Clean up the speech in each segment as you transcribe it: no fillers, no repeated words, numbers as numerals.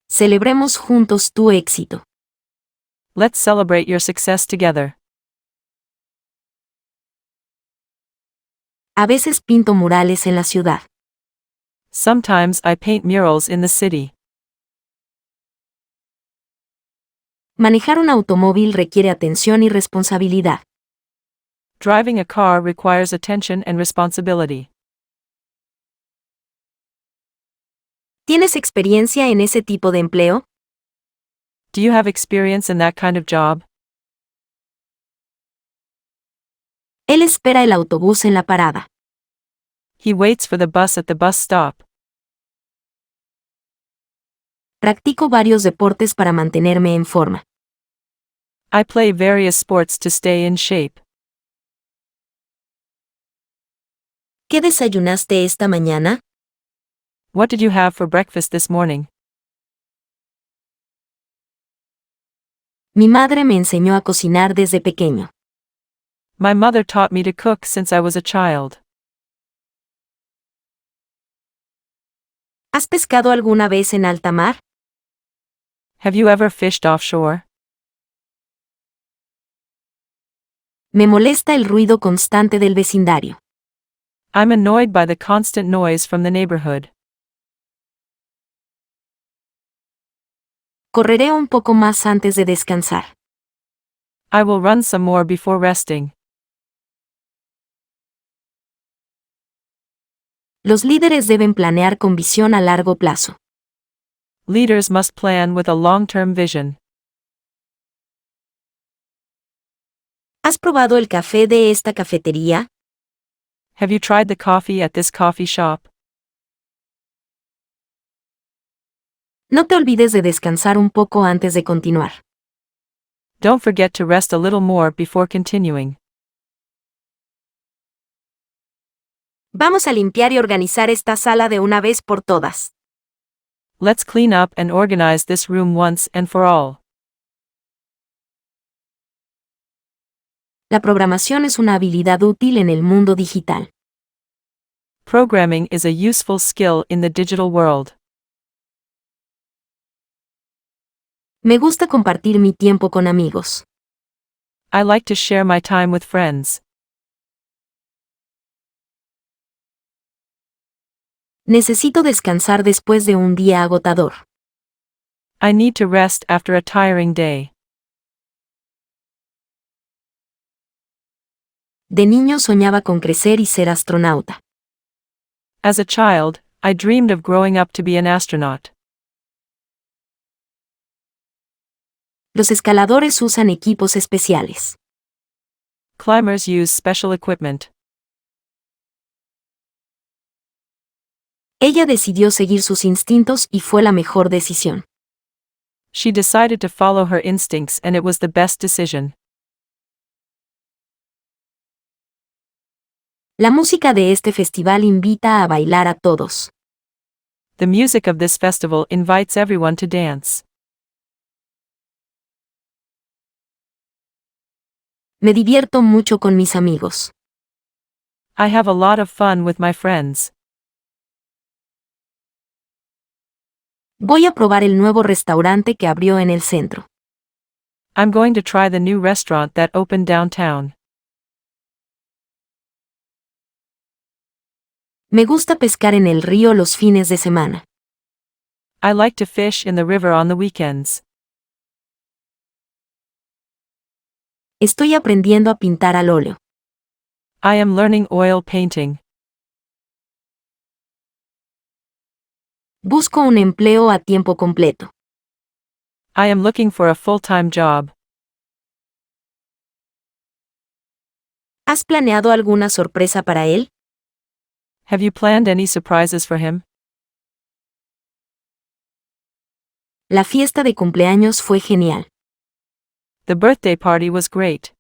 Celebremos juntos tu éxito. Let's celebrate your success together. A veces pinto murales en la ciudad. Sometimes I paint murals in the city. Manejar un automóvil requiere atención y responsabilidad. Driving a car requires attention and responsibility. ¿Tienes experiencia en ese tipo de empleo? Do you have experience in that kind of job? Él espera el autobús en la parada. He waits for the bus at the bus stop. Practico varios deportes para mantenerme en forma. I play various sports to stay in shape. ¿Qué desayunaste esta mañana? What did you have for breakfast this morning? Mi madre me enseñó a cocinar desde pequeño. My mother taught me to cook since I was a child. ¿Has pescado alguna vez en alta mar? Have you ever fished offshore? Me molesta el ruido constante del vecindario. I'm annoyed by the constant noise from the neighborhood. Correré un poco más antes de descansar. I will run some more before resting. Los líderes deben planear con visión a largo plazo. Leaders must plan with a long-term vision. ¿Has probado el café de esta cafetería? Have you tried the coffee at this coffee shop? No te olvides de descansar un poco antes de continuar. Don't forget to rest a little more before continuing. Vamos a limpiar y organizar esta sala de una vez por todas. Let's clean up and organize this room once and for all. La programación es una habilidad útil en el mundo digital. Programming is a useful skill in the digital world. Me gusta compartir mi tiempo con amigos. I like to share my time with friends. Necesito descansar después de un día agotador. I need to rest after a tiring day. De niño soñaba con crecer y ser astronauta. As a child, I dreamed of growing up to be an astronaut. Los escaladores usan equipos especiales. Climbers use special equipment. Ella decidió seguir sus instintos y fue la mejor decisión. She decided to follow her instincts and it was the best decision. La música de este festival invita a bailar a todos. The music of this festival invites everyone to dance. Me divierto mucho con mis amigos. I have a lot of fun with my friends. Voy a probar el nuevo restaurante que abrió en el centro. I'm going to try the new restaurant that opened downtown. Me gusta pescar en el río los fines de semana. I like to fish in the river on the weekends. Estoy aprendiendo a pintar al óleo. I am learning oil painting. Busco un empleo a tiempo completo. I am looking for a full-time job. ¿Has planeado alguna sorpresa para él? Have you planned any surprises for him? La fiesta de cumpleaños fue genial. The birthday party was great.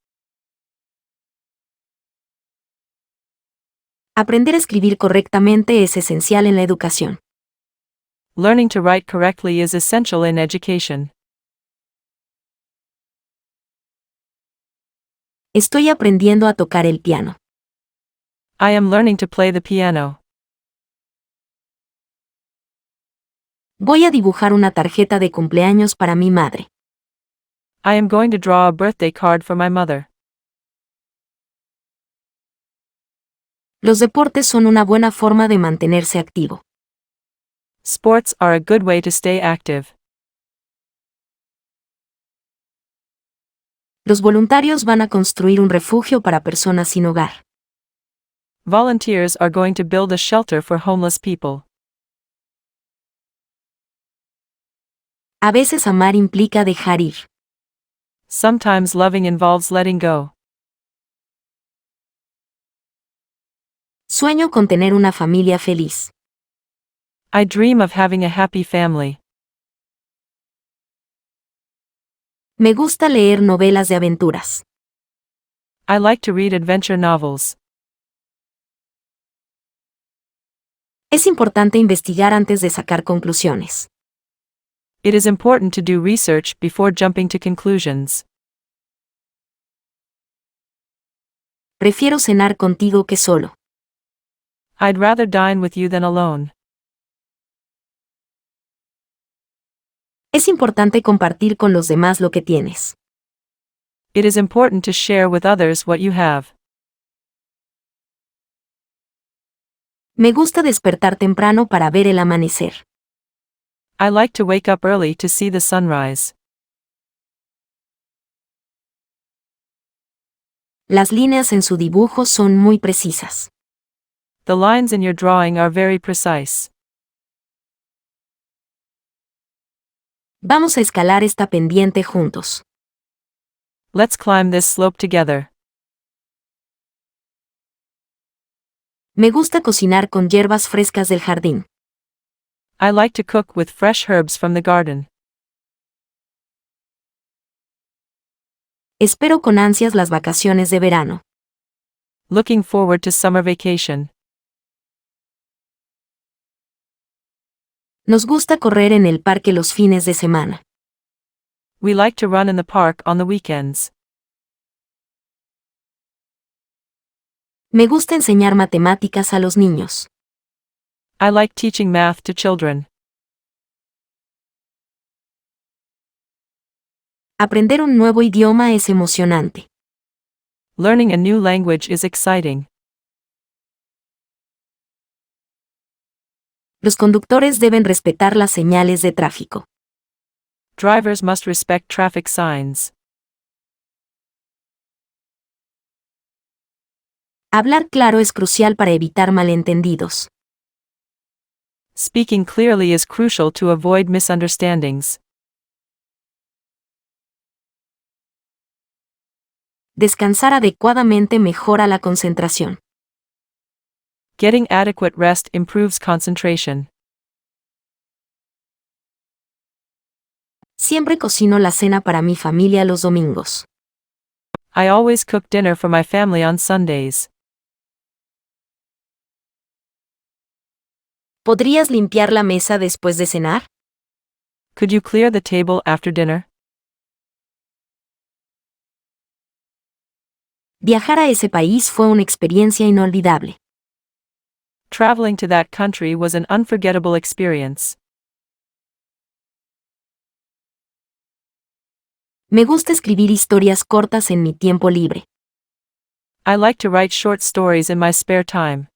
Aprender a escribir correctamente es esencial en la educación. Learning to write correctly is essential in education. Estoy aprendiendo a tocar el piano. I am learning to play the piano. Voy a dibujar una tarjeta de cumpleaños para mi madre. I am going to draw a birthday card for my mother. Los deportes son una buena forma de mantenerse activo. Sports are a good way to stay active. Los voluntarios van a construir un refugio para personas sin hogar. Volunteers are going to build a shelter for homeless people. A veces amar implica dejar ir. Sometimes loving involves letting go. Sueño con tener una familia feliz. I dream of having a happy family. Me gusta leer novelas de aventuras. I like to read adventure novels. Es importante investigar antes de sacar conclusiones. It is important to do research before jumping to conclusions. Prefiero cenar contigo que solo. I'd rather dine with you than alone. Es importante compartir con los demás lo que tienes. It is important to share with others what you have. Me gusta despertar temprano para ver el amanecer. I like to wake up early to see the sunrise. Las líneas en su dibujo son muy precisas. The lines in your drawing are very precise. Vamos a escalar esta pendiente juntos. Let's climb this slope together. Me gusta cocinar con hierbas frescas del jardín. I like to cook with fresh herbs from the garden. Espero con ansias las vacaciones de verano. Looking forward to summer vacation. Nos gusta correr en el parque los fines de semana. We like to run in the park on the weekends. Me gusta enseñar matemáticas a los niños. I like teaching math to children. Aprender un nuevo idioma es emocionante. Learning a new language is exciting. Los conductores deben respetar las señales de tráfico. Drivers must respect traffic signs. Hablar claro es crucial para evitar malentendidos. Speaking clearly is crucial to avoid misunderstandings. Descansar adecuadamente mejora la concentración. Getting adequate rest improves concentration. Siempre cocino la cena para mi familia los domingos. I always cook dinner for my family on Sundays. ¿Podrías limpiar la mesa después de cenar? Could you clear the table after dinner? Viajar a ese país fue una experiencia inolvidable. Traveling to that country was an unforgettable experience. Me gusta escribir historias cortas en mi tiempo libre. I like to write short stories in my spare time.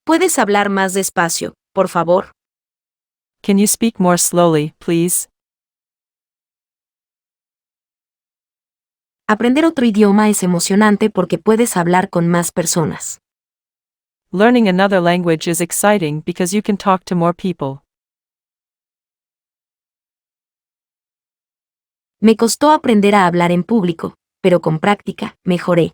¿Puedes hablar más despacio, por favor? Can you speak more slowly, please? Aprender otro idioma es emocionante porque puedes hablar con más personas. Learning another language is exciting because you can talk to more people. Me costó aprender a hablar en público, pero con práctica, mejoré.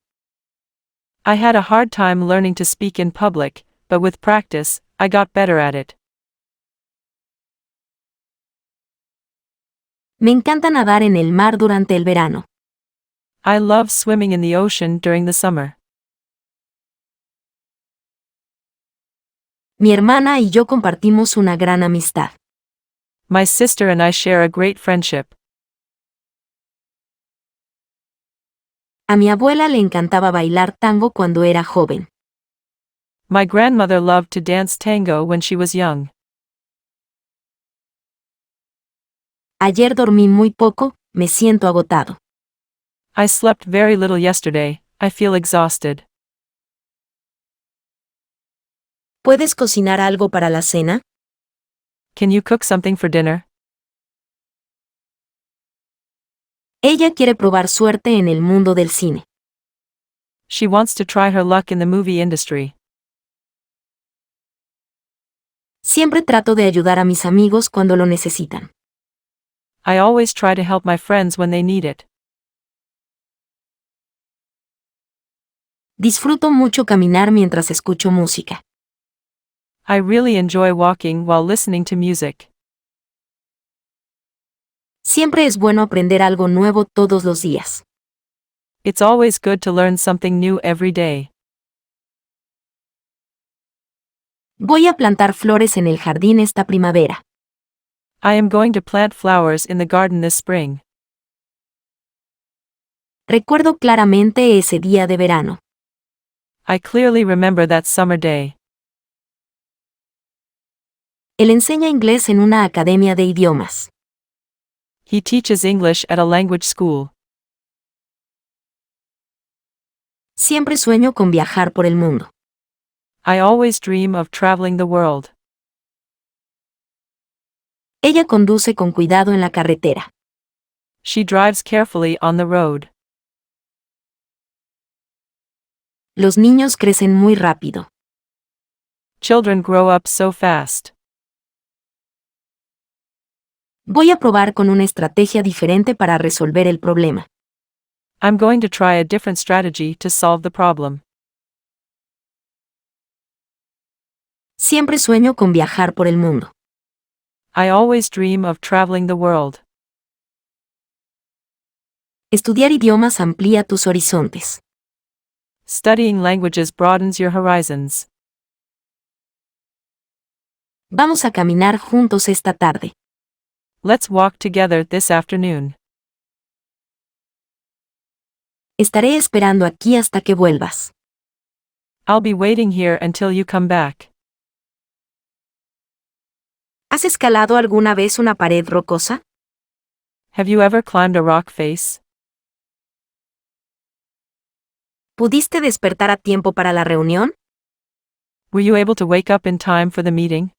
I had a hard time learning to speak in public, but with practice, I got better at it. Me encanta nadar en el mar durante el verano. I love swimming in the ocean during the summer. Mi hermana y yo compartimos una gran amistad. My sister and I share a great friendship. A mi abuela le encantaba bailar tango cuando era joven. My grandmother loved to dance tango when she was young. Ayer dormí muy poco, me siento agotado. I slept very little yesterday, I feel exhausted. ¿Puedes cocinar algo para la cena? Can you cook something for dinner? Ella quiere probar suerte en el mundo del cine. She wants to try her luck in the movie industry. Siempre trato de ayudar a mis amigos cuando lo necesitan. I always try to help my friends when they need it. Disfruto mucho caminar mientras escucho música. I really enjoy walking while listening to music. Siempre es bueno aprender algo nuevo todos los días. It's always good to learn something new every day. Voy a plantar flores en el jardín esta primavera. I am going to plant flowers in the garden this spring. Recuerdo claramente ese día de verano. I clearly remember that summer day. Él enseña inglés en una academia de idiomas. He teaches English at a language school. Siempre sueño con viajar por el mundo. I always dream of traveling the world. Ella conduce con cuidado en la carretera. She drives carefully on the road. Los niños crecen muy rápido. Children grow up so fast. Voy a probar con una estrategia diferente para resolver el problema. I'm going to try a different strategy to solve the problem. Siempre sueño con viajar por el mundo. I always dream of traveling the world. Estudiar idiomas amplía tus horizontes. Studying languages broadens your horizons. Vamos a caminar juntos esta tarde. Let's walk together this afternoon. Estaré esperando aquí hasta que vuelvas. I'll be waiting here until you come back. ¿Has escalado alguna vez una pared rocosa? Have you ever climbed a rock face? ¿Pudiste despertar a tiempo para la reunión? Were you able to wake up in time for the meeting?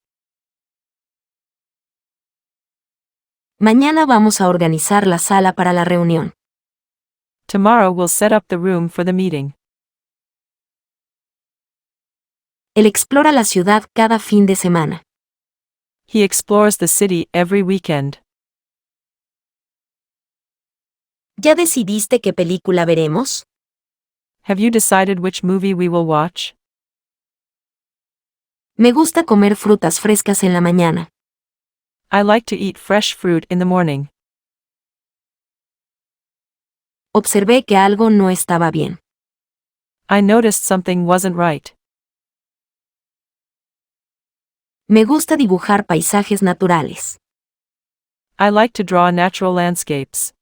Mañana vamos a organizar la sala para la reunión. Tomorrow we'll set up the room for the meeting. Él explora la ciudad cada fin de semana. He explores the city every weekend. ¿Ya decidiste qué película veremos? Have you decided which movie we will watch? Me gusta comer frutas frescas en la mañana. I like to eat fresh fruit in the morning. Observé que algo no estaba bien. I noticed something wasn't right. Me gusta dibujar paisajes naturales. I like to draw natural landscapes.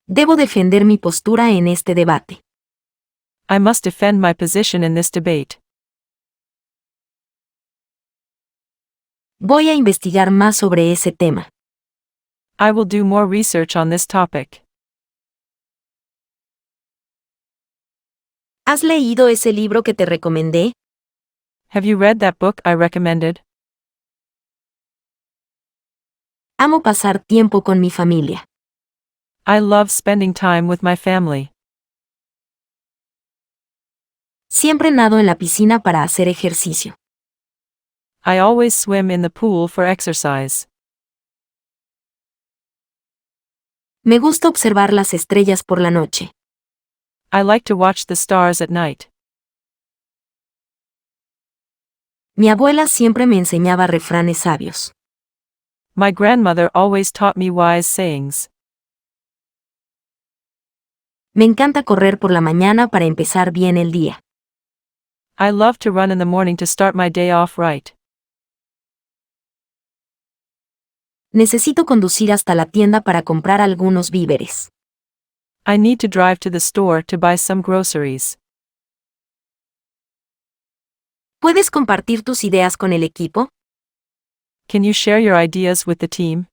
Debo defender mi postura en este debate. I must defend my position in this debate. Voy a investigar más sobre ese tema. I will do more research on this topic. ¿Has leído ese libro que te recomendé? Have you read that book I recommended? Amo pasar tiempo con mi familia. I love spending time with my family. Siempre nado en la piscina para hacer ejercicio. I always swim in the pool for exercise. Me gusta observar las estrellas por la noche. I like to watch the stars at night. Mi abuela siempre me enseñaba refranes sabios. My grandmother always taught me wise sayings. Me encanta correr por la mañana para empezar bien el día. I love to run in the morning to start my day off right. Necesito conducir hasta la tienda para comprar algunos víveres. I need to drive to the store to buy some groceries. ¿Puedes compartir tus ideas con el equipo? Can you share your ideas with the team?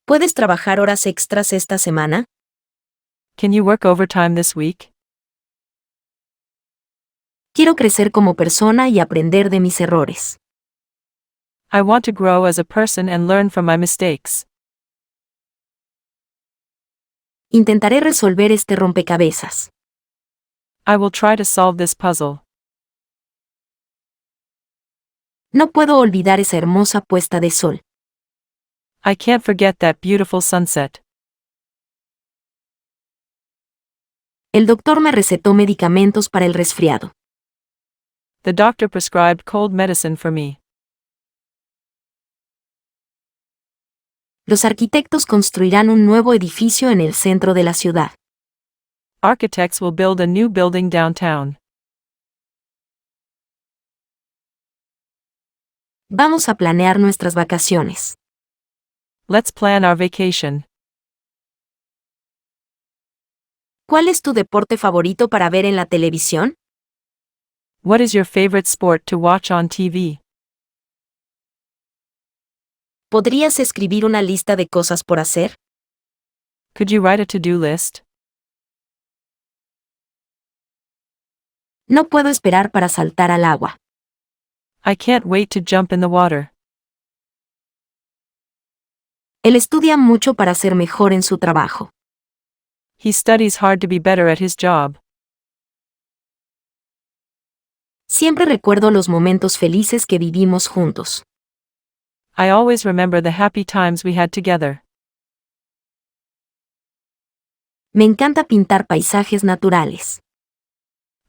¿Puedes trabajar horas extras esta semana? Can you work overtime this week? Quiero crecer como persona y aprender de mis errores. I want to grow as a person and learn from my mistakes. Intentaré resolver este rompecabezas. I will try to solve this puzzle. No puedo olvidar esa hermosa puesta de sol. I can't forget that beautiful sunset. El doctor me recetó medicamentos para el resfriado. The doctor prescribed cold medicine for me. Los arquitectos construirán un nuevo edificio en el centro de la ciudad. Architects will build a new building downtown. Vamos a planear nuestras vacaciones. Let's plan our vacation. ¿Cuál es tu deporte favorito para ver en la televisión? What is your favorite sport to watch on TV? ¿Podrías escribir una lista de cosas por hacer? Could you write a to-do list? No puedo esperar para saltar al agua. I can't wait to jump in the water. Él estudia mucho para ser mejor en su trabajo. He studies hard to be better at his job. Siempre recuerdo los momentos felices que vivimos juntos. I always remember the happy times we had together. Me encanta pintar paisajes naturales.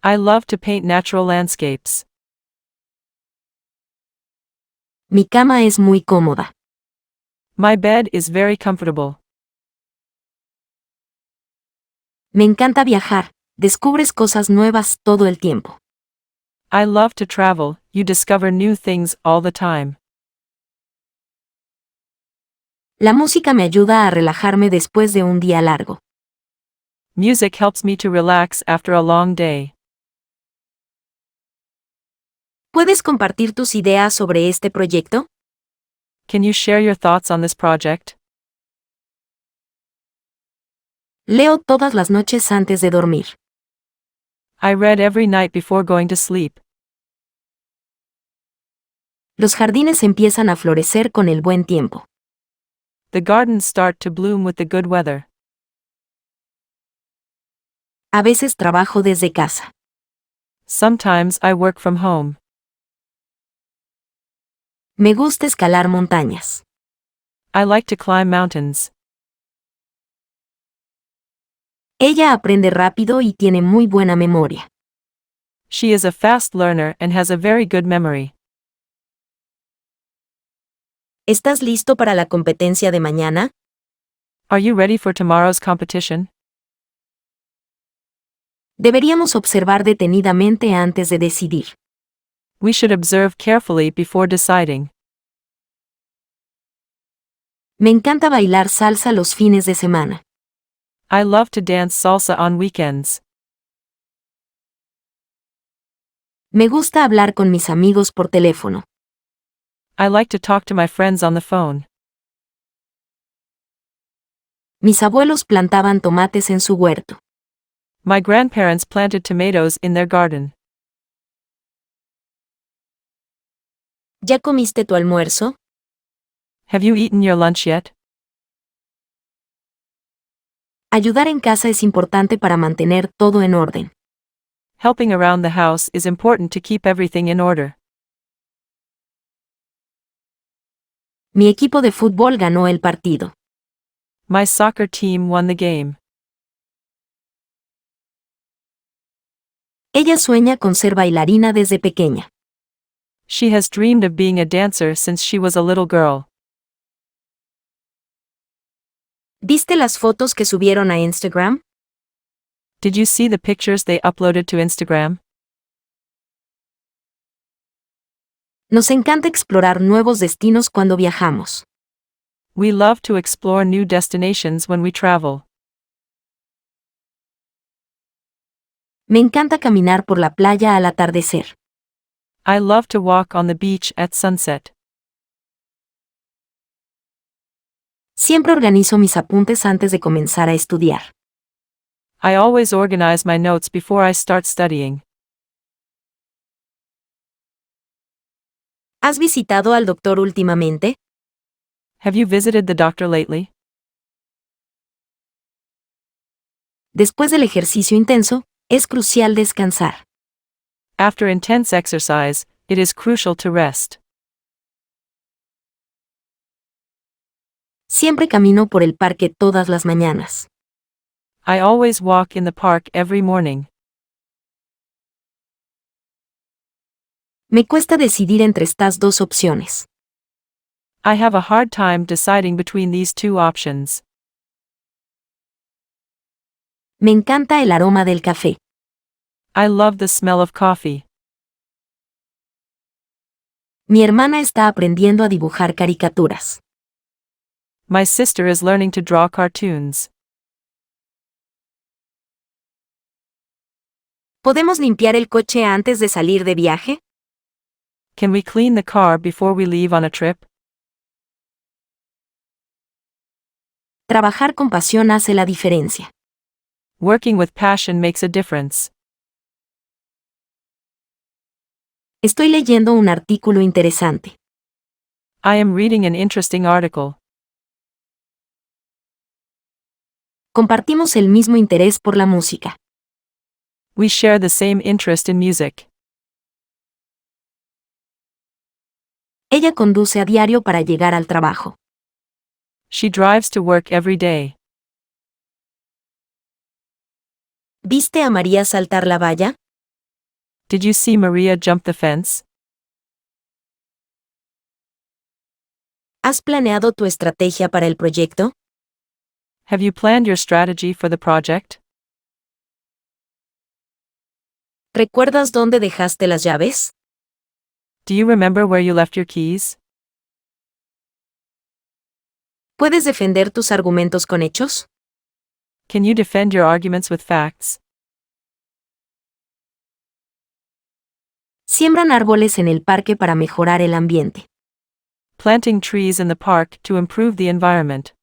I love to paint natural landscapes. Mi cama es muy cómoda. My bed is very comfortable. Me encanta viajar. Descubres cosas nuevas todo el tiempo. I love to travel, you discover new things all the time. La música me ayuda a relajarme después de un día largo. Music helps me to relax after a long day. ¿Puedes compartir tus ideas sobre este proyecto? Can you share your thoughts on this project? Leo todas las noches antes de dormir. I read every night before going to sleep. Los jardines empiezan a florecer con el buen tiempo. The gardens start to bloom with the good weather. A veces trabajo desde casa. Sometimes I work from home. Me gusta escalar montañas. I like to climb mountains. Ella aprende rápido y tiene muy buena memoria. She is a fast learner and has a very good memory. ¿Estás listo para la competencia de mañana? Are you ready for tomorrow's competition? Deberíamos observar detenidamente antes de decidir. We should observe carefully before deciding. Me encanta bailar salsa los fines de semana. I love to dance salsa on weekends. Me gusta hablar con mis amigos por teléfono. I like to talk to my friends on the phone. Mis abuelos plantaban tomates en su huerto. My grandparents planted tomatoes in their garden. ¿Ya comiste tu almuerzo? Have you eaten your lunch yet? Ayudar en casa es importante para mantener todo en orden. Helping around the house is important to keep everything in order. Mi equipo de fútbol ganó el partido. My soccer team won the game. Ella sueña con ser bailarina desde pequeña. She has dreamed of being a dancer since she was a little girl. ¿Viste las fotos que subieron a Instagram? Did you see the pictures they uploaded to Instagram? Nos encanta explorar nuevos destinos cuando viajamos. We love to explore new destinations when we travel. Me encanta caminar por la playa al atardecer. I love to walk on the beach at sunset. Siempre organizo mis apuntes antes de comenzar a estudiar. I always organize my notes before I start studying. ¿Has visitado al doctor últimamente? Have you visited the doctor lately? Después del ejercicio intenso, es crucial descansar. After intense exercise, it is crucial to rest. Siempre camino por el parque todas las mañanas. I always walk in the park every morning. Me cuesta decidir entre estas dos opciones. I have a hard time deciding between these two options. Me encanta el aroma del café. I love the smell of coffee. Mi hermana está aprendiendo a dibujar caricaturas. My sister is learning to draw cartoons. ¿Podemos limpiar el coche antes de salir de viaje? Can we clean the car before we leave on a trip? Trabajar con pasión hace la diferencia. Working with passion makes a difference. Estoy leyendo un artículo interesante. I am reading an interesting article. Compartimos el mismo interés por la música. We share the same interest in music. Ella conduce a diario para llegar al trabajo. She drives to work every day. ¿Viste a María saltar la valla? Did you see Maria jump the fence? ¿Has planeado tu estrategia para el proyecto? Have you planned your strategy for the project? ¿Recuerdas dónde dejaste las llaves? Do you remember where you left your keys? ¿Puedes defender tus argumentos con hechos? Can you defend your arguments with facts? Siembran árboles en el parque para mejorar el ambiente. Planting trees in the park to improve the environment.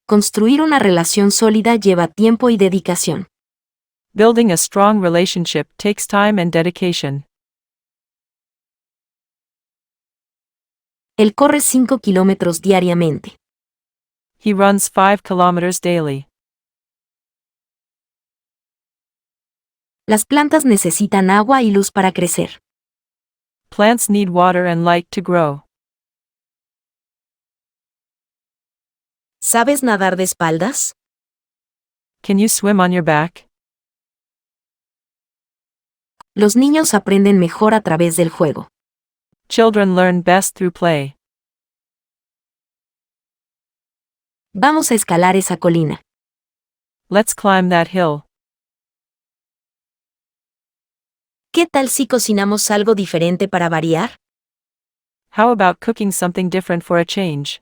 Construir una relación sólida lleva tiempo y dedicación. Building a strong relationship takes time and dedication. Él corre 5 kilómetros diariamente. He runs 5 kilometers daily. Las plantas necesitan agua y luz para crecer. Plants need water and light to grow. ¿Sabes nadar de espaldas? Can you swim on your back? Los niños aprenden mejor a través del juego. Children learn best through play. Vamos a escalar esa colina. Let's climb that hill. ¿Qué tal si cocinamos algo diferente para variar? How about cooking something different for a change?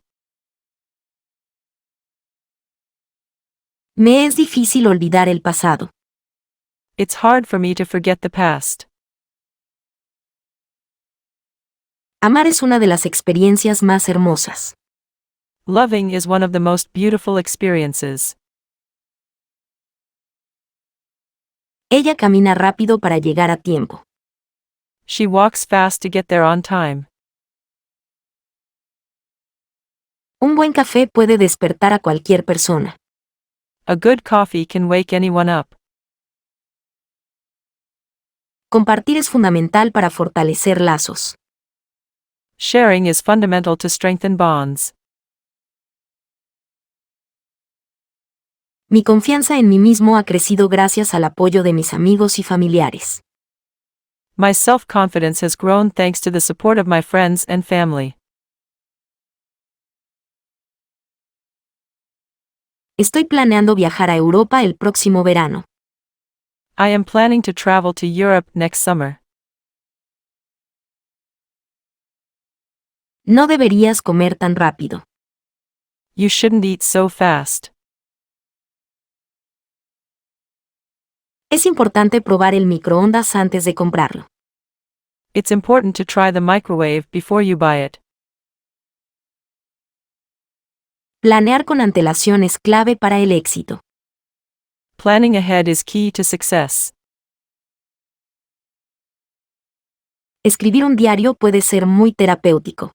Me es difícil olvidar el pasado. It's hard for me to forget the past. Amar es una de las experiencias más hermosas. Loving is one of the most beautiful experiences. Ella camina rápido para llegar a tiempo. She walks fast to get there on time. Un buen café puede despertar a cualquier persona. A good coffee can wake anyone up. Compartir es fundamental para fortalecer lazos. Sharing is fundamental to strengthen bonds. Mi confianza en mí mismo ha crecido gracias al apoyo de mis amigos y familiares. My self-confidence has grown thanks to the support of my friends and family. Estoy planeando viajar a Europa el próximo verano. I am planning to travel to Europe next summer. No deberías comer tan rápido. You shouldn't eat so fast. Es importante probar el microondas antes de comprarlo. It's important to try the microwave before you buy it. Planear con antelación es clave para el éxito. Planning ahead is key to success. Escribir un diario puede ser muy terapéutico.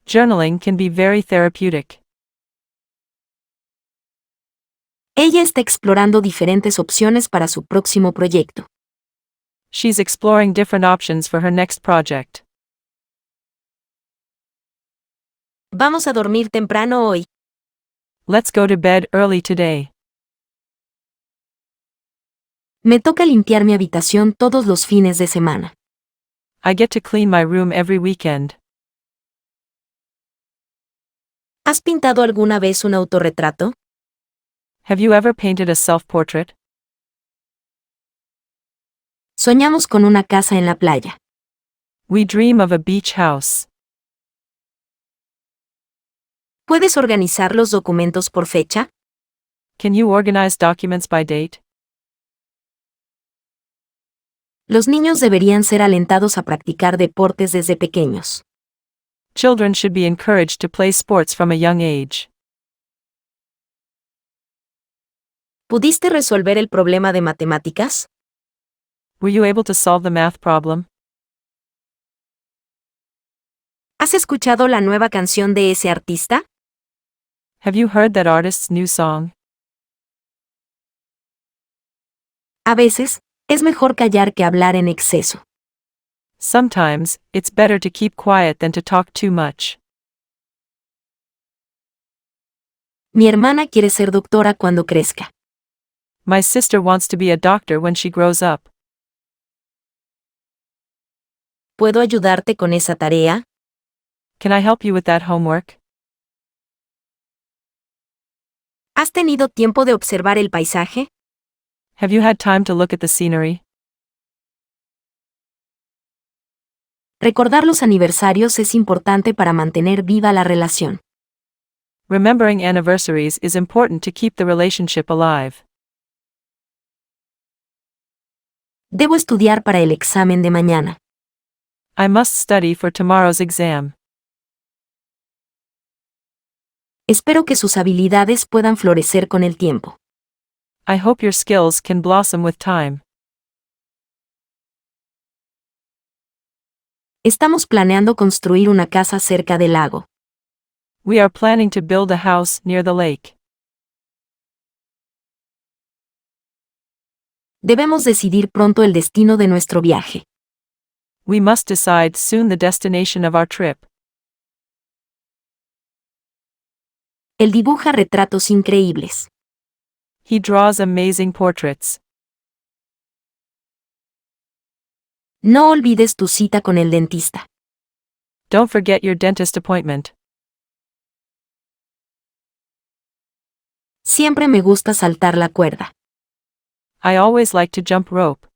Journaling can be very therapeutic. Ella está explorando diferentes opciones para su próximo proyecto. She's exploring different options for her next project. Vamos a dormir temprano hoy. Let's go to bed early today. Me toca limpiar mi habitación todos los fines de semana. I get to clean my room every weekend. ¿Has pintado alguna vez un autorretrato? Have you ever painted a self-portrait? Soñamos con una casa en la playa. We dream of a beach house. ¿Puedes organizar los documentos por fecha? Can you organize documents by date? Los niños deberían ser alentados a practicar deportes desde pequeños. Children should be encouraged to play sports from a young age. ¿Pudiste resolver el problema de matemáticas? Were you able to solve the math problem? ¿Has escuchado la nueva canción de ese artista? Have you heard that artist's new song? A veces, es mejor callar que hablar en exceso. Sometimes, it's better to keep quiet than to talk too much. Mi hermana quiere ser doctora cuando crezca. My sister wants to be a doctor when she grows up. ¿Puedo ayudarte con esa tarea? Can I help you with that homework? ¿Has tenido tiempo de observar el paisaje? Have you had time to look at the scenery? Recordar los aniversarios es importante para mantener viva la relación. Remembering anniversaries is important to keep the relationship alive. Debo estudiar para el examen de mañana. I must study for tomorrow's exam. Espero que sus habilidades puedan florecer con el tiempo. I hope your skills can blossom with time. Estamos planeando construir una casa cerca del lago. We are planning to build a house near the lake. Debemos decidir pronto el destino de nuestro viaje. We must decide soon the destination of our trip. Él dibuja retratos increíbles. He draws amazing portraits. No olvides tu cita con el dentista. Don't forget your dentist appointment. Siempre me gusta saltar la cuerda. I always like to jump rope.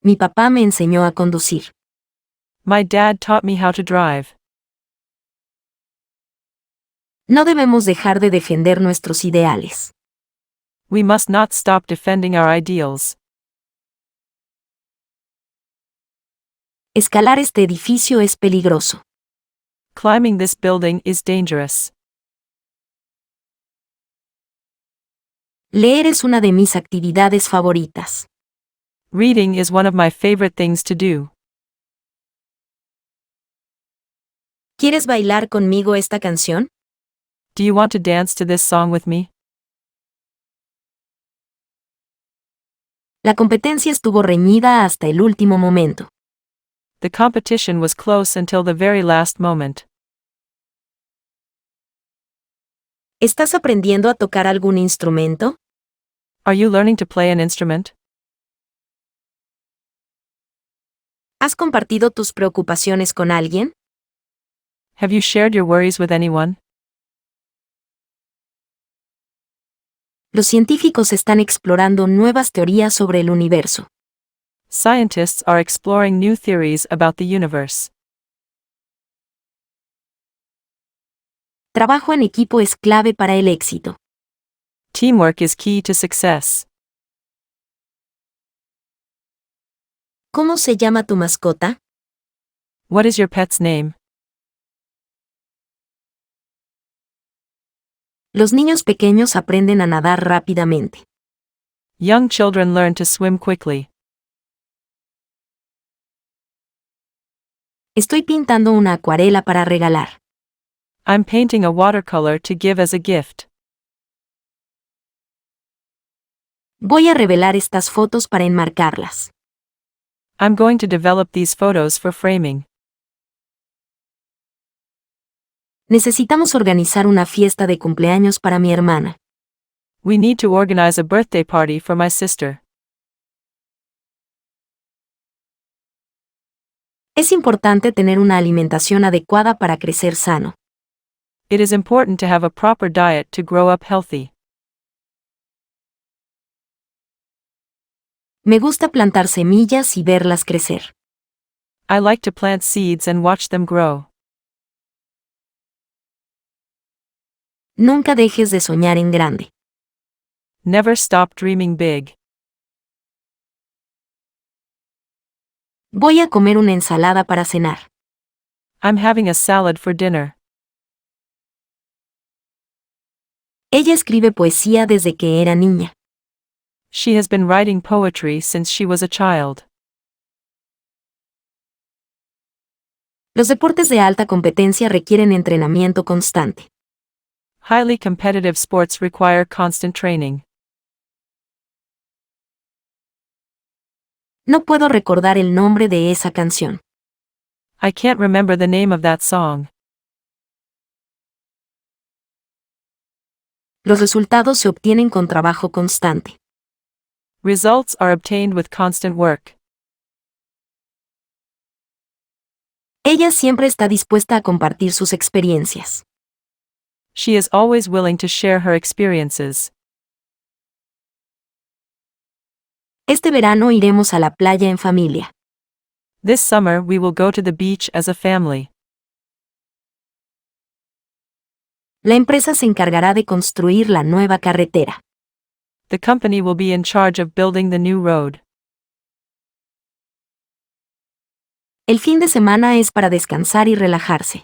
Mi papá me enseñó a conducir. My dad taught me how to drive. No debemos dejar de defender nuestros ideales. We must not stop defending our ideals. Escalar este edificio es peligroso. Climbing this building is dangerous. Leer es una de mis actividades favoritas. Reading is one of my favorite things to do. ¿Quieres bailar conmigo esta canción? Do you want to dance to this song with me? La competencia estuvo reñida hasta el último momento. The competition was close until the very last moment. ¿Estás aprendiendo a tocar algún instrumento? Are you learning to play an instrument? ¿Has compartido tus preocupaciones con alguien? Have you shared your worries with anyone? Los científicos están explorando nuevas teorías sobre el universo. Scientists are exploring new theories about the universe. Trabajo en equipo es clave para el éxito. Teamwork is key to success. ¿Cómo se llama tu mascota? What is your pet's name? Los niños pequeños aprenden a nadar rápidamente. Young children learn to swim quickly. Estoy pintando una acuarela para regalar. I'm painting a watercolor to give as a gift. Voy a revelar estas fotos para enmarcarlas. I'm going to develop these photos for framing. Necesitamos organizar una fiesta de cumpleaños para mi hermana. We need to organize a birthday party for my sister. Es importante tener una alimentación adecuada para crecer sano. It is important to have a proper diet to grow up healthy. Me gusta plantar semillas y verlas crecer. I like to plant seeds and watch them grow. Nunca dejes de soñar en grande. Never stop dreaming big. Voy a comer una ensalada para cenar. I'm having a salad for dinner. Ella escribe poesía desde que era niña. She has been writing poetry since she was a child. Los deportes de alta competencia requieren entrenamiento constante. Highly competitive sports require constant training. No puedo recordar el nombre de esa canción. I can't remember the name of that song. Los resultados se obtienen con trabajo constante. Results are obtained with constant work. Ella siempre está dispuesta a compartir sus experiencias. She is always willing to share her experiences. Este verano iremos a la playa en familia. This summer we will go to the beach as a family. La empresa se encargará de construir la nueva carretera. The company will be in charge of building the new road. El fin de semana es para descansar y relajarse.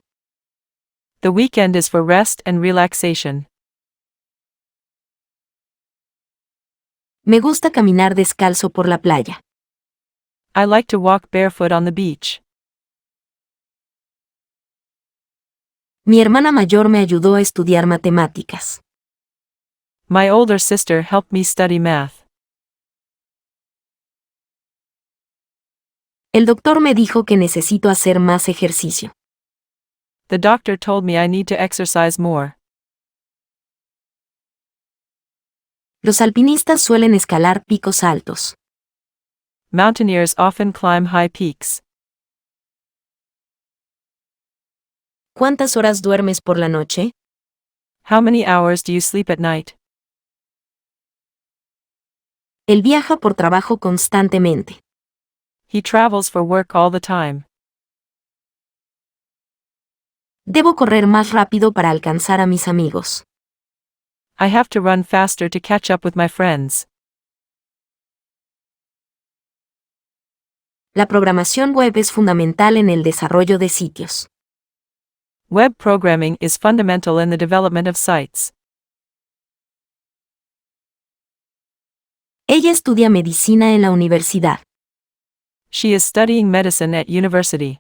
The weekend is for rest and relaxation. Me gusta caminar descalzo por la playa. I like to walk barefoot on the beach. Mi hermana mayor me ayudó a estudiar matemáticas. My older sister helped me study math. El doctor me dijo que necesito hacer más ejercicio. The doctor told me I need to exercise more. Los alpinistas suelen escalar picos altos. Mountaineers often climb high peaks. ¿Cuántas horas duermes por la noche? How many hours do you sleep at night? Él viaja por trabajo constantemente. He travels for work all the time. Debo correr más rápido para alcanzar a mis amigos. I have to run faster to catch up with my friends. La programación web es fundamental en el desarrollo de sitios. Web programming is fundamental in the development of sites. Ella estudia medicina en la universidad. She is studying medicine at university.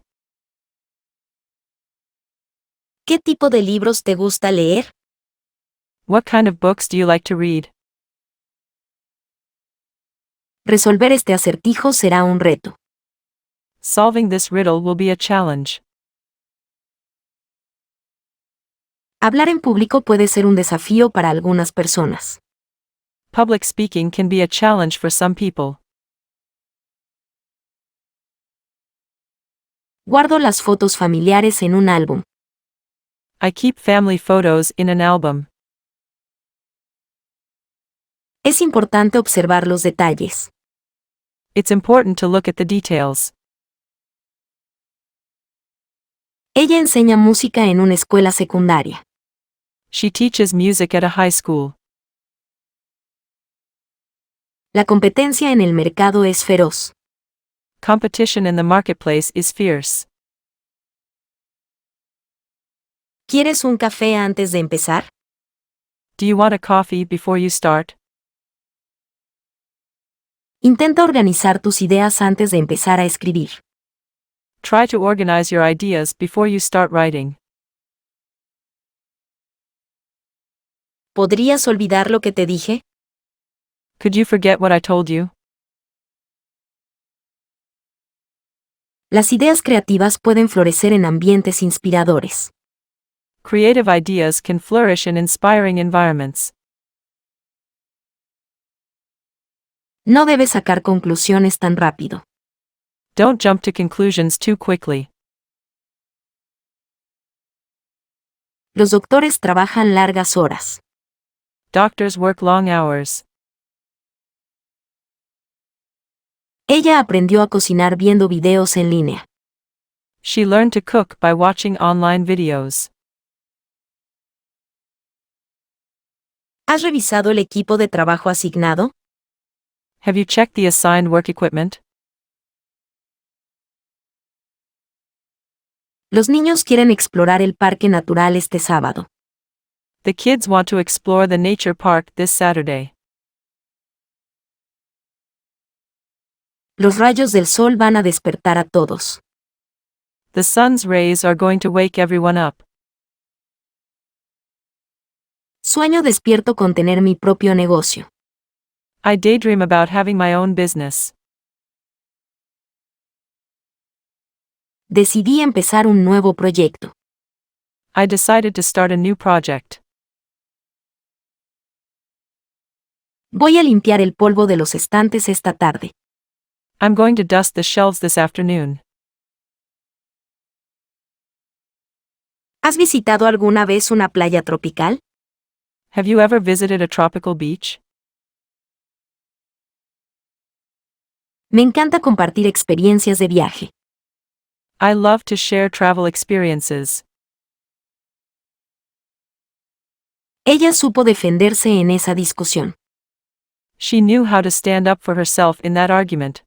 ¿Qué tipo de libros te gusta leer? What kind of books do you like to read? Resolver este acertijo será un reto. Solving this riddle will be a challenge. Hablar en público puede ser un desafío para algunas personas. Public speaking can be a challenge for some people. Guardo las fotos familiares en un álbum. I keep family photos in an album. Es importante observar los detalles. It's important to look at the details. Ella enseña música en una escuela secundaria. She teaches music at a high school. La competencia en el mercado es feroz. Competition in the marketplace is fierce. ¿Quieres un café antes de empezar? Do you want a coffee before you start? Intenta organizar tus ideas antes de empezar a escribir. Try to organize your ideas before you start writing. ¿Podrías olvidar lo que te dije? Could you forget what I told you? Las ideas creativas pueden florecer en ambientes inspiradores. Creative ideas can flourish in inspiring environments. No debes sacar conclusiones tan rápido. Don't jump to conclusions too quickly. Los doctores trabajan largas horas. Doctors work long hours. Ella aprendió a cocinar viendo videos en línea. She learned to cook by watching online videos. ¿Has revisado el equipo de trabajo asignado? Have you checked the assigned work equipment? Los niños quieren explorar el parque natural este sábado. The kids want to explore the nature park this Saturday. Los rayos del sol van a despertar a todos. The sun's rays are going to wake everyone up. Sueño despierto con tener mi propio negocio. I daydream about having my own business. Decidí empezar un nuevo proyecto. I decided to start a new project. Voy a limpiar el polvo de los estantes esta tarde. I'm going to dust the shelves this afternoon. ¿Has visitado alguna vez una playa tropical? Have you ever visited a tropical beach? Me encanta compartir experiencias de viaje. I love to share travel experiences. Ella supo defenderse en esa discusión. She knew how to stand up for herself in that argument.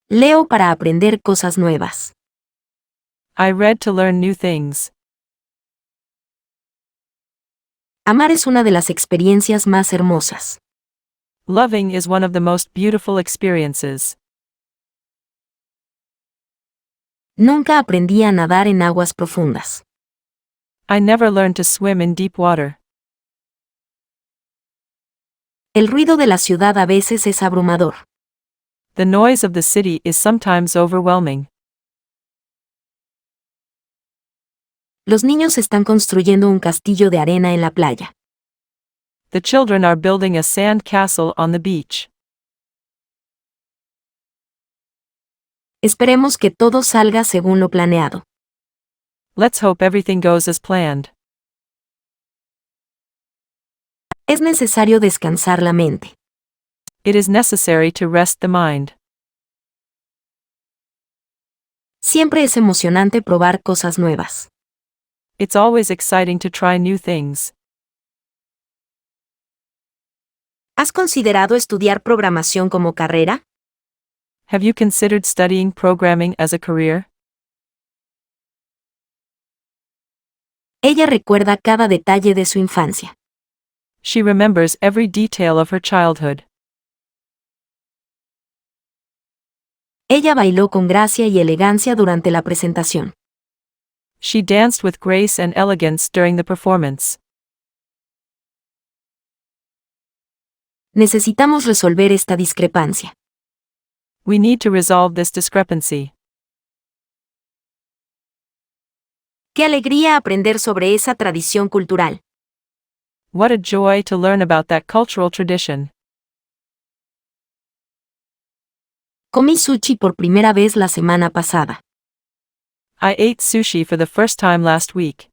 Leo para aprender cosas nuevas. I read to learn new things. Amar es una de las experiencias más hermosas. Loving is one of the most beautiful experiences. Nunca aprendí a nadar en aguas profundas. I never learned to swim in deep water. El ruido de la ciudad a veces es abrumador. The noise of the city is sometimes overwhelming. Los niños están construyendo un castillo de arena en la playa. The children are building a sand castle on the beach. Esperemos que todo salga según lo planeado. Let's hope everything goes as planned. Es necesario descansar la mente. It is necessary to rest the mind. Siempre es emocionante probar cosas nuevas. It's always exciting to try new things. ¿Has considerado estudiar programación como carrera? Have you considered studying programming as a career? Ella recuerda cada detalle de su infancia. She remembers every detail of her childhood. Ella bailó con gracia y elegancia durante la presentación. She danced with grace and elegance during the performance. Necesitamos resolver esta discrepancia. We need to resolve this discrepancy. Qué alegría aprender sobre esa tradición cultural. What a joy to learn about that cultural tradition. Comí sushi por primera vez la semana pasada. I ate sushi for the first time last week.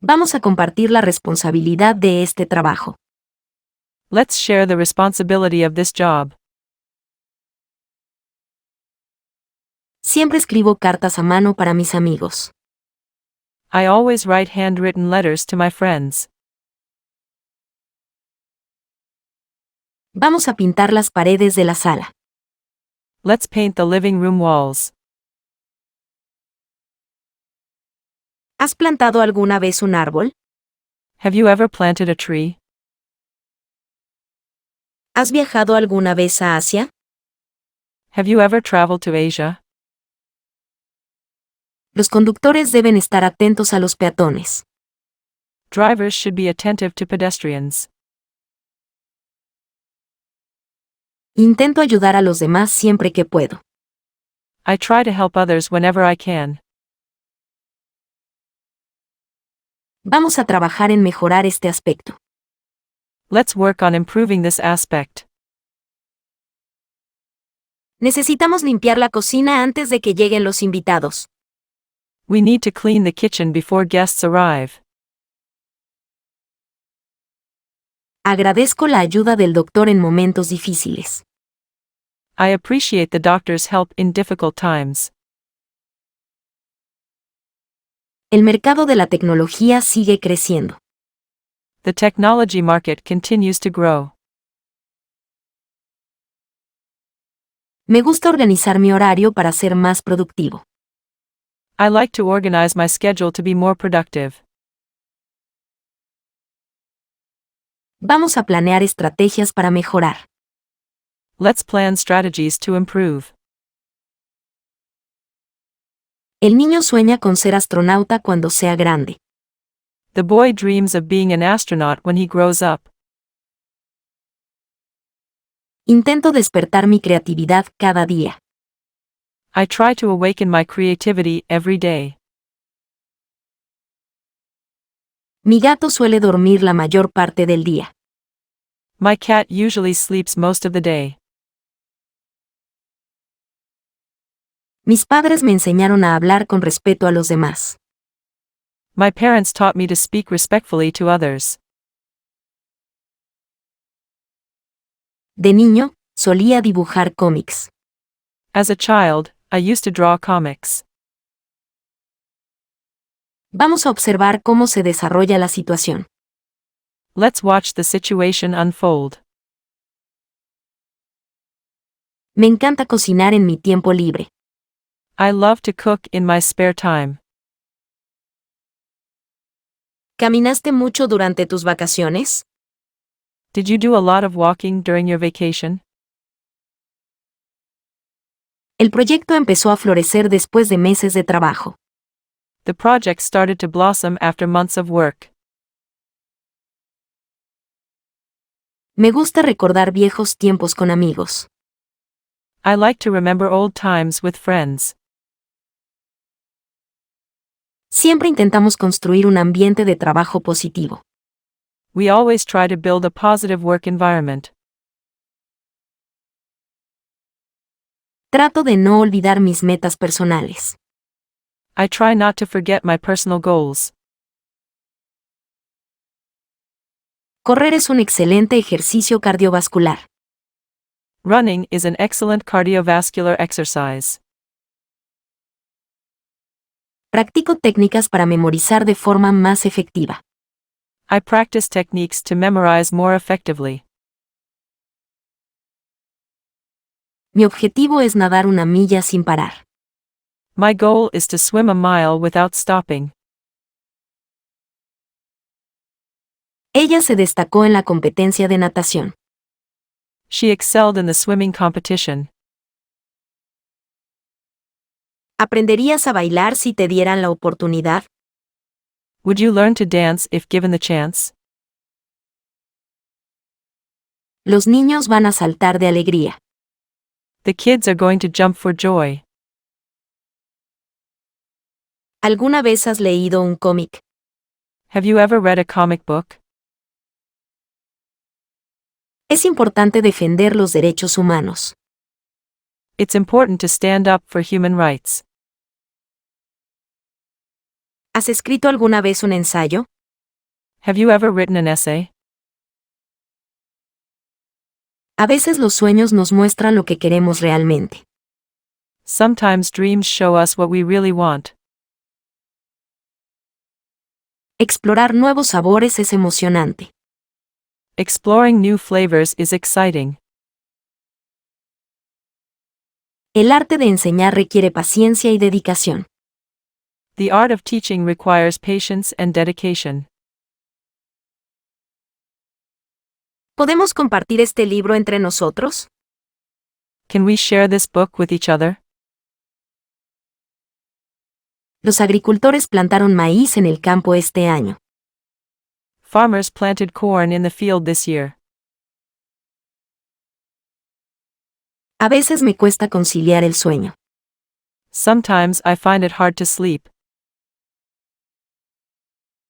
Vamos a compartir la responsabilidad de este trabajo. Let's share the responsibility of this job. Siempre escribo cartas a mano para mis amigos. I always write handwritten letters to my friends. Vamos a pintar las paredes de la sala. Let's paint the living room walls. ¿Has plantado alguna vez un árbol? Have you ever planted a tree? ¿Has viajado alguna vez a Asia? Have you ever traveled to Asia? Los conductores deben estar atentos a los peatones. Drivers should be attentive to pedestrians. Intento ayudar a los demás siempre que puedo. I try to help others whenever I can. Vamos a trabajar en mejorar este aspecto. Let's work on improving this aspect. Necesitamos limpiar la cocina antes de que lleguen los invitados. We need to clean the kitchen before guests arrive. Agradezco la ayuda del doctor en momentos difíciles. I appreciate the doctor's help in difficult times. El mercado de la tecnología sigue creciendo. The technology market continues to grow. Me gusta organizar mi horario para ser más productivo. I like to organize my schedule to be more productive. Vamos a planear estrategias para mejorar. Let's plan strategies to improve. El niño sueña con ser astronauta cuando sea grande. The boy dreams of being an astronaut when he grows up. Intento despertar mi creatividad cada día. I try to awaken my creativity every day. Mi gato suele dormir la mayor parte del día. My cat usually sleeps most of the day. Mis padres me enseñaron a hablar con respeto a los demás. My parents taught me to speak respectfully to others. De niño, solía dibujar cómics. As a child, I used to draw comics. Vamos a observar cómo se desarrolla la situación. Let's watch the situation unfold. Me encanta cocinar en mi tiempo libre. I love to cook in my spare time. ¿Caminaste mucho durante tus vacaciones? Did you do a lot of walking during your vacation? El proyecto empezó a florecer después de meses de trabajo. The project started to blossom after months of work. Me gusta recordar viejos tiempos con amigos. I like to remember old times with friends. Siempre intentamos construir un ambiente de trabajo positivo. We always try to build a positive work environment. Trato de no olvidar mis metas personales. I try not to forget my personal goals. Correr es un excelente ejercicio cardiovascular. Running is an excellent cardiovascular exercise. Practico técnicas para memorizar de forma más efectiva. I practice techniques to memorize more effectively. Mi objetivo es nadar una milla sin parar. My goal is to swim a mile without stopping. Ella se destacó en la competencia de natación. She excelled in the swimming competition. ¿Aprenderías a bailar si te dieran la oportunidad? Would you learn to dance if given the chance? Los niños van a saltar de alegría. The kids are going to jump for joy. ¿Alguna vez has leído un cómic? Have you ever read a comic book? Es importante defender los derechos humanos. It's important to stand up for human rights. ¿Has escrito alguna vez un ensayo? Have you ever written an essay? A veces los sueños nos muestran lo que queremos realmente. Sometimes dreams show us what we really want. Explorar nuevos sabores es emocionante. Exploring new flavors is exciting. El arte de enseñar requiere paciencia y dedicación. The art of teaching requires patience and dedication. ¿Podemos compartir este libro entre nosotros? Can we share this book with each other? Los agricultores plantaron maíz en el campo este año. Farmers planted corn in the field this year. A veces me cuesta conciliar el sueño. Sometimes I find it hard to sleep.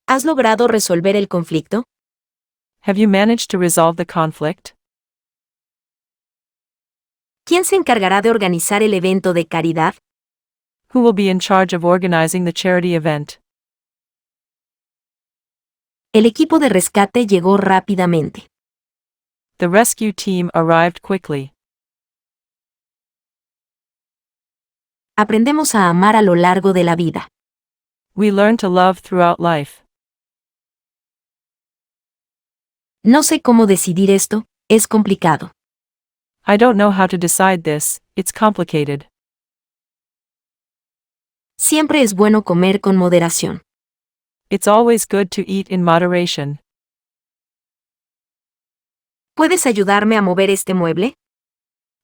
¿Has logrado resolver el conflicto? Have you managed to resolve the conflict? ¿Quién se encargará de organizar el evento de caridad? Who will be in charge of organizing the charity event? El equipo de rescate llegó rápidamente. The rescue team arrived quickly. Aprendemos a amar a lo largo de la vida. We learn to love throughout life. No sé cómo decidir esto, es complicado. I don't know how to decide this, it's complicated. Siempre es bueno comer con moderación. It's always good to eat in moderation. ¿Puedes ayudarme a mover este mueble?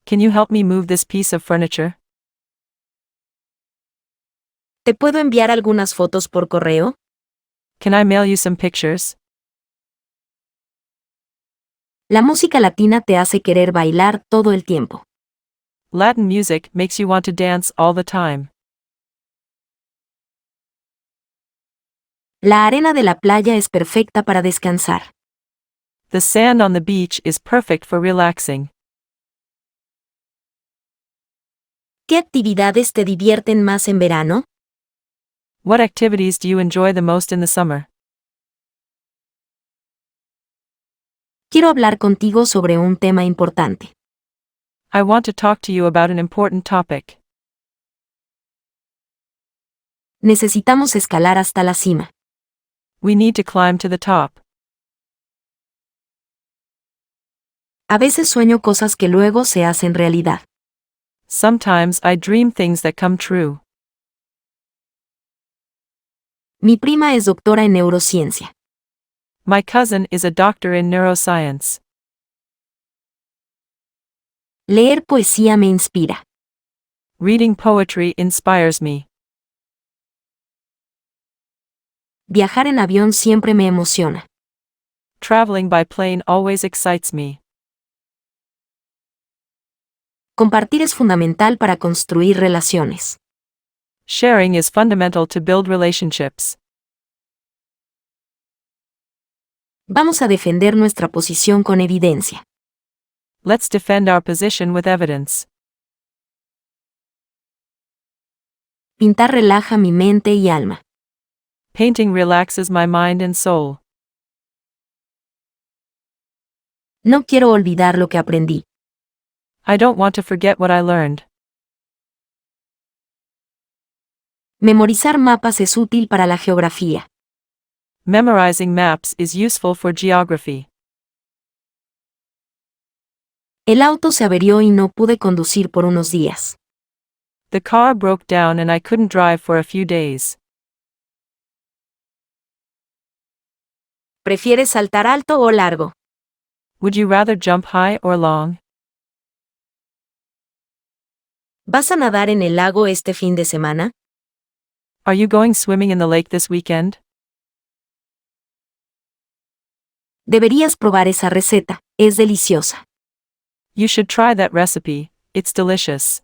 Can you help me move this piece of furniture? ¿Te puedo enviar algunas fotos por correo? Can I mail you some pictures? La música latina te hace querer bailar todo el tiempo. Latin music makes you want to dance all the time. La arena de la playa es perfecta para descansar. The sand on the beach is perfect for relaxing. ¿Qué actividades te divierten más en verano? What activities do you enjoy the most in the summer? Quiero hablar contigo sobre un tema importante. I want to talk to you about an important topic. Necesitamos escalar hasta la cima. We need to climb to the top. A veces sueño cosas que luego se hacen realidad. Sometimes I dream things that come true. Mi prima es doctora en neurociencia. My cousin is a doctor in neuroscience. Leer poesía me inspira. Reading poetry inspires me. Viajar en avión siempre me emociona. Traveling by plane always excites me. Compartir es fundamental para construir relaciones. Sharing is fundamental to build relationships. Vamos a defender nuestra posición con evidencia. Let's defend our position with evidence. Pintar relaja mi mente y alma. Painting relaxes my mind and soul. No quiero olvidar lo que aprendí. I don't want to forget what I learned. Memorizar mapas es útil para la geografía. Memorizing maps is useful for geography. El auto se averió y no pude conducir por unos días. The car broke down and I couldn't drive for a few days. ¿Prefieres saltar alto o largo? Would you rather jump high or long? ¿Vas a nadar en el lago este fin de semana? Are you going swimming in the lake this weekend? Deberías probar esa receta, es deliciosa. You should try that recipe, it's delicious.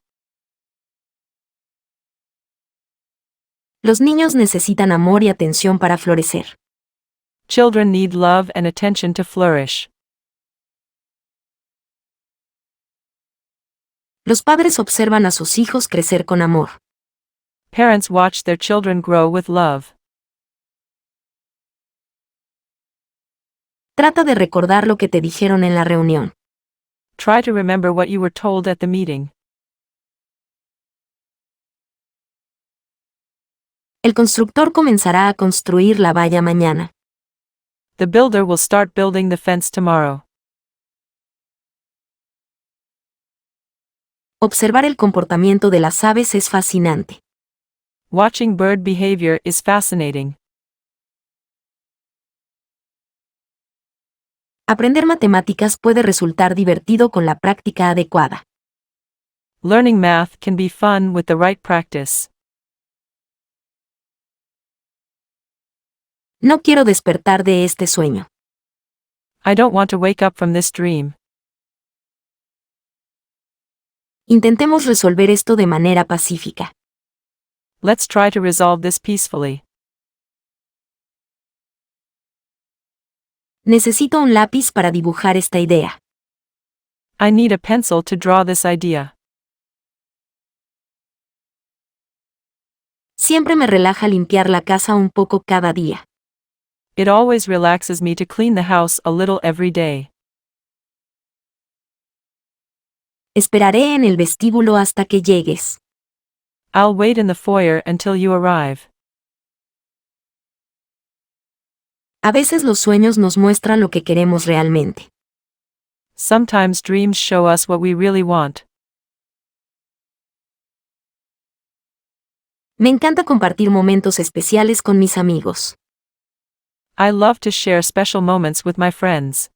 Los niños necesitan amor y atención para florecer. Children need love and attention to flourish. Los padres observan a sus hijos crecer con amor. Parents watch their children grow with love. Trata de recordar lo que te dijeron en la reunión. Try to remember what you were told at the meeting. El constructor comenzará a construir la valla mañana. The builder will start building the fence tomorrow. Observar el comportamiento de las aves es fascinante. Watching bird behavior is fascinating. Aprender matemáticas puede resultar divertido con la práctica adecuada. Learning math can be fun with the right practice. No quiero despertar de este sueño. I don't want to wake up from this dream. Intentemos resolver esto de manera pacífica. Let's try to resolve this peacefully. Necesito un lápiz para dibujar esta idea. I need a pencil to draw this idea. Siempre me relaja limpiar la casa un poco cada día. It always relaxes me to clean the house a little every day. Esperaré en el vestíbulo hasta que llegues. I'll wait in the foyer until you arrive. A veces los sueños nos muestran lo que queremos realmente. Sometimes dreams show us what we really want. Me encanta compartir momentos especiales con mis amigos. I love to share special moments with my friends.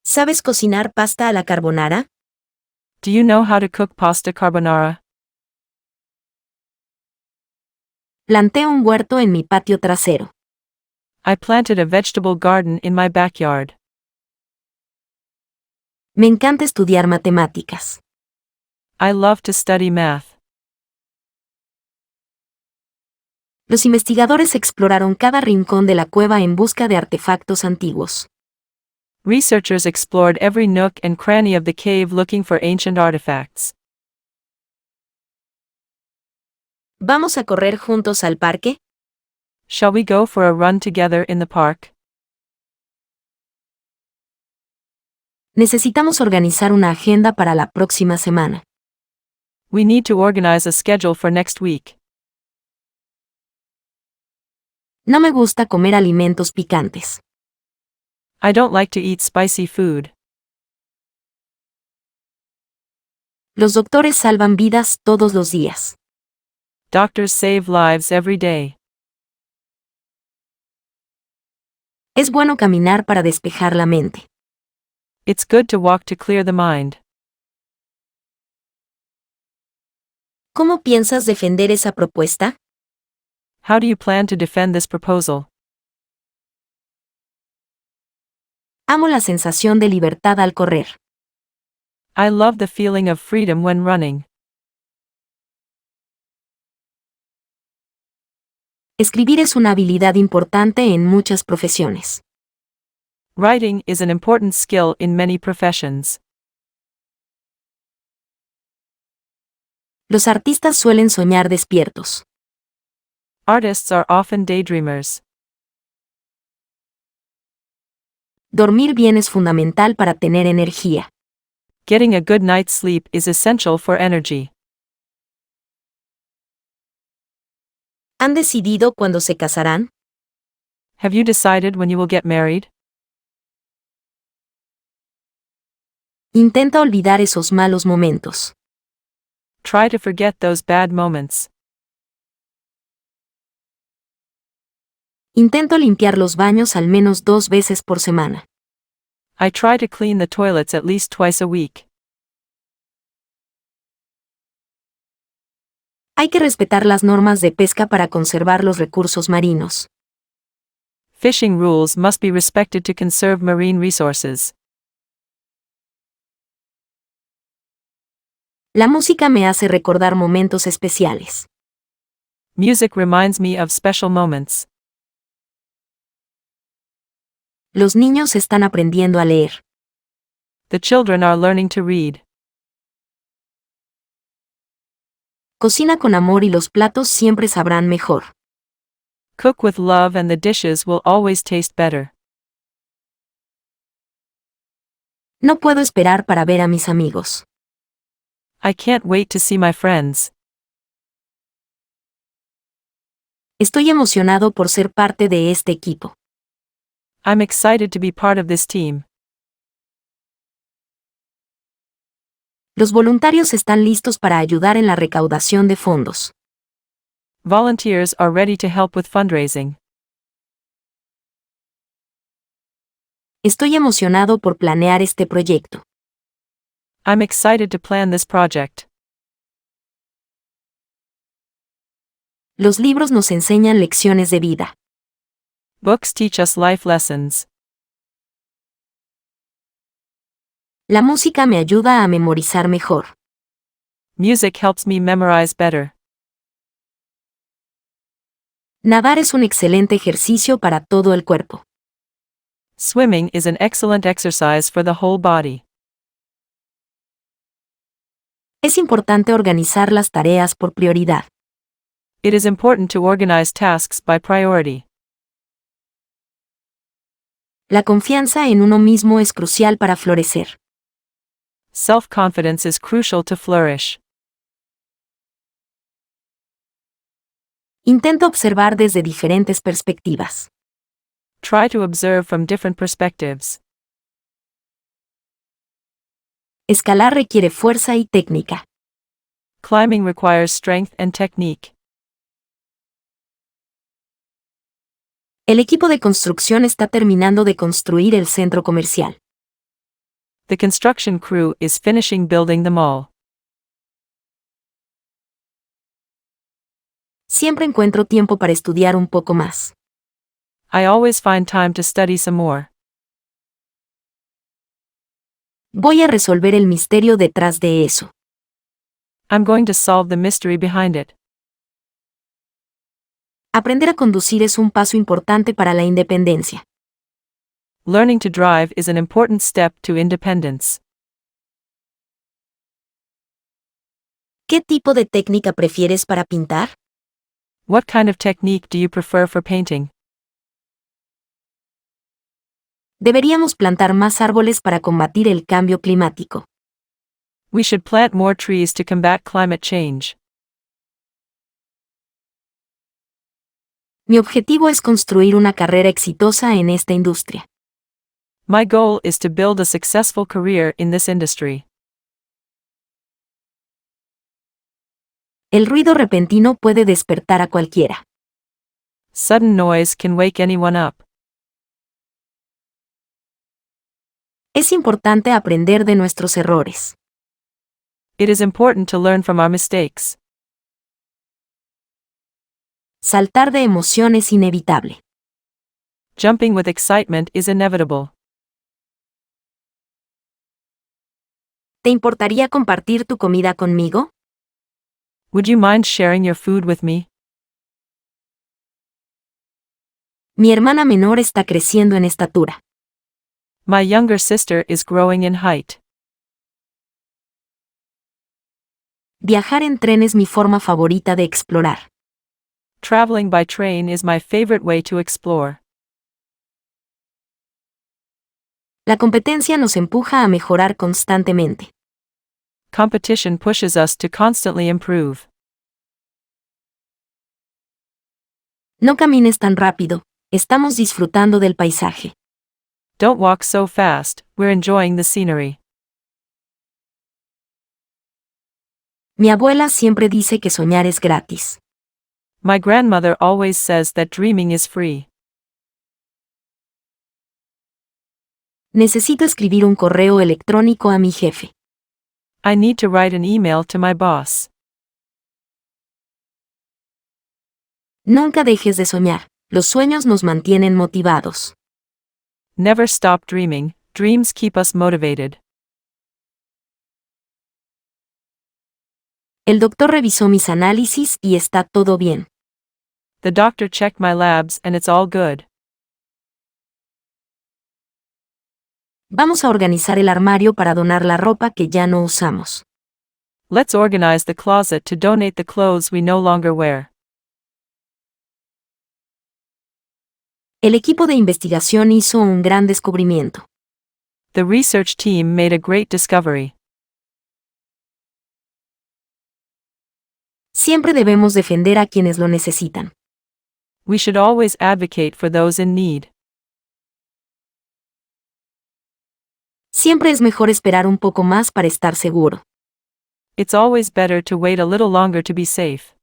¿Sabes cocinar pasta a la carbonara? Do you know how to cook pasta carbonara? Planté un huerto en mi patio trasero. I planted a vegetable garden in my backyard. Me encanta estudiar matemáticas. I love to study math. Los investigadores exploraron cada rincón de la cueva en busca de artefactos antiguos. Researchers explored every nook and cranny of the cave looking for ancient artifacts. ¿Vamos a correr juntos al parque? Shall we go for a run together in the park? Necesitamos organizar una agenda para la próxima semana. We need to organize a schedule for next week. No me gusta comer alimentos picantes. I don't like to eat spicy food. Los doctores salvan vidas todos los días. Doctors save lives every day. Es bueno caminar para despejar la mente. It's good to walk to clear the mind. ¿Cómo piensas defender esa propuesta? How do you plan to defend this proposal? Amo la sensación de libertad al correr. I love the feeling of freedom when running. Escribir es una habilidad importante en muchas profesiones. Writing is an important skill in many professions. Los artistas suelen soñar despiertos. Artists are often daydreamers. Dormir bien es fundamental para tener energía. Getting a good night's sleep is essential for energy. ¿Han decidido cuándo se casarán? Have you decided when you will get married? Intenta olvidar esos malos momentos. Try to forget those bad moments. Intento limpiar los baños al menos 2 veces por semana. I try to clean the toilets at least twice a week. Hay que respetar las normas de pesca para conservar los recursos marinos. Fishing rules must be respected to conserve marine resources. La música me hace recordar momentos especiales. Music reminds me of special moments. Los niños están aprendiendo a leer. The children are learning to read. Cocina con amor y los platos siempre sabrán mejor. Cook with love and the dishes will always taste better. No puedo esperar para ver a mis amigos. I can't wait to see my friends. Estoy emocionado por ser parte de este equipo. I'm excited to be part of this team. Los voluntarios están listos para ayudar en la recaudación de fondos. Volunteers are ready to help with fundraising. Estoy emocionado por planear este proyecto. I'm excited to plan this project. Los libros nos enseñan lecciones de vida. Books teach us life lessons. La música me ayuda a memorizar mejor. Music helps me memorize better. Nadar es un excelente ejercicio para todo el cuerpo. Swimming is an excellent exercise for the whole body. Es importante organizar las tareas por prioridad. It is important to organize tasks by priority. La confianza en uno mismo es crucial para florecer. Self-confidence is crucial to flourish. Intento observar desde diferentes perspectivas. Try to observe from different perspectives. Escalar requiere fuerza y técnica. Climbing requires strength and technique. El equipo de construcción está terminando de construir el centro comercial. The construction crew is finishing building the mall. Siempre encuentro tiempo para estudiar un poco más. I always find time to study some more. Voy a resolver el misterio detrás de eso. I'm going to solve the mystery behind it. Aprender a conducir es un paso importante para la independencia. Learning to drive is an important step to independence. ¿Qué tipo de técnica prefieres para pintar? What kind of technique do you prefer for painting? Deberíamos plantar más árboles para combatir el cambio climático. We should plant more trees to combat climate change. Mi objetivo es construir una carrera exitosa en esta industria. My goal is to build a successful career in this industry. El ruido repentino puede despertar a cualquiera. Sudden noise can wake anyone up. Es importante aprender de nuestros errores. It is important to learn from our mistakes. Saltar de emoción es inevitable. Jumping with excitement is inevitable. ¿Te importaría compartir tu comida conmigo? Would you mind sharing your food with me? Mi hermana menor está creciendo en estatura. My younger sister is growing in height. Viajar en tren es mi forma favorita de explorar. Traveling by train is my favorite way to explore. La competencia nos empuja a mejorar constantemente. Competition pushes us to constantly improve. No camines tan rápido, estamos disfrutando del paisaje. Don't walk so fast, we're enjoying the scenery. Mi abuela siempre dice que soñar es gratis. My grandmother always says that dreaming is free. Necesito escribir un correo electrónico a mi jefe. I need to write an email to my boss. Nunca dejes de soñar, los sueños nos mantienen motivados. Never stop dreaming, dreams keep us motivated. El doctor revisó mis análisis y está todo bien. The doctor checked my labs and it's all good. Vamos a organizar el armario para donar la ropa que ya no usamos. Let's organize the closet to donate the clothes we no longer wear. El equipo de investigación hizo un gran descubrimiento. The research team made a great discovery. Siempre debemos defender a quienes lo necesitan. We should always advocate for those in need. Siempre es mejor esperar un poco más para estar seguro. It's always better to wait a little longer to be safe.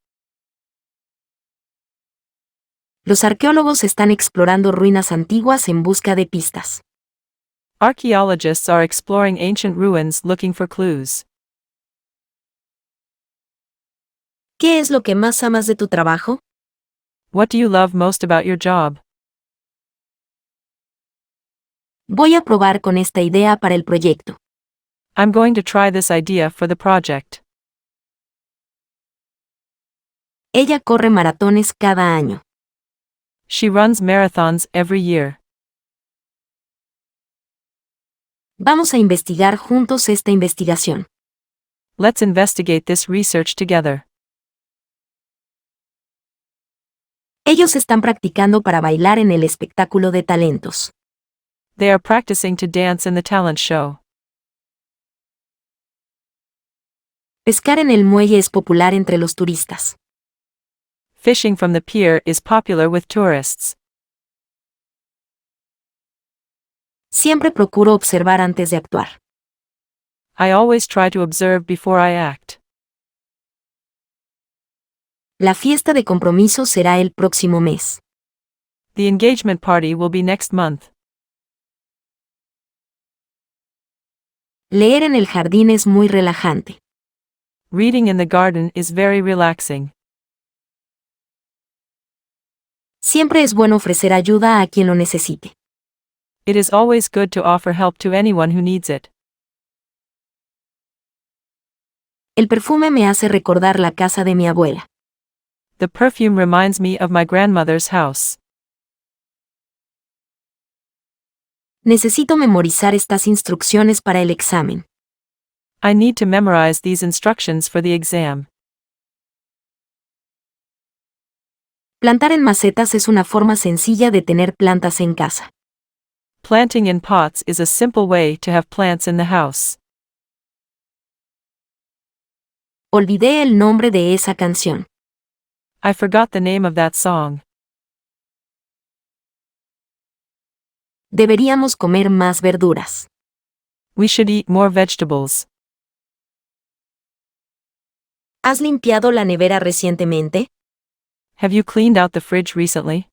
Los arqueólogos están explorando ruinas antiguas en busca de pistas. Archaeologists are exploring ancient ruins looking for clues. ¿Qué es lo que más amas de tu trabajo? What do you love most about your job? Voy a probar con esta idea para el proyecto. I'm going to try this idea for the project. Ella corre maratones cada año. She runs marathons every year. Vamos a investigar juntos esta investigación. Let's investigate this research together. Ellos están practicando para bailar en el espectáculo de talentos. They are practicing to dance in the talent show. Pescar en el muelle es popular entre los turistas. Fishing from the pier is popular with tourists. Siempre procuro observar antes de actuar. I always try to observe before I act. La fiesta de compromiso será el próximo mes. The engagement party will be next month. Leer en el jardín es muy relajante. Reading in the garden is very relaxing. Siempre es bueno ofrecer ayuda a quien lo necesite. It is always good to offer help to anyone who needs it. El perfume me hace recordar la casa de mi abuela. The perfume reminds me of my grandmother's house. Necesito memorizar estas instrucciones para el examen. I need to memorize these instructions for the exam. Plantar en macetas es una forma sencilla de tener plantas en casa. Planting in pots is a simple way to have plants in the house. Olvidé el nombre de esa canción. I forgot the name of that song. Deberíamos comer más verduras. We should eat more vegetables. ¿Has limpiado la nevera recientemente? Have you cleaned out the fridge recently?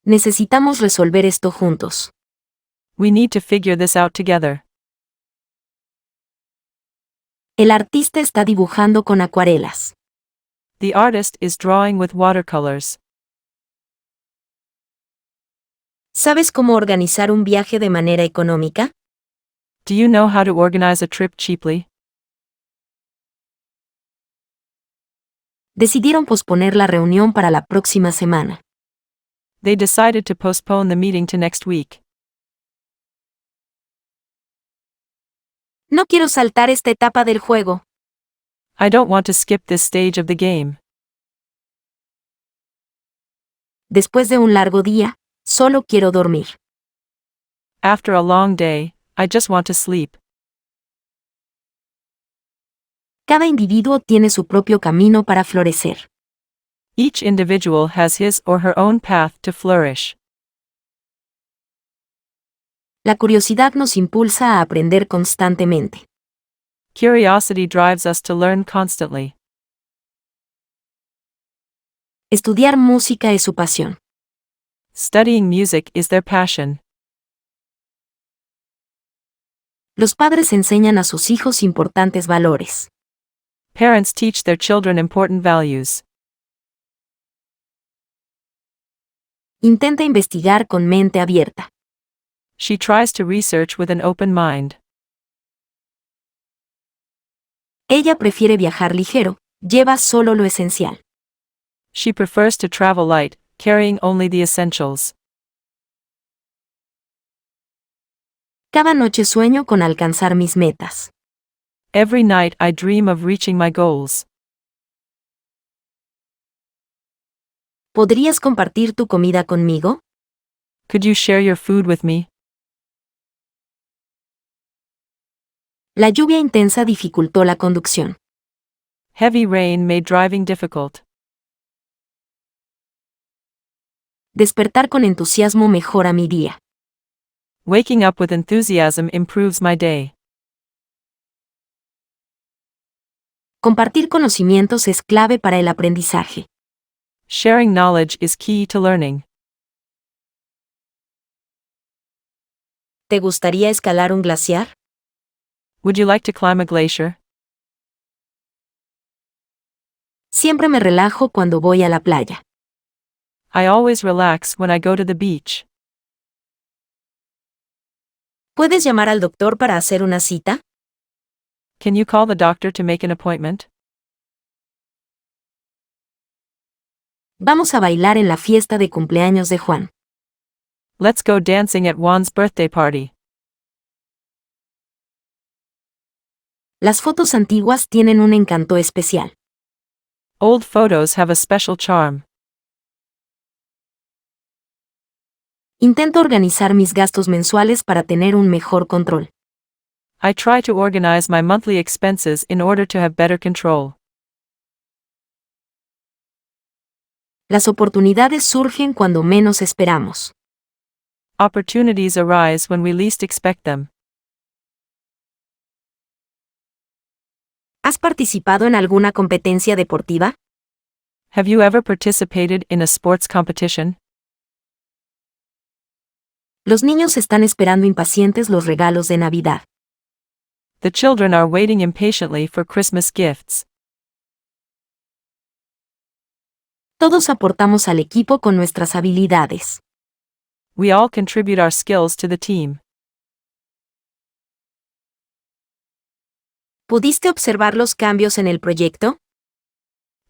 Necesitamos resolver esto juntos. We need to figure this out together. El artista está dibujando con acuarelas. The artist is drawing with watercolors. ¿Sabes cómo organizar un viaje de manera económica? Do you know how to organize a trip cheaply? Decidieron posponer la reunión para la próxima semana. They decided to postpone the meeting to next week. No quiero saltar esta etapa del juego. I don't want to skip this stage of the game. Después de un largo día, solo quiero dormir. After a long day, I just want to sleep. Cada individuo tiene su propio camino para florecer. Each individual has his or her own path to flourish. La curiosidad nos impulsa a aprender constantemente. Curiosity drives us to learn constantly. Estudiar música es su pasión. Studying music is their passion. Los padres enseñan a sus hijos importantes valores. Parents teach their children important values. Intenta investigar con mente abierta. She tries to research with an open mind. Ella prefiere viajar ligero, lleva solo lo esencial. She prefers to travel light, carrying only the essentials. Cada noche sueño con alcanzar mis metas. Every night I dream of reaching my goals. ¿Podrías compartir tu comida conmigo? Could you share your food with me? La lluvia intensa dificultó la conducción. Heavy rain made driving difficult. Despertar con entusiasmo mejora mi día. Waking up with enthusiasm improves my day. Compartir conocimientos es clave para el aprendizaje. Sharing knowledge is key to learning. ¿Te gustaría escalar un glaciar? Would you like to climb a glacier? Siempre me relajo cuando voy a la playa. I always relax when I go to the beach. ¿Puedes llamar al doctor para hacer una cita? Can you call the doctor to make an appointment? Vamos a bailar en la fiesta de cumpleaños de Juan. Let's go dancing at Juan's birthday party. Las fotos antiguas tienen un encanto especial. Old photos have a special charm. Intento organizar mis gastos mensuales para tener un mejor control. I try to organize my monthly expenses in order to have better control. Las oportunidades surgen cuando menos esperamos. Opportunities arise when we least expect them. ¿Has participado en alguna competencia deportiva? Have you ever participated in a sports competition? Los niños están esperando impacientes los regalos de Navidad. The children are waiting impatiently for Christmas gifts. Todos aportamos al equipo con nuestras habilidades. We all contribute our skills to the team. ¿Pudiste observar los cambios en el proyecto?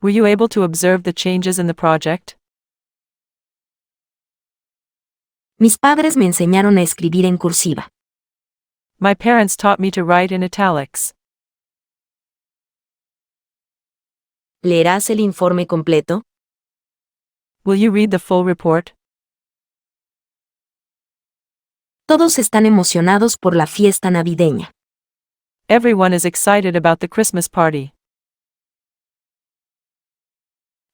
Were you able to observe the changes in the project? Mis padres me enseñaron a escribir en cursiva. My parents taught me to write in italics. ¿Leerás el informe completo? Will you read the full report? Todos están emocionados por la fiesta navideña. Everyone is excited about the Christmas party.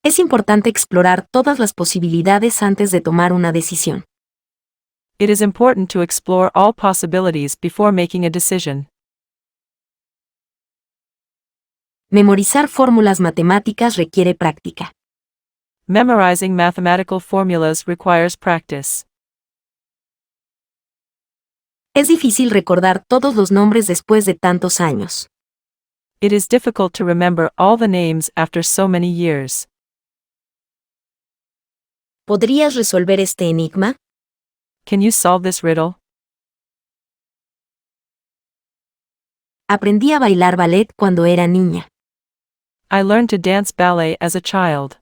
Es importante explorar todas las posibilidades antes de tomar una decisión. It is important to explore all possibilities before making a decision. Memorizar fórmulas matemáticas requiere práctica. Memorizing mathematical formulas requires practice. Es difícil recordar todos los nombres después de tantos años. It is difficult to remember all the names after so many years. ¿Podrías resolver este enigma? Can you solve this riddle? Aprendí a bailar ballet cuando era niña. I learned to dance ballet as a child.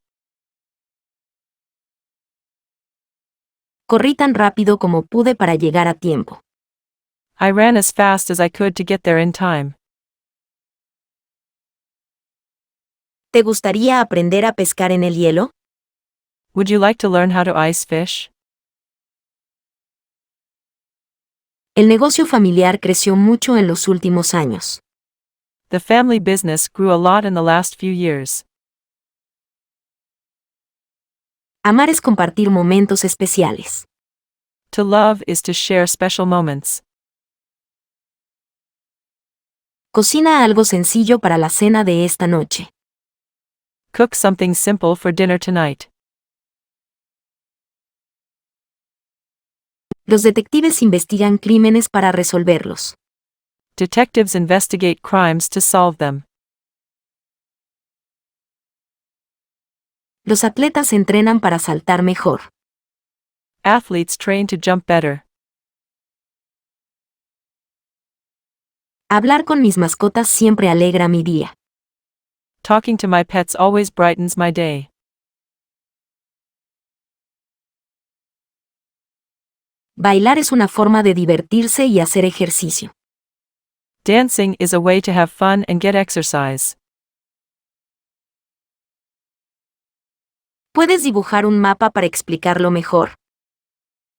Corrí tan rápido como pude para llegar a tiempo. I ran as fast as I could to get there in time. ¿Te gustaría aprender a pescar en el hielo? Would you like to learn how to ice fish? El negocio familiar creció mucho en los últimos años. The family business grew a lot in the last few years. Amar es compartir momentos especiales. To love is to share special moments. Cocina algo sencillo para la cena de esta noche. Cook something simple for dinner tonight. Los detectives investigan crímenes para resolverlos. Detectives investigate crimes to solve them. Los atletas se entrenan para saltar mejor. Athletes train to jump better. Hablar con mis mascotas siempre alegra mi día. Talking to my pets always brightens my day. Bailar es una forma de divertirse y hacer ejercicio. Dancing is a way to have fun and get exercise. ¿Puedes dibujar un mapa para explicarlo mejor?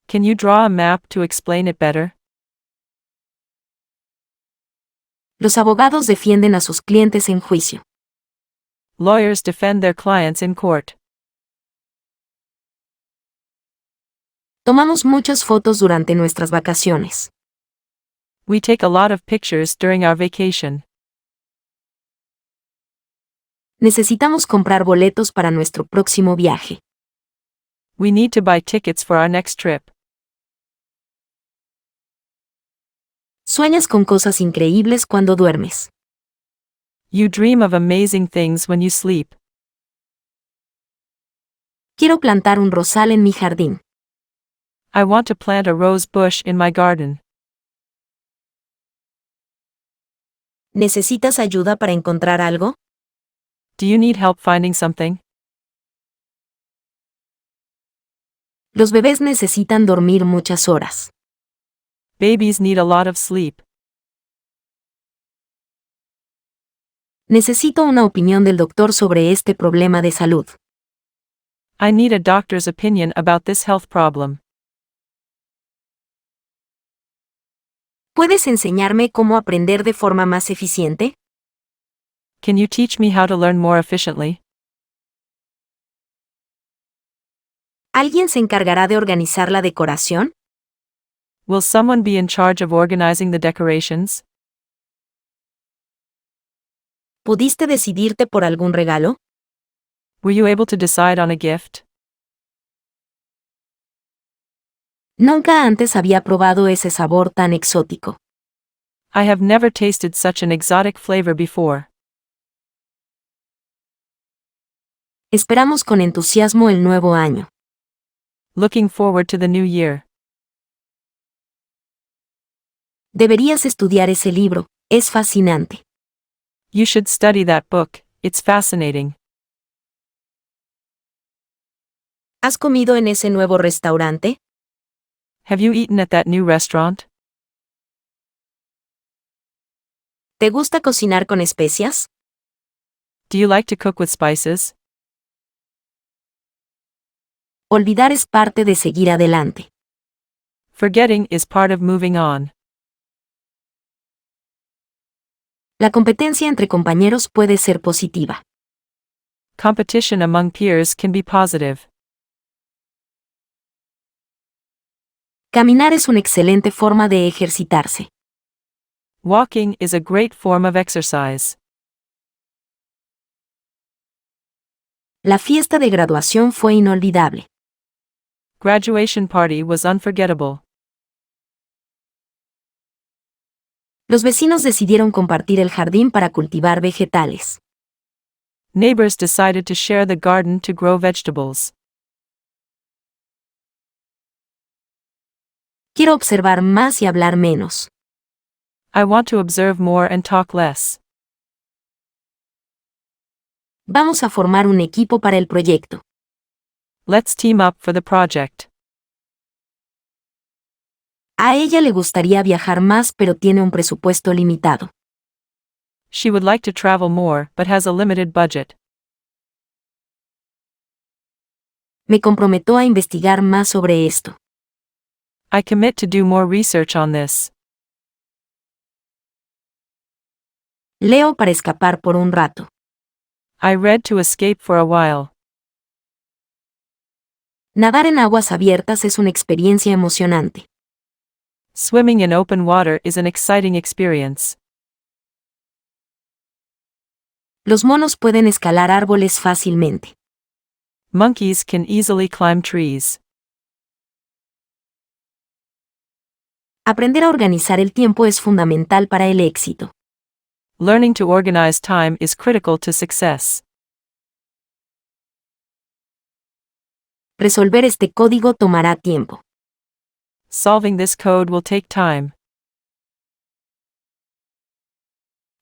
Can you draw a map to explain it better? Los abogados defienden a sus clientes en juicio. Lawyers defend their clients in court. Tomamos muchas fotos durante nuestras vacaciones. We take a lot of pictures during our vacation. Necesitamos comprar boletos para nuestro próximo viaje. We need to buy tickets for our next trip. Sueñas con cosas increíbles cuando duermes. You dream of amazing things when you sleep. Quiero plantar un rosal en mi jardín. I want to plant a rose bush in my garden. ¿Necesitas ayuda para encontrar algo? Do you need help finding something? Los bebés necesitan dormir muchas horas. Babies need a lot of sleep. Necesito una opinión del doctor sobre este problema de salud. I need a doctor's opinion about this health problem. ¿Puedes enseñarme cómo aprender de forma más eficiente? Can you teach me how to learn more efficiently? ¿Alguien se encargará de organizar la decoración? Will someone be in charge of organizing the decorations? ¿Pudiste decidirte por algún regalo? Were you able to decide on a gift? Nunca antes había probado ese sabor tan exótico. I have never tasted such an exotic flavor before. Esperamos con entusiasmo el nuevo año. Looking forward to the new year. Deberías estudiar ese libro, es fascinante. You should study that book, it's fascinating. ¿Has comido en ese nuevo restaurante? Have you eaten at that new restaurant? ¿Te gusta cocinar con especias? Do you like to cook with spices? Olvidar es parte de seguir adelante. Forgetting is part of moving on. La competencia entre compañeros puede ser positiva. Competition among peers can be positive. Caminar es una excelente forma de ejercitarse. Walking is a great form of exercise. La fiesta de graduación fue inolvidable. Graduation party was unforgettable. Los vecinos decidieron compartir el jardín para cultivar vegetales. Neighbors decided to share the garden to grow vegetables. Quiero observar más y hablar menos. I want to observe more and talk less. Vamos a formar un equipo para el proyecto. Let's team up for the project. A ella le gustaría viajar más, pero tiene un presupuesto limitado. She would like to travel more, but has a limited budget. Me comprometo a investigar más sobre esto. I commit to do more research on this. Leo para escapar por un rato. I read to escape for a while. Nadar en aguas abiertas es una experiencia emocionante. Swimming in open water is an exciting experience. Los monos pueden escalar árboles fácilmente. Monkeys can easily climb trees. Aprender a organizar el tiempo es fundamental para el éxito. Learning to organize time is critical to success. Resolver este código tomará tiempo. Solving this code will take time.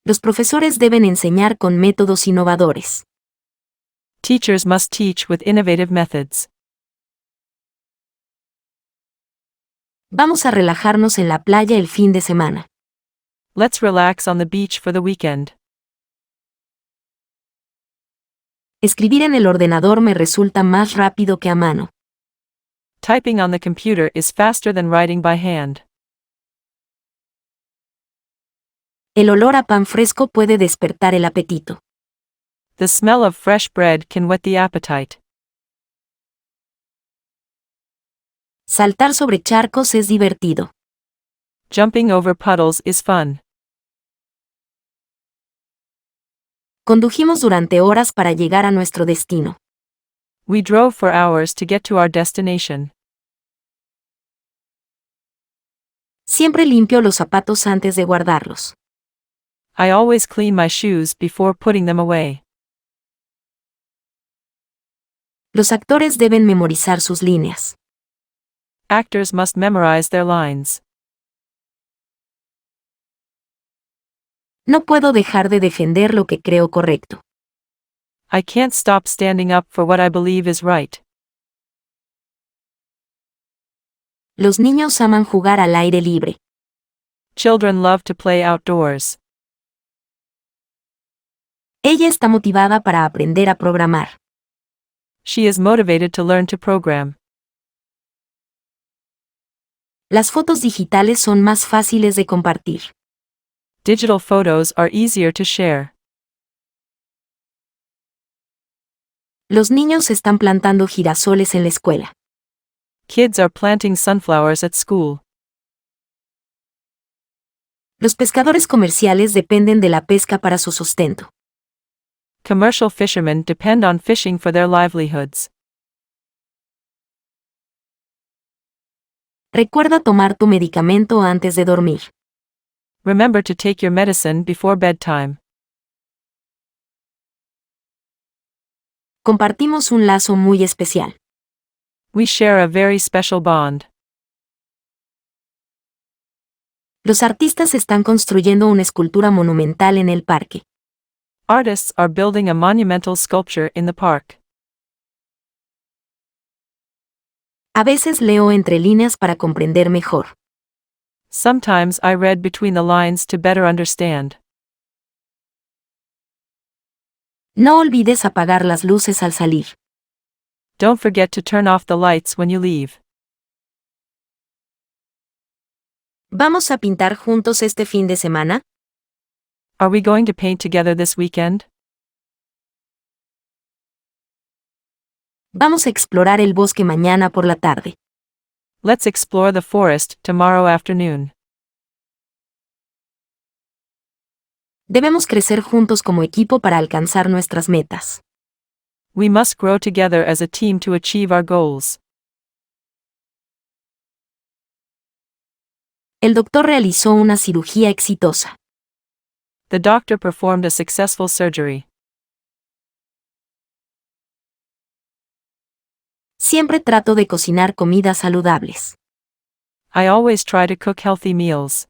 Los profesores deben enseñar con métodos innovadores. Teachers must teach with innovative methods. Vamos a relajarnos en la playa el fin de semana. Let's relax on the beach for the weekend. Escribir en el ordenador me resulta más rápido que a mano. Typing on the computer is faster than writing by hand. El olor a pan fresco puede despertar el apetito. The smell of fresh bread can whet the appetite. Saltar sobre charcos es divertido. Jumping over puddles is fun. Condujimos durante horas para llegar a nuestro destino. We drove for hours to get to our destination. Siempre limpio los zapatos antes de guardarlos. I always clean my shoes before putting them away. Los actores deben memorizar sus líneas. Actors must memorize their lines. No puedo dejar de defender lo que creo correcto. I can't stop standing up for what I believe is right. Los niños aman jugar al aire libre. Children love to play outdoors. Ella está motivada para aprender a programar. She is motivated to learn to program. Las fotos digitales son más fáciles de compartir. Digital photos are easier to share. Los niños están plantando girasoles en la escuela. Kids are planting sunflowers at school. Los pescadores comerciales dependen de la pesca para su sustento. Commercial fishermen depend on fishing for their livelihoods. Recuerda tomar tu medicamento antes de dormir. Remember to take your medicine before bedtime. Compartimos un lazo muy especial. We share a very special bond. Los artistas están construyendo una escultura monumental en el parque. Artists are building a monumental sculpture in the park. A veces leo entre líneas para comprender mejor. Sometimes I read between the lines to better understand. No olvides apagar las luces al salir. Don't forget to turn off the lights when you leave. ¿Vamos a pintar juntos este fin de semana? Are we going to paint together this weekend? Vamos a explorar el bosque mañana por la tarde. Let's explore the forest tomorrow afternoon. Debemos crecer juntos como equipo para alcanzar nuestras metas. We must grow together as a team to achieve our goals. El doctor realizó una cirugía exitosa. The doctor performed a successful surgery. Siempre trato de cocinar comidas saludables. I always try to cook healthy meals.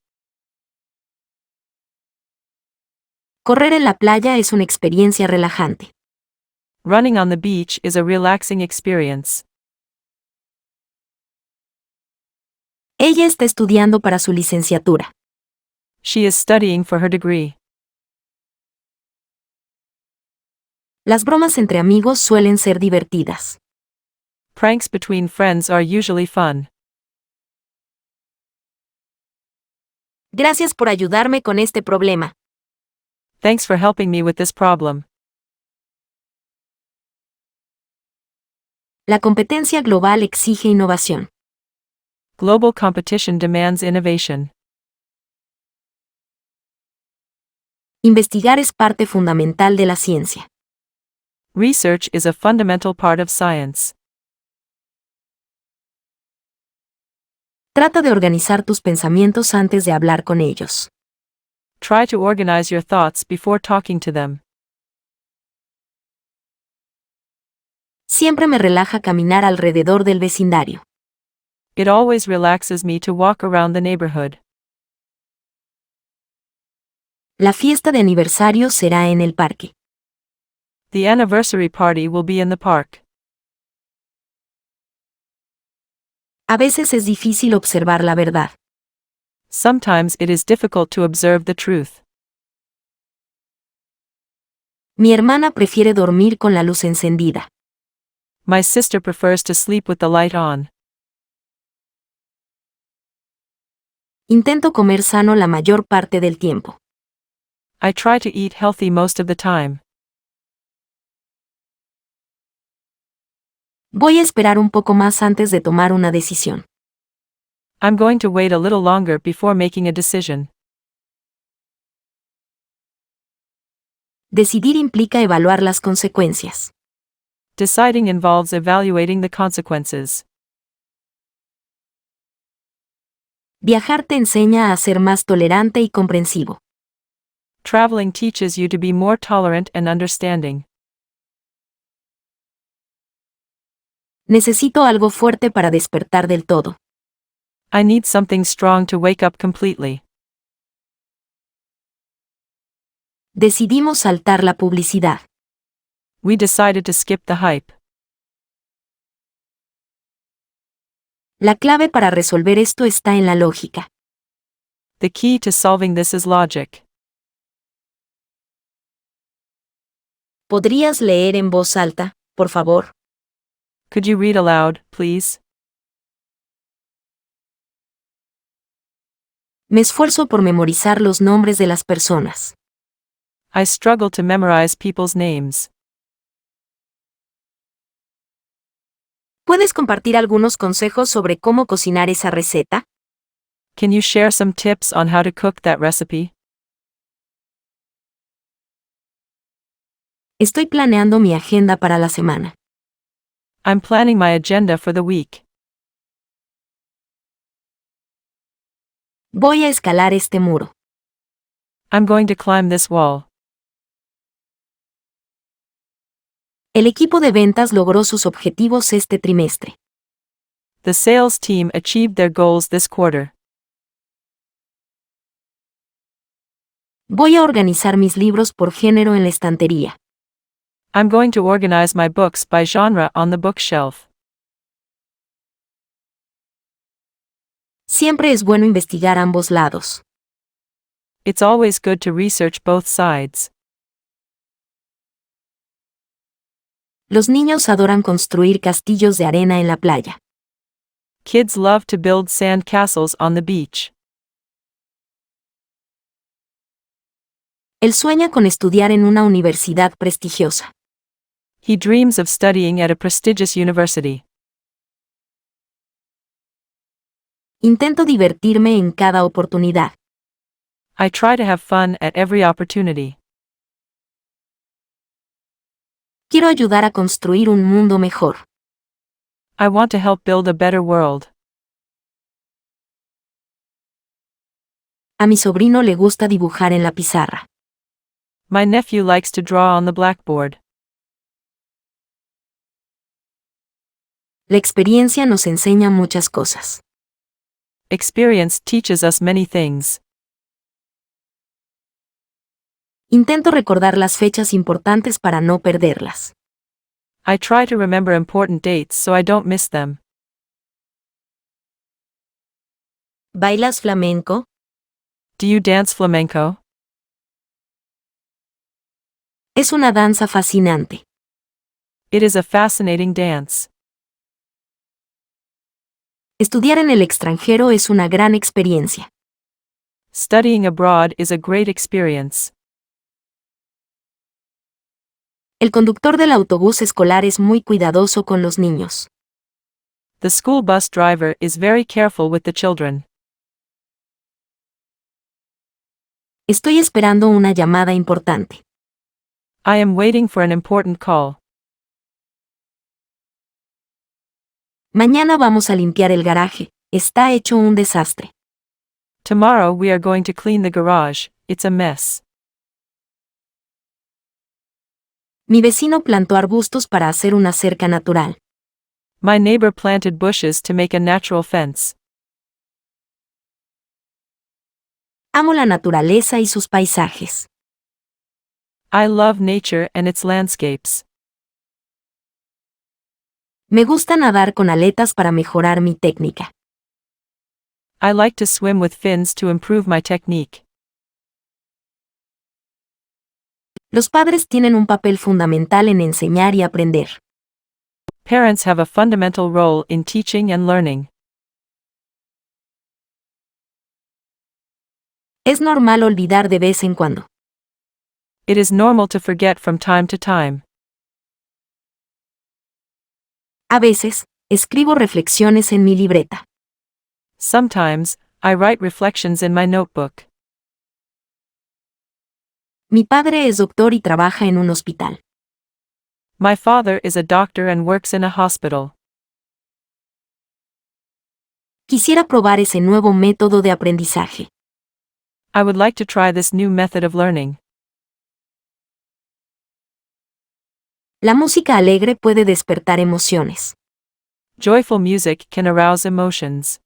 Correr en la playa es una experiencia relajante. Running on the beach is a relaxing experience. Ella está estudiando para su licenciatura. She is studying for her degree. Las bromas entre amigos suelen ser divertidas. Pranks between friends are usually fun. Gracias por ayudarme con este problema. Thanks for helping me with this problem. La competencia global exige innovación. Global competition demands innovation. Investigar es parte fundamental de la ciencia. Research is a fundamental part of science. Trata de organizar tus pensamientos antes de hablar con ellos. Try to organize your thoughts before talking to them. Siempre me relaja caminar alrededor del vecindario. It always relaxes me to walk around the neighborhood. La fiesta de aniversario será en el parque. The anniversary party will be in the park. A veces es difícil observar la verdad. Sometimes it is difficult to observe the truth. Mi hermana prefiere dormir con la luz encendida. My sister prefers to sleep with the light on. Intento comer sano la mayor parte del tiempo. I try to eat healthy most of the time. Voy a esperar un poco más antes de tomar una decisión. I'm going to wait a little longer before making a decision. Decidir implica evaluar las consecuencias. Deciding involves evaluating the consequences. Viajar te enseña a ser más tolerante y comprensivo. Traveling teaches you to be more tolerant and understanding. Necesito algo fuerte para despertar del todo. I need something strong to wake up completely. Decidimos saltar la publicidad. We decided to skip the hype. La clave para resolver esto está en la lógica. The key to solving this is logic. ¿Podrías leer en voz alta, por favor? Could you read aloud, please? Me esfuerzo por memorizar los nombres de las personas. I struggle to memorize people's names. ¿Puedes compartir algunos consejos sobre cómo cocinar esa receta? Can you share some tips on how to cook that recipe? Estoy planeando mi agenda para la semana. I'm planning my agenda for the week. Voy a escalar este muro. I'm going to climb this wall. El equipo de ventas logró sus objetivos este trimestre. The sales team achieved their goals this quarter. Voy a organizar mis libros por género en la estantería. I'm going to organize my books by genre on the bookshelf. Siempre es bueno investigar ambos lados. It's always good to research both sides. Los niños adoran construir castillos de arena en la playa. Kids love to build sand castles on the beach. Él sueña con estudiar en una universidad prestigiosa. He dreams of studying at a prestigious university. Intento divertirme en cada oportunidad. I try to have fun at every opportunity. Quiero ayudar a construir un mundo mejor. I want to help build a better world. A mi sobrino le gusta dibujar en la pizarra. My nephew likes to draw on the blackboard. La experiencia nos enseña muchas cosas. Experience teaches us many things. Intento recordar las fechas importantes para no perderlas. I try to remember important dates so I don't miss them. ¿Bailas flamenco? Do you dance flamenco? Es una danza fascinante. It is a fascinating dance. Estudiar en el extranjero es una gran experiencia. Studying abroad is a great experience. El conductor del autobús escolar es muy cuidadoso con los niños. The school bus driver is very careful with the children. Estoy esperando una llamada importante. I am waiting for an important call. Mañana vamos a limpiar el garaje. Está hecho un desastre. Tomorrow we are going to clean the garage. It's a mess. Mi vecino plantó arbustos para hacer una cerca natural. My neighbor planted bushes to make a natural fence. Amo la naturaleza y sus paisajes. I love nature and its landscapes. Me gusta nadar con aletas para mejorar mi técnica. I like to swim with fins to improve my technique. Los padres tienen un papel fundamental en enseñar y aprender. Parents have a fundamental role in teaching and learning. Es normal olvidar de vez en cuando. It is normal to forget from time to time. A veces, escribo reflexiones en mi libreta. Sometimes, I write reflections in my notebook. Mi padre es doctor y trabaja en un hospital. My father is a doctor and works in a hospital. Quisiera probar ese nuevo método de aprendizaje. I would like to try this new method of learning. La música alegre puede despertar emociones. Joyful music can arouse emotions.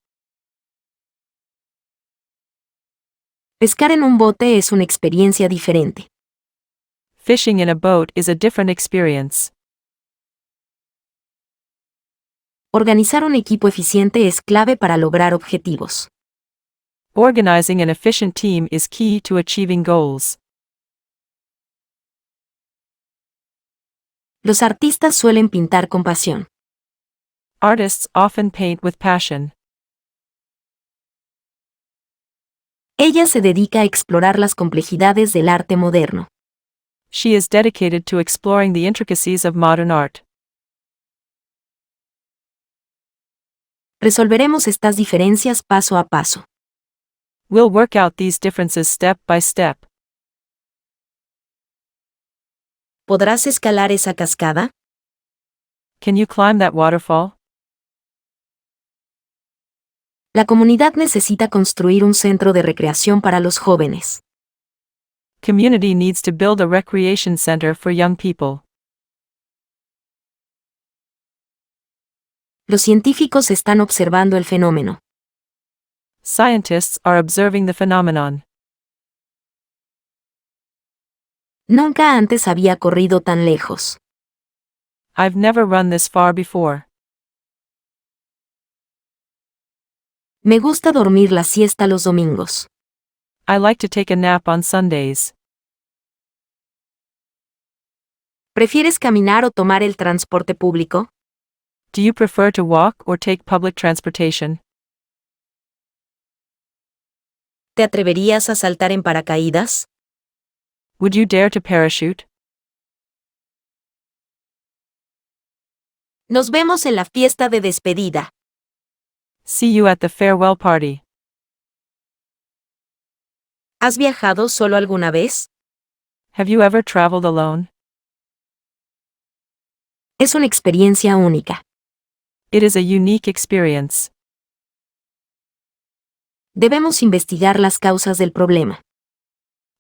Pescar en un bote es una experiencia diferente. Fishing in a boat is a different experience. Organizar un equipo eficiente es clave para lograr objetivos. Organizing an efficient team is key to achieving goals. Los artistas suelen pintar con pasión. Artists often paint with passion. Ella se dedica a explorar las complejidades del arte moderno. She is dedicated to exploring the intricacies of modern art. Resolveremos estas diferencias paso a paso. We'll work out these differences step by step. ¿Podrás escalar esa cascada? Can you climb that waterfall? La comunidad necesita construir un centro de recreación para los jóvenes. Community needs to build a recreation center for young people. Los científicos están observando el fenómeno. Scientists are observing the phenomenon. Nunca antes había corrido tan lejos. I've never run this far before. Me gusta dormir la siesta los domingos. I like to take a nap on Sundays. ¿Prefieres caminar o tomar el transporte público? Do you prefer to walk or take public transportation? ¿Te atreverías a saltar en paracaídas? Would you dare to parachute? Nos vemos en la fiesta de despedida. See you at the farewell party. ¿Has viajado solo alguna vez? Have you ever traveled alone? Es una experiencia única. It is a unique experience. Debemos investigar las causas del problema.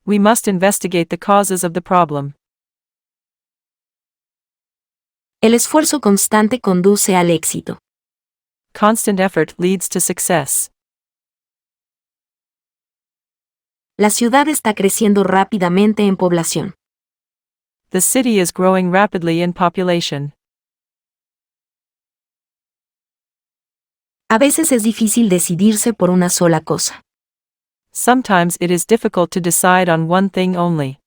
We must investigate the causes of the problem. El esfuerzo constante conduce al éxito. Constant effort leads to success. La ciudad está creciendo rápidamente en población. The city is growing rapidly in population. A veces es difícil decidirse por una sola cosa. Sometimes it is difficult to decide on one thing only.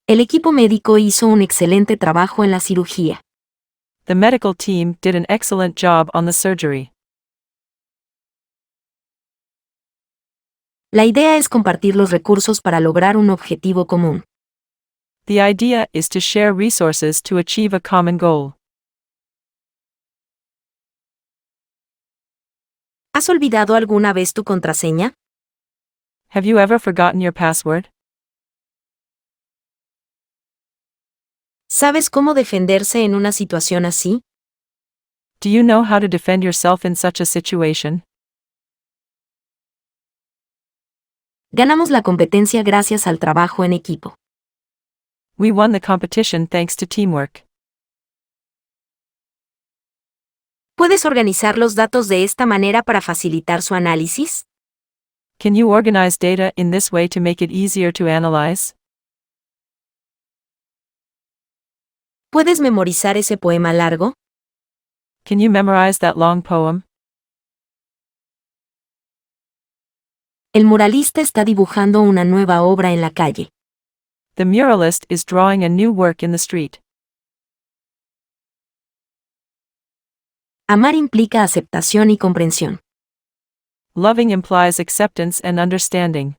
El equipo médico hizo un excelente trabajo en la cirugía. The medical team did an excellent job on the surgery. La idea es compartir los recursos para lograr un objetivo común. The idea is to share resources to achieve a common goal. ¿Has olvidado alguna vez tu contraseña? Have you ever forgotten your password? ¿Sabes cómo defenderse en una situación así? Do you know how to defend yourself in such a situation? Ganamos la competencia gracias al trabajo en equipo. We won the competition thanks to teamwork. ¿Puedes organizar los datos de esta manera para facilitar su análisis? Can you organize data in this way to make it easier to analyze? ¿Puedes memorizar ese poema largo? Can you memorize that long poem? El muralista está dibujando una nueva obra en la calle. The muralist is drawing a new work in the street. Amar implica aceptación y comprensión. Loving implies acceptance and understanding.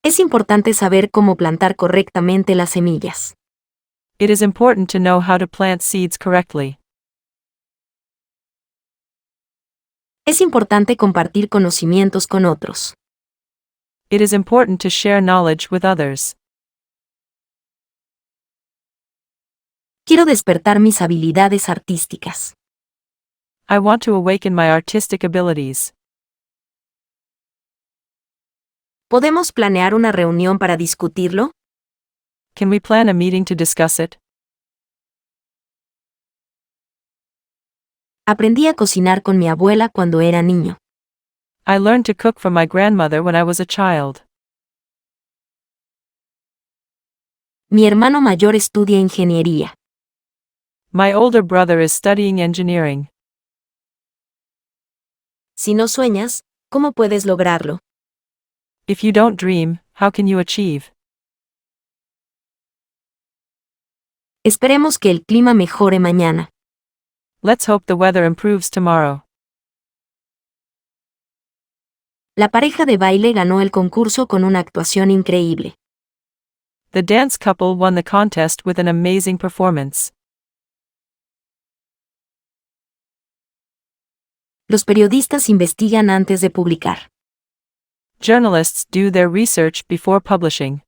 Es importante saber cómo plantar correctamente las semillas. It is important to know how to plant seeds correctly. Es importante compartir conocimientos con otros. It is important to share knowledge with others. Quiero despertar mis habilidades artísticas. I want to awaken my artistic abilities. ¿Podemos planear una reunión para discutirlo? Can we plan a meeting to discuss it? Aprendí a cocinar con mi abuela cuando era niño. I learned to cook from my grandmother when I was a child. Mi hermano mayor estudia ingeniería. My older brother is studying engineering. Si no sueñas, ¿cómo puedes lograrlo? If you don't dream, how can you achieve? Esperemos que el clima mejore mañana. Let's hope the weather improves tomorrow. La pareja de baile ganó el concurso con una actuación increíble. The dance couple won the contest with an amazing performance. Los periodistas investigan antes de publicar. Journalists do their research before publishing.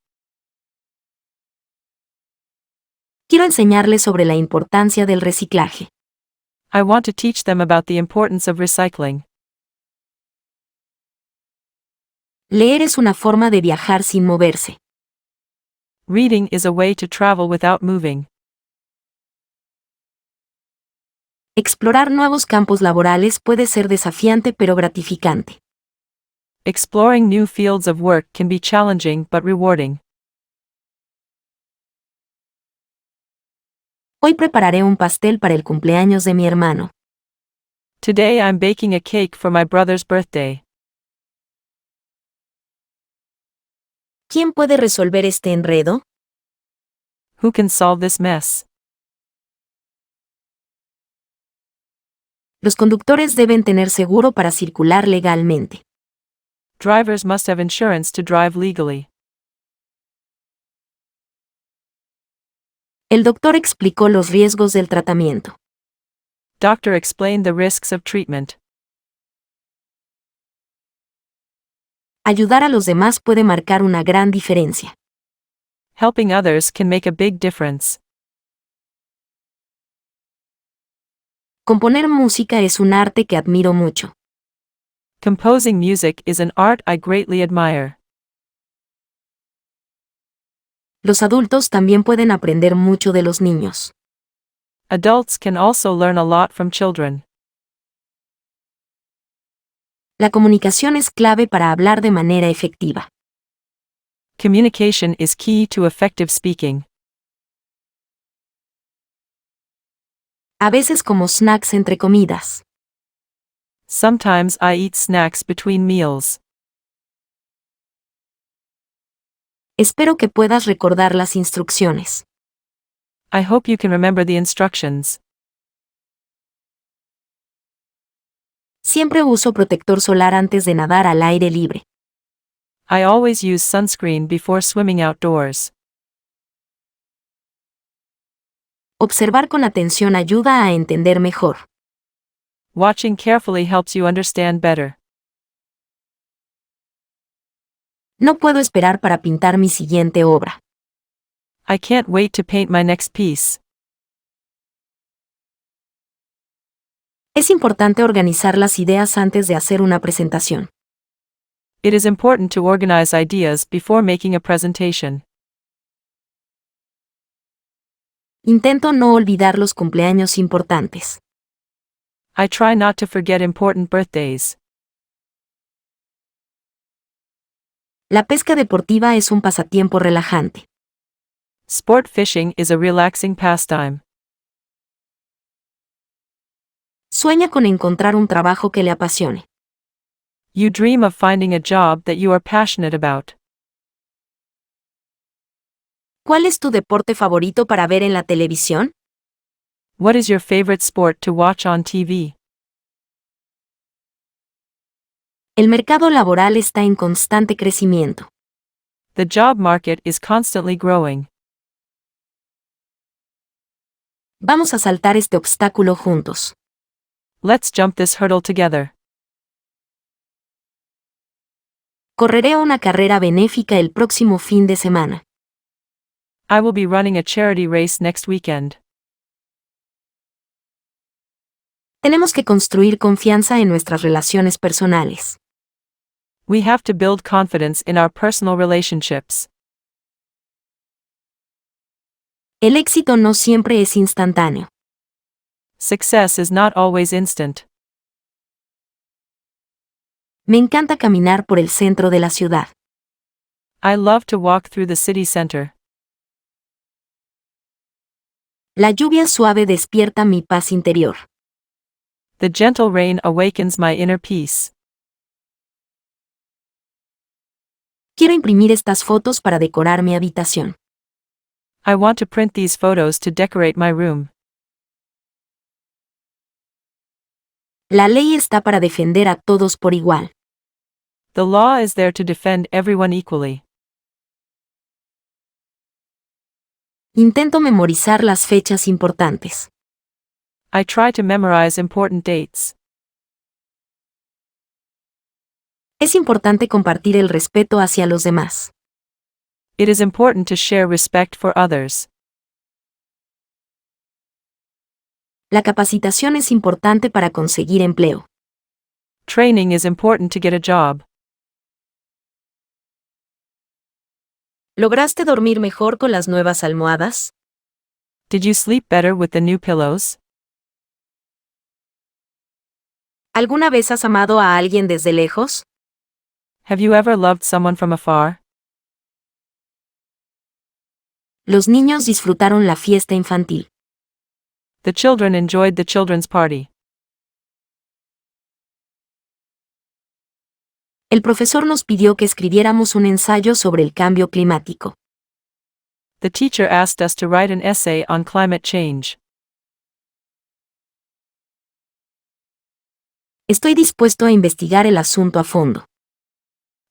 Quiero enseñarles sobre la importancia del reciclaje. I want to teach them about the importance of recycling. Leer es una forma de viajar sin moverse. Reading is a way to travel without moving. Explorar nuevos campos laborales puede ser desafiante pero gratificante. Exploring new fields of work can be challenging but rewarding. Hoy prepararé un pastel para el cumpleaños de mi hermano. Today I'm baking a cake for my brother's birthday. ¿Quién puede resolver este enredo? Who can solve this mess? Los conductores deben tener seguro para circular legalmente. Drivers must have insurance to drive legally. El doctor explicó los riesgos del tratamiento. Doctor explained the risks of treatment. Ayudar a los demás puede marcar una gran diferencia. Helping others can make a big difference. Componer música es un arte que admiro mucho. Composing music is an art I greatly admire. Los adultos también pueden aprender mucho de los niños. Adults can also learn a lot from children. La comunicación es clave para hablar de manera efectiva. Communication is key to effective speaking. A veces como snacks entre comidas. Sometimes I eat snacks between meals. Espero que puedas recordar las instrucciones. I hope you can remember the instructions. Siempre uso protector solar antes de nadar al aire libre. I always use sunscreen before swimming outdoors. Observar con atención ayuda a entender mejor. Watching carefully helps you understand better. No puedo esperar para pintar mi siguiente obra. I can't wait to paint my next piece. Es importante organizar las ideas antes de hacer una presentación. It is important to organize ideas before making a presentation. Intento no olvidar los cumpleaños importantes. I try not to forget important birthdays. La pesca deportiva es un pasatiempo relajante. Sport fishing is a relaxing pastime. Sueña con encontrar un trabajo que le apasione. You dream of finding a job that you are passionate about. ¿Cuál es tu deporte favorito para ver en la televisión? What is your favorite sport to watch on TV? El mercado laboral está en constante crecimiento. The job market is constantly growing. Vamos a saltar este obstáculo juntos. Let's jump this hurdle together. Correré una carrera benéfica el próximo fin de semana. I will be running a charity race next weekend. Tenemos que construir confianza en nuestras relaciones personales. We have to build confidence in our personal relationships. El éxito no siempre es instantáneo. Success is not always instant. Me encanta caminar por el centro de la ciudad. I love to walk through the city center. La lluvia suave despierta mi paz interior. The gentle rain awakens my inner peace. Quiero imprimir estas fotos para decorar mi habitación. I want to print these photos to decorate my room. La ley está para defender a todos por igual. The law is there to defend everyone equally. Intento memorizar las fechas importantes. I try to memorize important dates. Es importante compartir el respeto hacia los demás. It is important to share respect for others. La capacitación es importante para conseguir empleo. Training is important to get a job. ¿Lograste dormir mejor con las nuevas almohadas? Did you sleep better with the new pillows? ¿Alguna vez has amado a alguien desde lejos? Have you ever loved someone from afar? Los niños disfrutaron la fiesta infantil. The children enjoyed the children's party. El profesor nos pidió que escribiéramos un ensayo sobre el cambio climático. The teacher asked us to write an essay on climate change. Estoy dispuesto a investigar el asunto a fondo.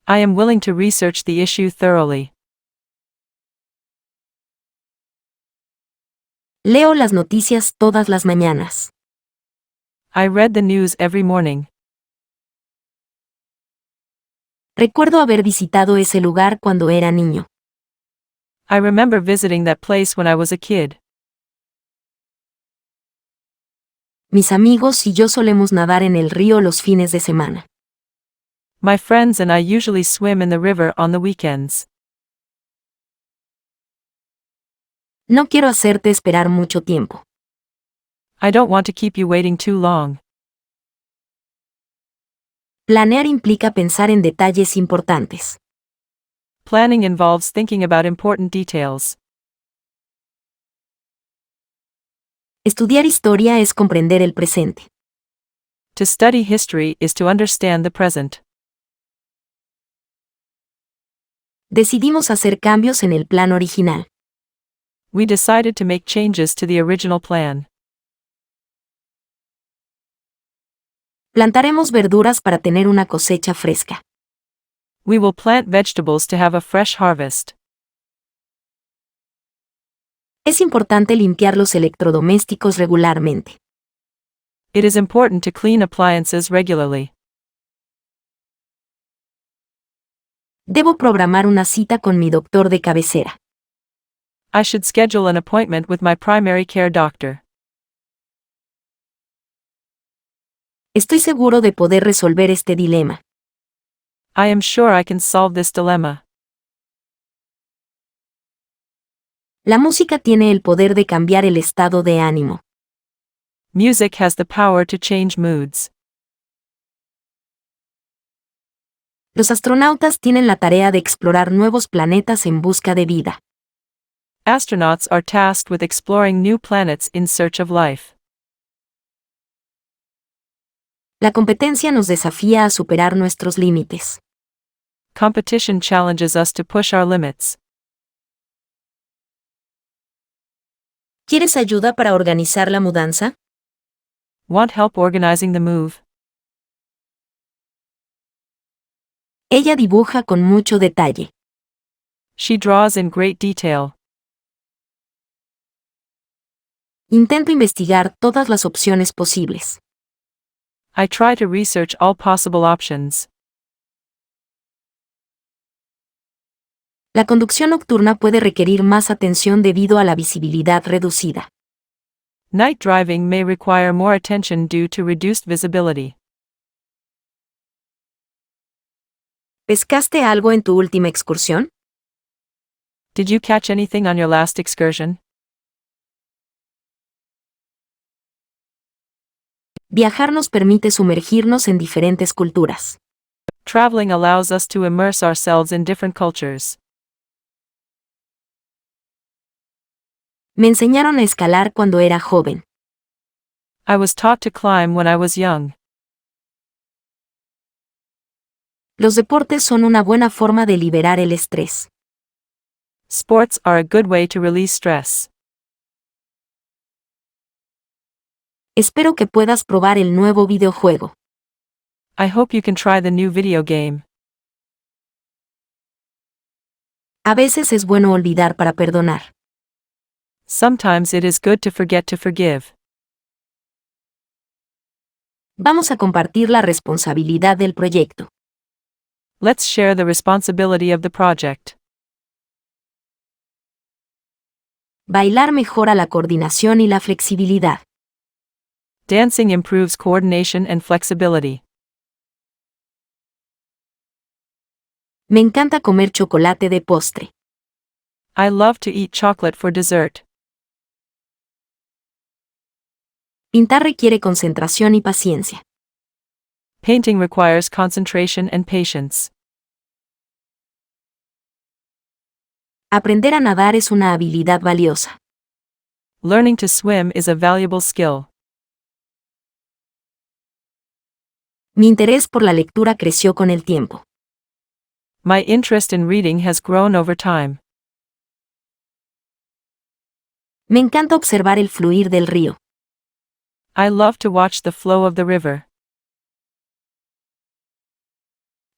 I am willing to research the issue thoroughly. Leo las noticias todas las mañanas. I read the news every morning. Recuerdo haber visitado ese lugar cuando era niño. I remember visiting that place when I was a kid. Mis amigos y yo solemos nadar en el río los fines de semana. My friends and I usually swim in the river on the weekends. No quiero hacerte esperar mucho tiempo. I don't want to keep you waiting too long. Planear implica pensar en detalles importantes. Planning involves thinking about important details. Estudiar historia es comprender el presente. To study history is to understand the present. Decidimos hacer cambios en el plan original. We decided to make changes to the original plan. Plantaremos verduras para tener una cosecha fresca. We will plant vegetables to have a fresh harvest. Es importante limpiar los electrodomésticos regularmente. It is important to clean appliances regularly. Debo programar una cita con mi doctor de cabecera. I should schedule an appointment with my primary care doctor. Estoy seguro de poder resolver este dilema. I am sure I can solve this dilemma. La música tiene el poder de cambiar el estado de ánimo. Music has the power to change moods. Los astronautas tienen la tarea de explorar nuevos planetas en busca de vida. Astronauts are tasked with exploring new planets in search of life. La competencia nos desafía a superar nuestros límites. Competition challenges us to push our limits. ¿Quieres ayuda para organizar la mudanza? Want help organizing the move? Ella dibuja con mucho detalle. She draws in great detail. Intento investigar todas las opciones posibles. I try to research all possible options. La conducción nocturna puede requerir más atención debido a la visibilidad reducida. Night driving may require more attention due to reduced visibility. ¿Pescaste algo en tu última excursión? Did you catch anything on your last excursion? Viajar nos permite sumergirnos en diferentes culturas. Traveling allows us to immerse ourselves in different cultures. Me enseñaron a escalar cuando era joven. I was taught to climb when I was young. Los deportes son una buena forma de liberar el estrés. Sports are a good way to release stress. Espero que puedas probar el nuevo videojuego. I hope you can try the new video game. A veces es bueno olvidar para perdonar. Sometimes it is good to forget to forgive. Vamos a compartir la responsabilidad del proyecto. Let's share the responsibility of the project. Bailar mejora la coordinación y la flexibilidad. Dancing improves coordination and flexibility. Me encanta comer chocolate de postre. I love to eat chocolate for dessert. Pintar requiere concentración y paciencia. Painting requires concentration and patience. Aprender a nadar es una habilidad valiosa. Learning to swim is a valuable skill. Mi interés por la lectura creció con el tiempo. My interest in reading has grown over time. Me encanta observar el fluir del río. I love to watch the flow of the river.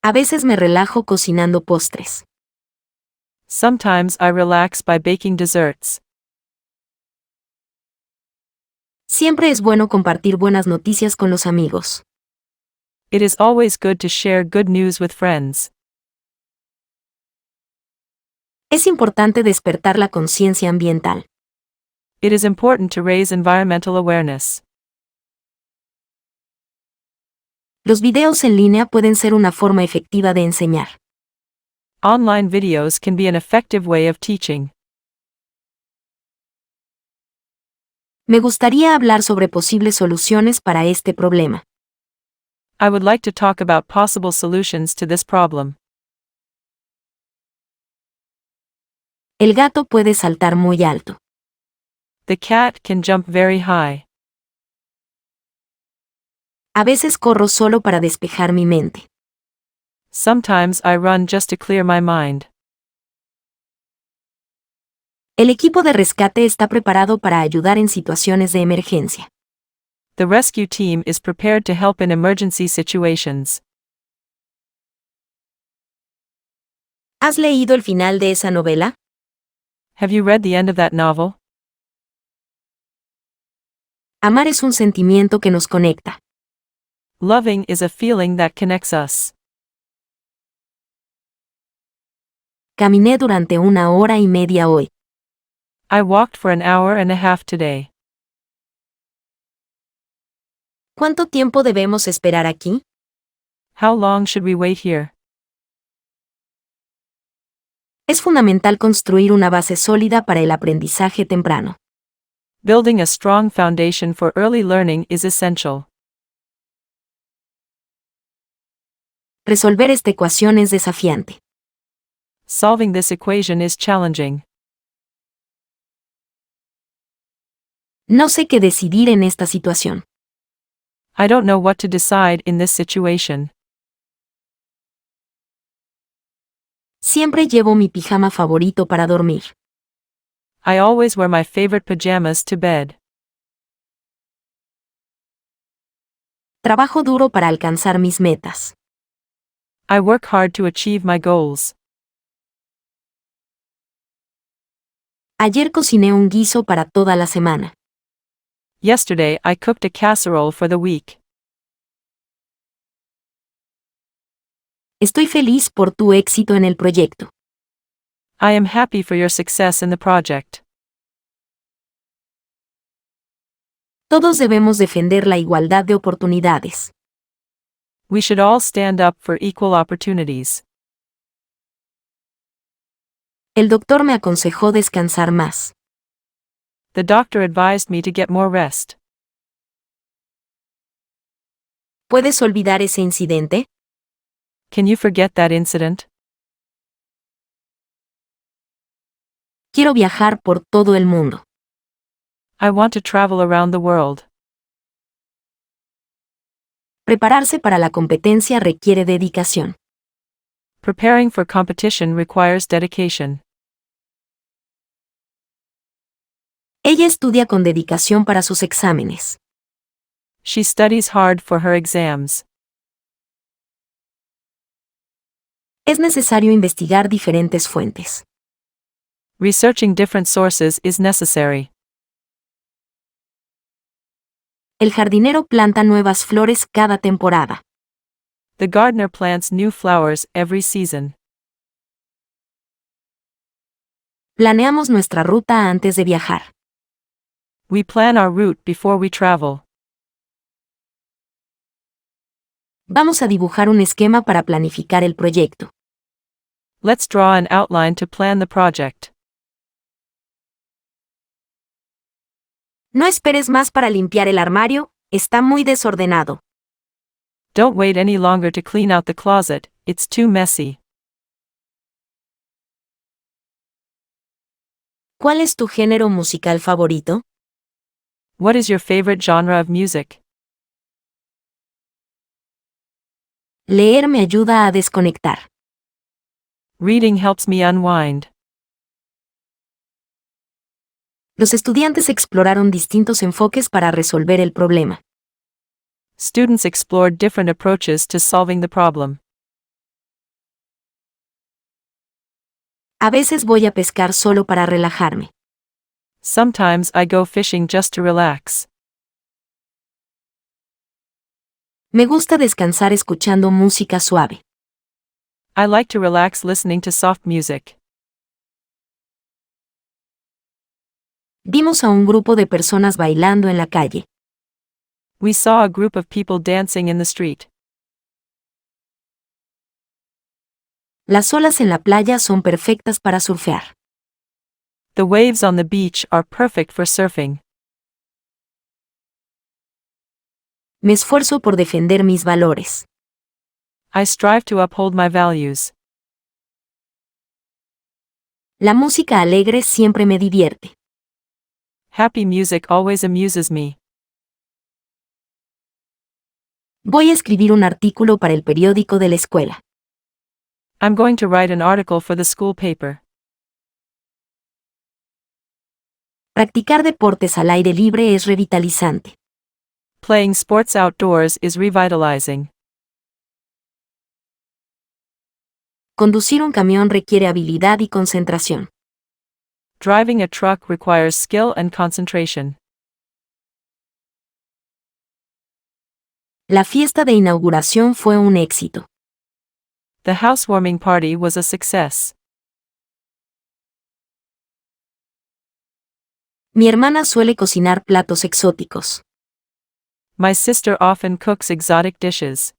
A veces me relajo cocinando postres. Sometimes I relax by baking desserts. Siempre es bueno compartir buenas noticias con los amigos. It is always good to share good news with friends. Es importante despertar la conciencia ambiental. It is important to raise environmental awareness. Los videos en línea pueden ser una forma efectiva de enseñar. Online videos can be an effective way of teaching. Me gustaría hablar sobre posibles soluciones para este problema. I would like to talk about possible solutions to this problem. El gato puede saltar muy alto. The cat can jump very high. A veces corro solo para despejar mi mente. Sometimes I run just to clear my mind. El equipo de rescate está preparado para ayudar en situaciones de emergencia. The rescue team is prepared to help in emergency situations. ¿Has leído el final de esa novela? Have you read the end of that novel? Amar es un sentimiento que nos conecta. Loving is a feeling that connects us. Caminé durante 1 hora y media hoy. I walked for an hour and a half today. ¿Cuánto tiempo debemos esperar aquí? How long should we wait here? Es fundamental construir una base sólida para el aprendizaje temprano. Building a strong foundation for early learning is essential. Resolver esta ecuación es desafiante. Solving this equation is challenging. No sé qué decidir en esta situación. I don't know what to decide in this situation. Siempre llevo mi pijama favorito para dormir. I always wear my favorite pajamas to bed. Trabajo duro para alcanzar mis metas. I work hard to achieve my goals. Ayer cociné un guiso para toda la semana. Yesterday I cooked a casserole for the week. Estoy feliz por tu éxito en el proyecto. I am happy for your success in the project. Todos debemos defender la igualdad de oportunidades. We should all stand up for equal opportunities. El doctor me aconsejó descansar más. The doctor advised me to get more rest. ¿Puedes olvidar ese incidente? Can you forget that incident? Quiero viajar por todo el mundo. I want to travel around the world. Prepararse para la competencia requiere dedicación. Preparing for competition requires dedication. Ella estudia con dedicación para sus exámenes. She studies hard for her exams. Es necesario investigar diferentes fuentes. Researching different sources is necessary. El jardinero planta nuevas flores cada temporada. The gardener plants new flowers every season. Planeamos nuestra ruta antes de viajar. We plan our route before we travel. Vamos a dibujar un esquema para planificar el proyecto. Let's draw an outline to plan the project. No esperes más para limpiar el armario, está muy desordenado. Don't wait any longer to clean out the closet, it's too messy. ¿Cuál es tu género musical favorito? What is your favorite genre of music? Leer me ayuda a desconectar. Reading helps me unwind. Los estudiantes exploraron distintos enfoques para resolver el problema. Students explored different approaches to solving the problem. A veces voy a pescar solo para relajarme. Sometimes I go fishing just to relax. Me gusta descansar escuchando música suave. I like to relax listening to soft music. Vimos a un grupo de personas bailando en la calle. We saw a group of people dancing in the street. Las olas en la playa son perfectas para surfear. The waves on the beach are perfect for surfing. Me esfuerzo por defender mis valores. I strive to uphold my values. La música alegre siempre me divierte. Happy music always amuses me. Voy a escribir un artículo para el periódico de la escuela. I'm going to write an article for the school paper. Practicar deportes al aire libre es revitalizante. Playing sports outdoors is revitalizing. Conducir un camión requiere habilidad y concentración. Driving a truck requires skill and concentration. La fiesta de inauguración fue un éxito. The housewarming party was a success. Mi hermana suele cocinar platos exóticos. My sister often cooks exotic dishes.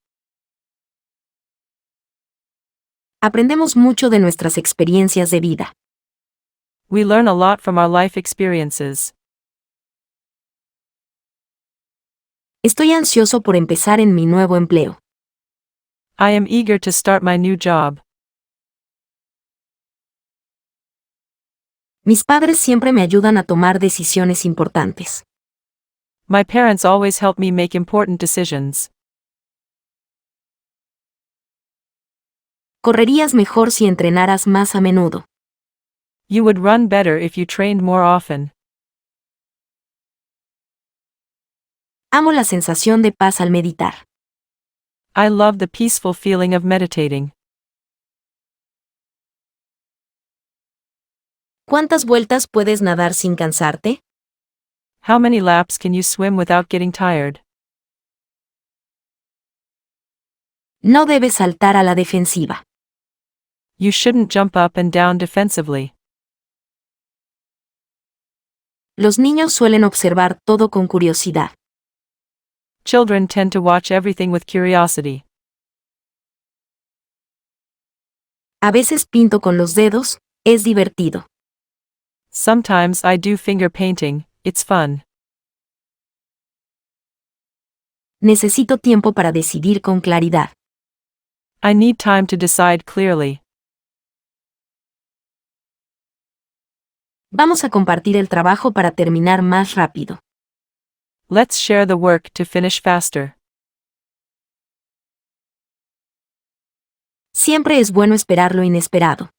Aprendemos mucho de nuestras experiencias de vida. We learn a lot from our life experiences. Estoy ansioso por empezar en mi nuevo empleo. I am eager to start my new job. Mis padres siempre me ayudan a tomar decisiones importantes. My parents always help me make important decisions. Correrías mejor si entrenaras más a menudo. You would run better if you trained more often. Amo la sensación de paz al meditar. I love the peaceful feeling of meditating. ¿Cuántas vueltas puedes nadar sin cansarte? How many laps can you swim without getting tired? No debes saltar a la defensiva. You shouldn't jump up and down defensively. Los niños suelen observar todo con curiosidad. Children tend to watch everything with curiosity. A veces pinto con los dedos, es divertido. Sometimes I do finger painting, it's fun. Necesito tiempo para decidir con claridad. I need time to decide clearly. Vamos a compartir el trabajo para terminar más rápido. Let's share the work to finish faster. Siempre es bueno esperar lo inesperado.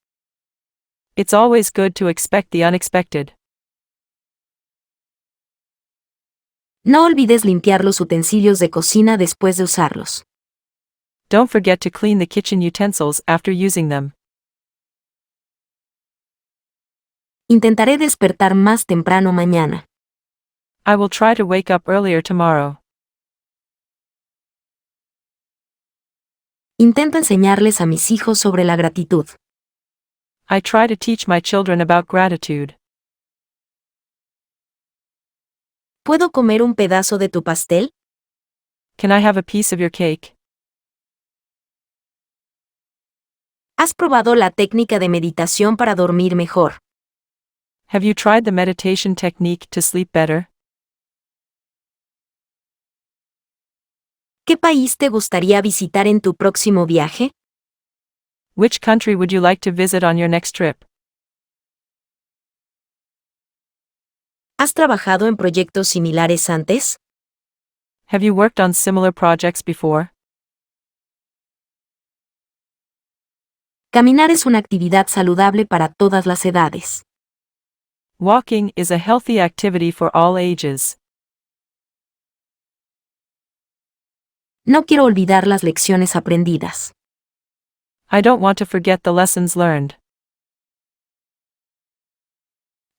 It's always good to expect the unexpected. No olvides limpiar los utensilios de cocina después de usarlos. Don't forget to clean the kitchen utensils after using them. Intentaré despertar más temprano mañana. I will try to wake up earlier tomorrow. Intento enseñarles a mis hijos sobre la gratitud. I try to teach my children about gratitude. ¿Puedo comer un pedazo de tu pastel? Can I have a piece of your cake? ¿Has probado la técnica de meditación para dormir mejor? Have you tried the meditation technique to sleep better? ¿Qué país te gustaría visitar en tu próximo viaje? Which country would you like to visit on your next trip? ¿Has trabajado en proyectos similares antes? Have you worked on similar projects before? Caminar es una actividad saludable para todas las edades. Walking is a healthy activity for all ages. No quiero olvidar las lecciones aprendidas. I don't want to forget the lessons learned.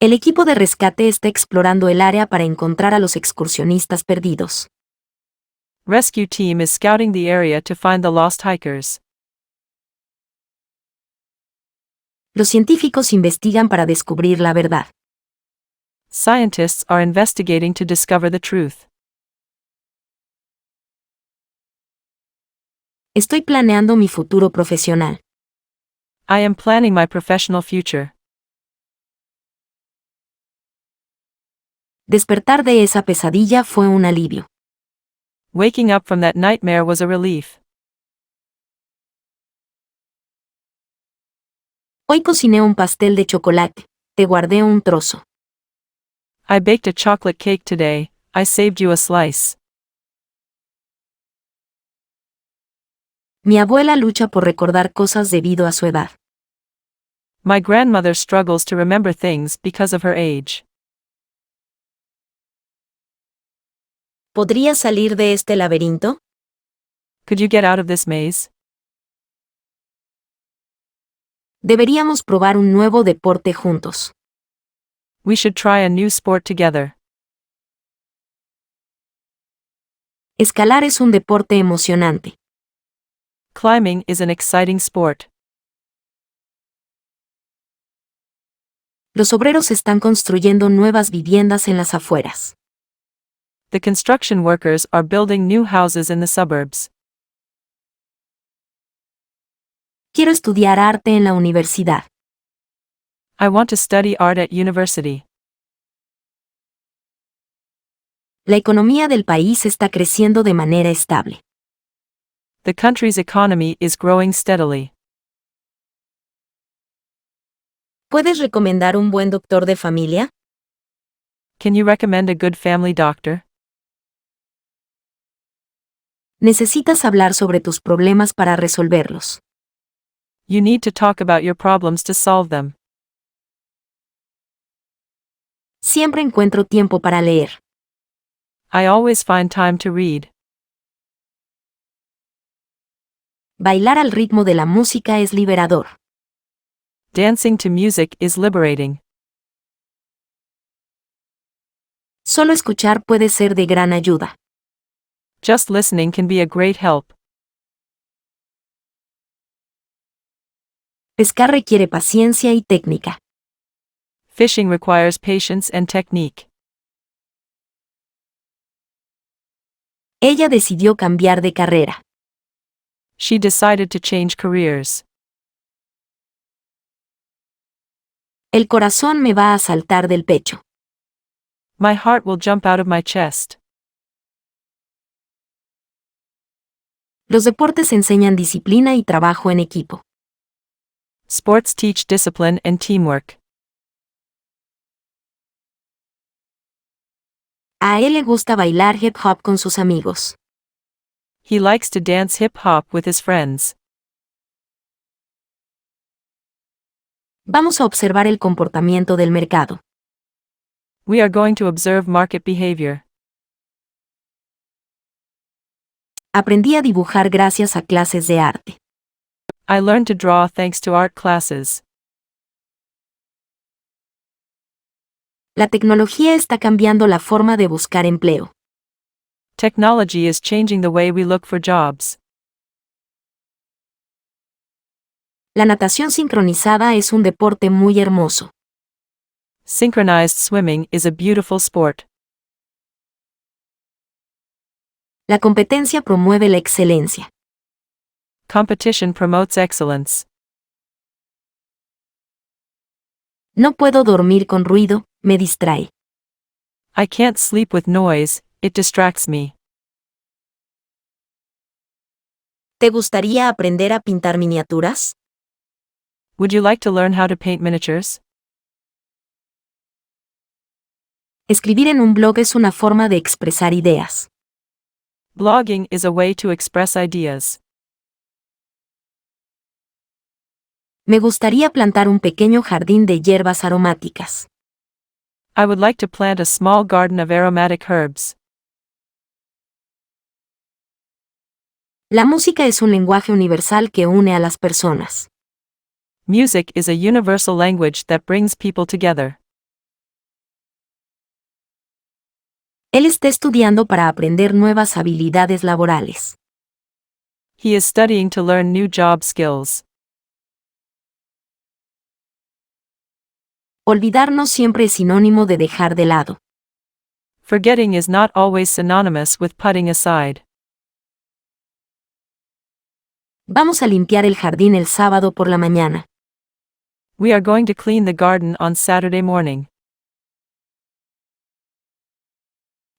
El equipo de rescate está explorando el área para encontrar a los excursionistas perdidos. Rescue team is scouting the area to find the lost hikers. Los científicos investigan para descubrir la verdad. Scientists are investigating to discover the truth. Estoy planeando mi futuro profesional. I am planning my professional future. Despertar de esa pesadilla fue un alivio. Waking up from that nightmare was a relief. Hoy cociné un pastel de chocolate. Te guardé un trozo. I baked a chocolate cake today, I saved you a slice. Mi abuela lucha por recordar cosas debido a su edad. My grandmother struggles to remember things because of her age. ¿Podría salir de este laberinto? Could you get out of this maze? Deberíamos probar un nuevo deporte juntos. We should try a new sport together. Escalar es un deporte emocionante. Climbing is an exciting sport. Los obreros están construyendo nuevas viviendas en las afueras. The construction workers are building new houses in the suburbs. Quiero estudiar arte en la universidad. I want to study art at university. La economía del país está creciendo de manera estable. The country's economy is growing steadily. ¿Puedes recomendar un buen doctor de familia? Can you recommend a good family doctor? Necesitas hablar sobre tus problemas para resolverlos. You need to talk about your problems to solve them. Siempre encuentro tiempo para leer. I always find time to read. Bailar al ritmo de la música es liberador. Dancing to music is liberating. Solo escuchar puede ser de gran ayuda. Just listening can be a great help. Pescar requiere paciencia y técnica. Fishing requires patience and technique. Ella decidió cambiar de carrera. She decided to change careers. El corazón me va a saltar del pecho. My heart will jump out of my chest. Los deportes enseñan disciplina y trabajo en equipo. Sports teach discipline and teamwork. A él le gusta bailar hip hop con sus amigos. He likes to dance hip hop with his friends. Vamos a observar el comportamiento del mercado. We are going to observe market behavior. Aprendí a dibujar gracias a clases de arte. I learned to draw thanks to art classes. La tecnología está cambiando la forma de buscar empleo. Technology is changing the way we look for jobs. La natación sincronizada es un deporte muy hermoso. Synchronized swimming is a beautiful sport. La competencia promueve la excelencia. Competition promotes excellence. No puedo dormir con ruido, me distrae. I can't sleep with noise, it distracts me. ¿Te gustaría aprender a pintar miniaturas? Would you like to learn how to paint miniatures? Escribir en un blog es una forma de expresar ideas. Blogging is a way to express ideas. Me gustaría plantar un pequeño jardín de hierbas aromáticas. I would like to plant a small garden of aromatic herbs. La música es un lenguaje universal que une a las personas. Music is a universal language that brings people together. Él está estudiando para aprender nuevas habilidades laborales. He is studying to learn new job skills. Olvidar no siempre es sinónimo de dejar de lado. Forgetting is not always synonymous with putting aside. Vamos a limpiar el jardín el sábado por la mañana. We are going to clean the garden on Saturday morning.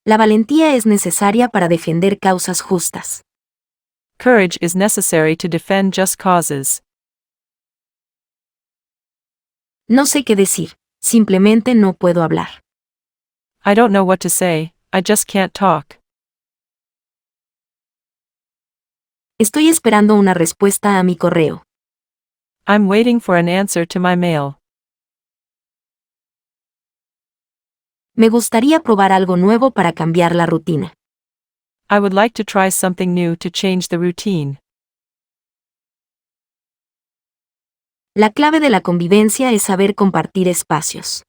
La valentía es necesaria para defender causas justas. Courage is necessary to defend just causes. No sé qué decir, simplemente no puedo hablar. I don't know what to say, I just can't talk. Estoy esperando una respuesta a mi correo. I'm waiting for an answer to my mail. Me gustaría probar algo nuevo para cambiar la rutina. I would like to try something new to change the routine. La clave de la convivencia es saber compartir espacios.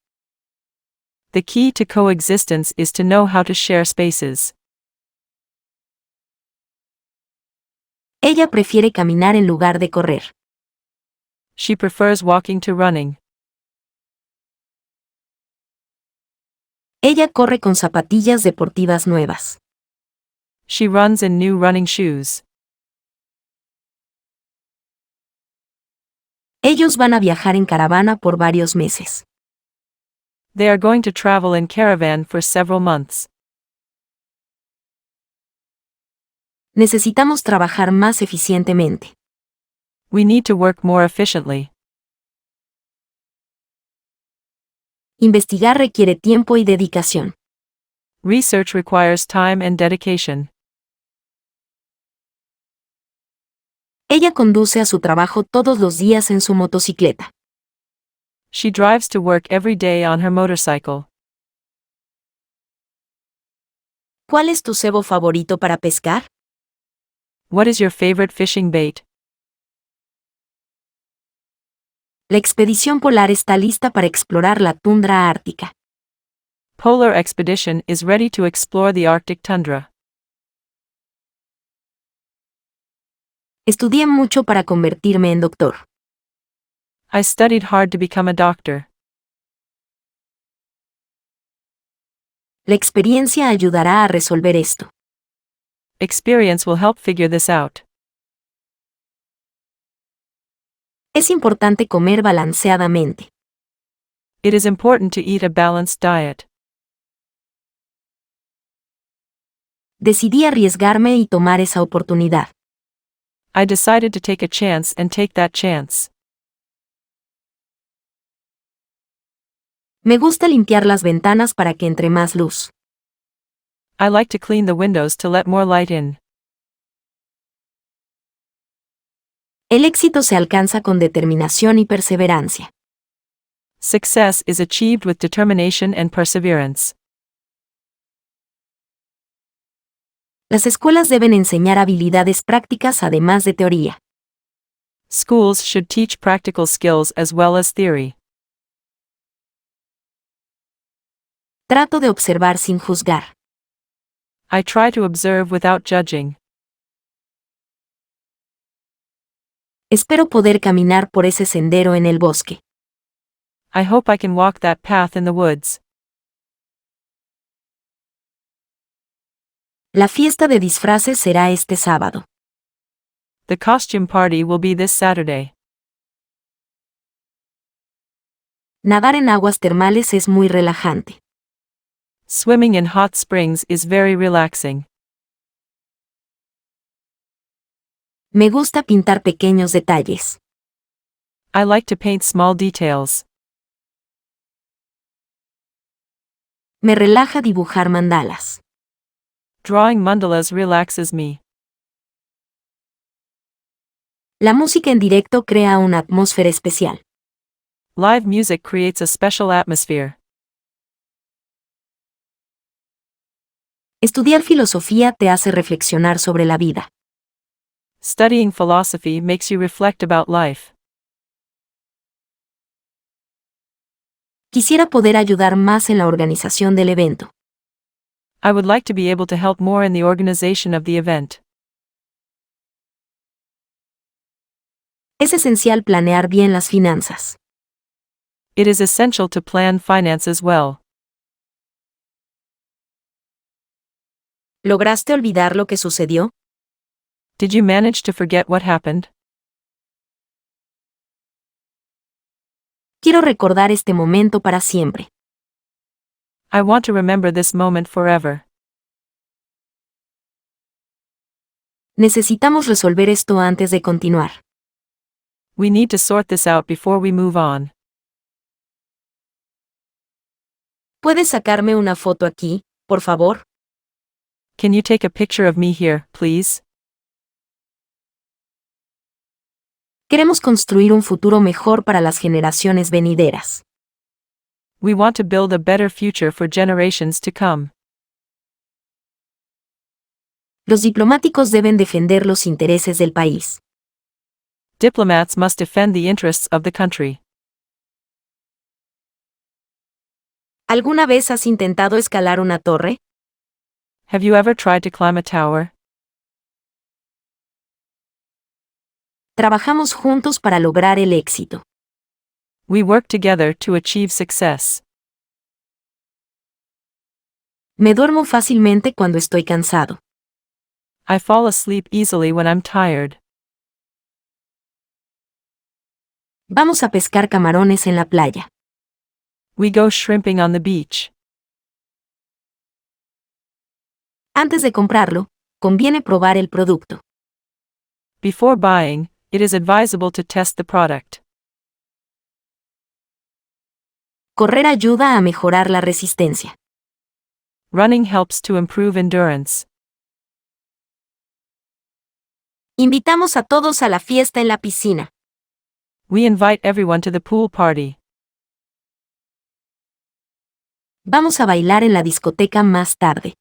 The key to coexistence is to know how to share spaces. Ella prefiere caminar en lugar de correr. She prefers walking to running. Ella corre con zapatillas deportivas nuevas. She runs in new running shoes. Ellos van a viajar en caravana por varios meses. They are going to travel in caravan for several months. Necesitamos trabajar más eficientemente. We need to work more efficiently. Investigar requiere tiempo y dedicación. Research requires time and dedication. Ella conduce a su trabajo todos los días en su motocicleta. She drives to work every day on her motorcycle. ¿Cuál es tu cebo favorito para pescar? What is your favorite fishing bait? La expedición polar está lista para explorar la tundra ártica. Polar expedition is ready to explore the Arctic tundra. Estudié mucho para convertirme en doctor. I studied hard to become a doctor. La experiencia ayudará a resolver esto. Experience will help figure this out. Es importante comer balanceadamente. It is important to eat a balanced diet. Decidí arriesgarme y tomar esa oportunidad. I decided to take a chance and take that chance. Me gusta limpiar las ventanas para que entre más luz. I like to clean the windows to let more light in. El éxito se alcanza con determinación y perseverancia. Success is achieved with determination and perseverance. Las escuelas deben enseñar habilidades prácticas además de teoría. Schools should teach practical skills as well as theory. Trato de observar sin juzgar. I try to observe without judging. Espero poder caminar por ese sendero en el bosque. I hope I can walk that path in the woods. La fiesta de disfraces será este sábado. The costume party will be this Saturday. Nadar en aguas termales es muy relajante. Swimming in hot springs is very relaxing. Me gusta pintar pequeños detalles. I like to paint small details. Me relaja dibujar mandalas. Drawing mandalas relaxes me. La música en directo crea una atmósfera especial. Live music creates a special atmosphere. Estudiar filosofía te hace reflexionar sobre la vida. Studying philosophy makes you reflect about life. Quisiera poder ayudar más en la organización del evento. I would like to be able to help more in the organization of the event. Es esencial planear bien las finanzas. It is essential to plan finances well. ¿Lograste olvidar lo que sucedió? Did you manage to forget what happened? Quiero recordar este momento para siempre. I want to remember this moment forever. Necesitamos resolver esto antes de continuar. We need to sort this out before we move on. ¿Puedes sacarme una foto aquí, por favor? Can you take a picture of me here, please? Queremos construir un futuro mejor para las generaciones venideras. We want to build a better future for generations to come. Los diplomáticos deben defender los intereses del país. Diplomats must defend the interests of the country. ¿Alguna vez has intentado escalar una torre? Have you ever tried to climb a tower? Trabajamos juntos para lograr el éxito. We work together to achieve success. Me duermo fácilmente cuando estoy cansado. I fall asleep easily when I'm tired. Vamos a pescar camarones en la playa. We go shrimping on the beach. Antes de comprarlo, conviene probar el producto. Before buying, it is advisable to test the product. Correr ayuda a mejorar la resistencia. Running helps to improve endurance. Invitamos a todos a la fiesta en la piscina. We invite everyone to the pool party. Vamos a bailar en la discoteca más tarde.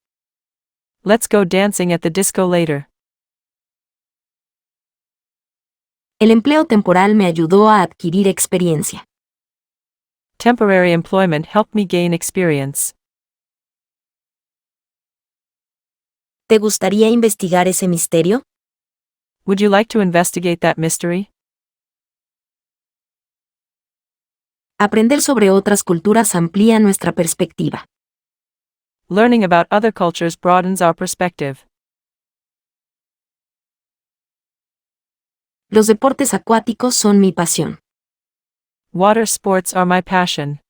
Let's go dancing at the disco later. El empleo temporal me ayudó a adquirir experiencia. Temporary employment helped me gain experience. ¿Te gustaría investigar ese misterio? Would you like to investigate that mystery? Aprender sobre otras culturas amplía nuestra perspectiva. Learning about other cultures broadens our perspective. Los deportes acuáticos son mi pasión. Water sports are my passion.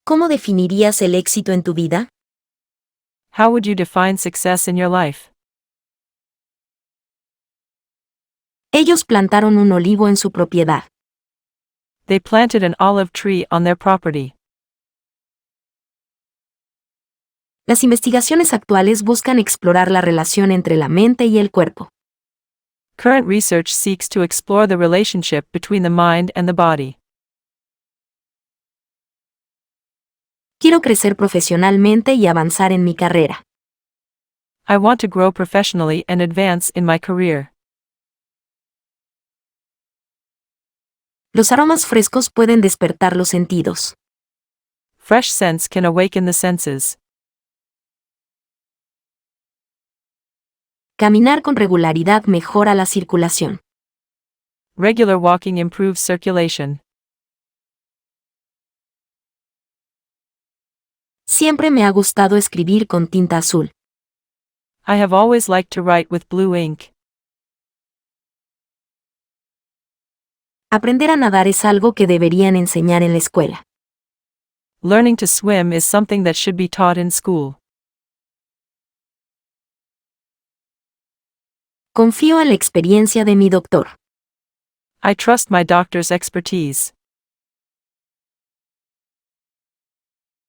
¿Cómo definirías el éxito en tu vida? How would you define success in your life? Ellos plantaron un olivo en su propiedad. They planted an olive tree on their property. Las investigaciones actuales buscan explorar la relación entre la mente y el cuerpo. Current research seeks to explore the relationship between the mind and the body. Quiero crecer profesionalmente y avanzar en mi carrera. I want to grow professionally and advance in my career. Los aromas frescos pueden despertar los sentidos. Fresh scents can awaken the senses. Caminar con regularidad mejora la circulación. Regular walking improves circulation. Siempre me ha gustado escribir con tinta azul. I have always liked to write with blue ink. Aprender a nadar es algo que deberían enseñar en la escuela. Learning to swim is something that should be taught in school. Confío en la experiencia de mi doctor. I trust my doctor's expertise.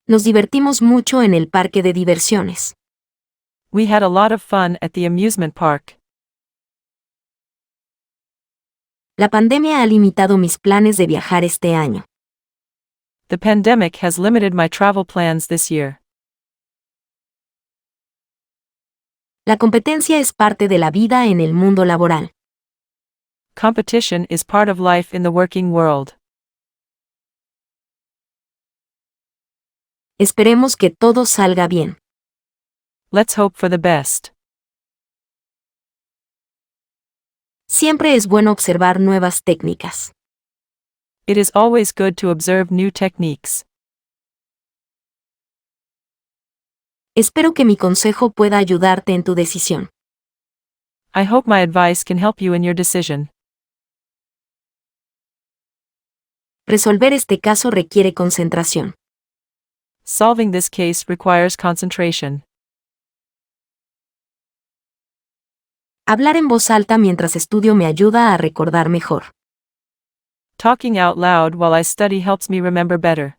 Nos divertimos mucho en el parque de diversiones. We had a lot of fun at the amusement park. La pandemia ha limitado mis planes de viajar este año. The pandemic has limited my travel plans this year. La competencia es parte de la vida en el mundo laboral. Competition is part of life in the working world. Esperemos que todo salga bien. Let's hope for the best. Siempre es bueno observar nuevas técnicas. It is always good to observe new techniques. Espero que mi consejo pueda ayudarte en tu decisión. I hope my advice can help you in your decision. Resolver este caso requiere concentración. Solving this case requires concentration. Hablar en voz alta mientras estudio me ayuda a recordar mejor. Talking out loud while I study helps me remember better.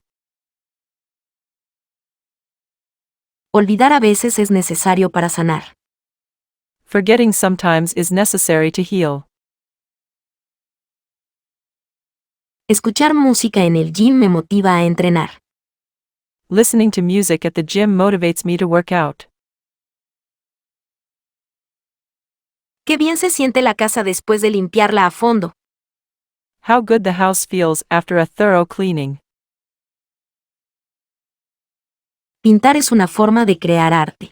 Olvidar a veces es necesario para sanar. Forgetting sometimes is necessary to heal. Escuchar música en el gym me motiva a entrenar. Listening to music at the gym motivates me to work out. Qué bien se siente la casa después de limpiarla a fondo. How good the house feels after a thorough cleaning. Pintar es una forma de crear arte.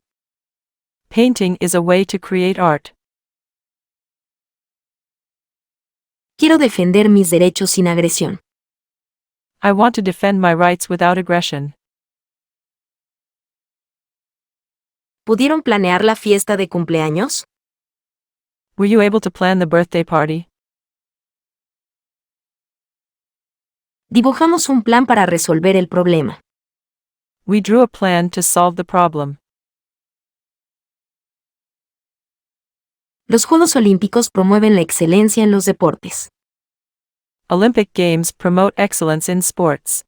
Painting is a way to create art. Quiero defender mis derechos sin agresión. I want to defend my rights without aggression. ¿Pudieron planear la fiesta de cumpleaños? Were you able to plan the birthday party? Dibujamos un plan para resolver el problema. We drew a plan to solve the problem. Los Juegos Olímpicos promueven la excelencia en los deportes. Olympic Games promote excellence in sports.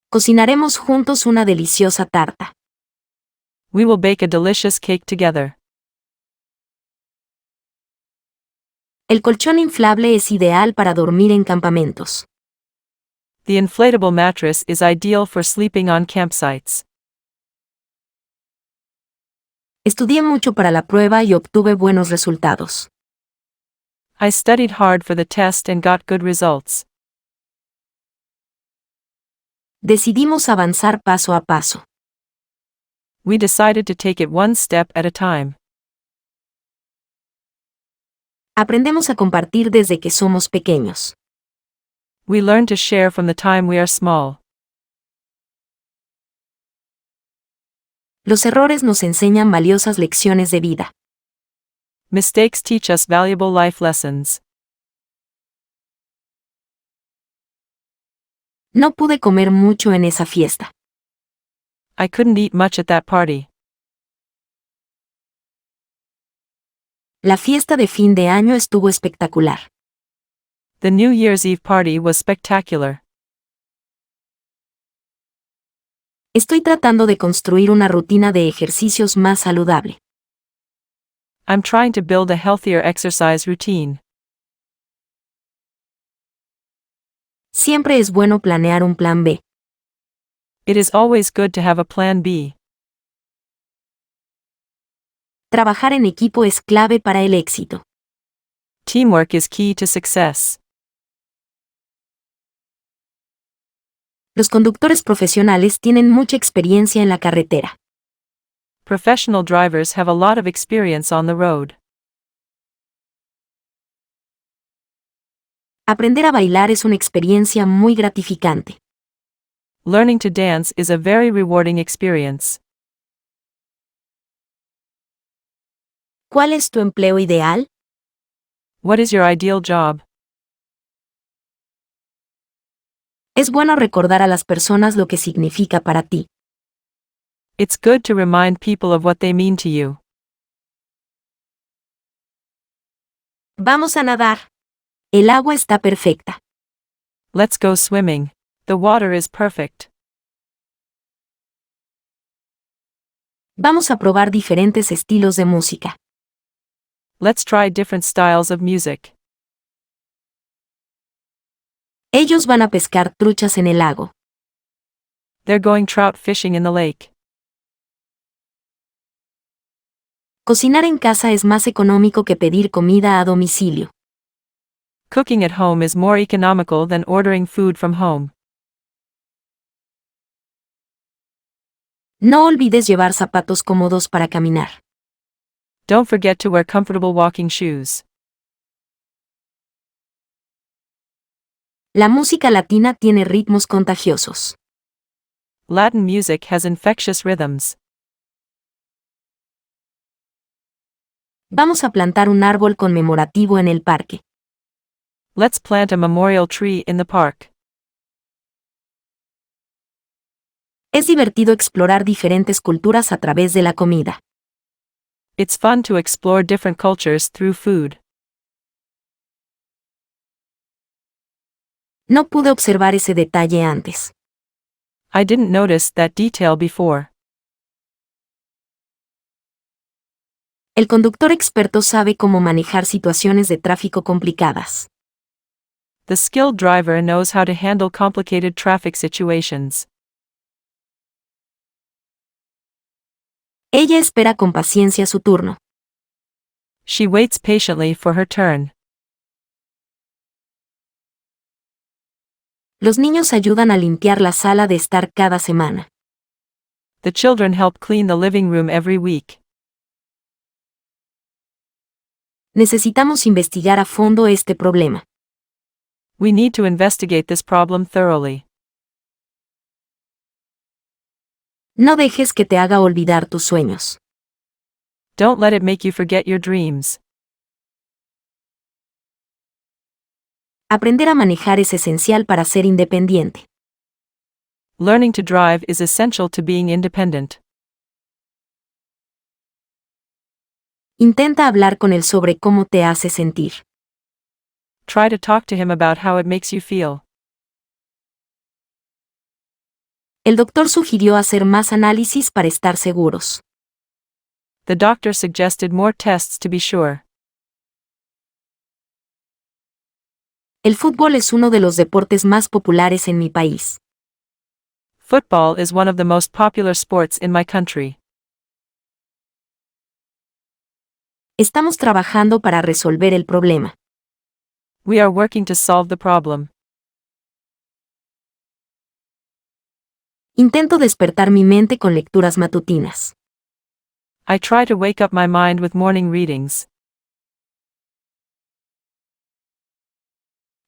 Cocinaremos juntos una deliciosa tarta. We will bake a delicious cake together. El colchón inflable es ideal para dormir en campamentos. The inflatable mattress is ideal for sleeping on campsites. Estudié mucho para la prueba y obtuve buenos resultados. I studied hard for the test and got good results. Decidimos avanzar paso a paso. We decided to take it one step at a time. Aprendemos a compartir desde que somos pequeños. We learn to share from the time we are small. Los errores nos enseñan valiosas lecciones de vida. Mistakes teach us valuable life lessons. No pude comer mucho en esa fiesta. I couldn't eat much at that party. La fiesta de fin de año estuvo espectacular. The New Year's Eve party was spectacular. Estoy tratando de construir una rutina de ejercicios más saludable. I'm trying to build a healthier exercise routine. Siempre es bueno planear un plan B. It is always good to have a plan B. Trabajar en equipo es clave para el éxito. Teamwork is key to success. Los conductores profesionales tienen mucha experiencia en la carretera. Professional drivers have a lot of experience on the road. Aprender a bailar es una experiencia muy gratificante. Learning to dance is a very rewarding experience. ¿Cuál es tu empleo ideal? What is your ideal job? Es bueno recordar a las personas lo que significa para ti. It's good to remind people of what they mean to you. Vamos a nadar. El agua está perfecta. Let's go swimming. The water is perfect. Vamos a probar diferentes estilos de música. Let's try different styles of music. Ellos van a pescar truchas en el lago. They're going trout fishing in the lake. Cocinar en casa es más económico que pedir comida a domicilio. Cooking at home is more economical than ordering food from home. No olvides llevar zapatos cómodos para caminar. Don't forget to wear comfortable walking shoes. La música latina tiene ritmos contagiosos. Latin music has infectious rhythms. Vamos a plantar un árbol conmemorativo en el parque. Let's plant a memorial tree in the park. Es divertido explorar diferentes culturas a través de la comida. It's fun to explore different cultures through food. No pude observar ese detalle antes. I didn't notice that detail before. El conductor experto sabe cómo manejar situaciones de tráfico complicadas. The skilled driver knows how to handle complicated traffic situations. Ella espera con paciencia su turno. She waits patiently for her turn. Los niños ayudan a limpiar la sala de estar cada semana. The children help clean the living room every week. Necesitamos investigar a fondo este problema. We need to investigate this problem thoroughly. No dejes que te haga olvidar tus sueños. Don't let it make you forget your dreams. Aprender a manejar es esencial para ser independiente. Learning to drive is essential to being independent. Intenta hablar con él sobre cómo te hace sentir. Try to talk to him about how it makes you feel. El doctor sugirió hacer más análisis para estar seguros. The doctor suggested more tests to be sure. El fútbol es uno de los deportes más populares en mi país. Football is one of the most popular sports in my country. Estamos trabajando para resolver el problema. We are working to solve the problem. Intento despertar mi mente con lecturas matutinas. I try to wake up my mind with morning readings.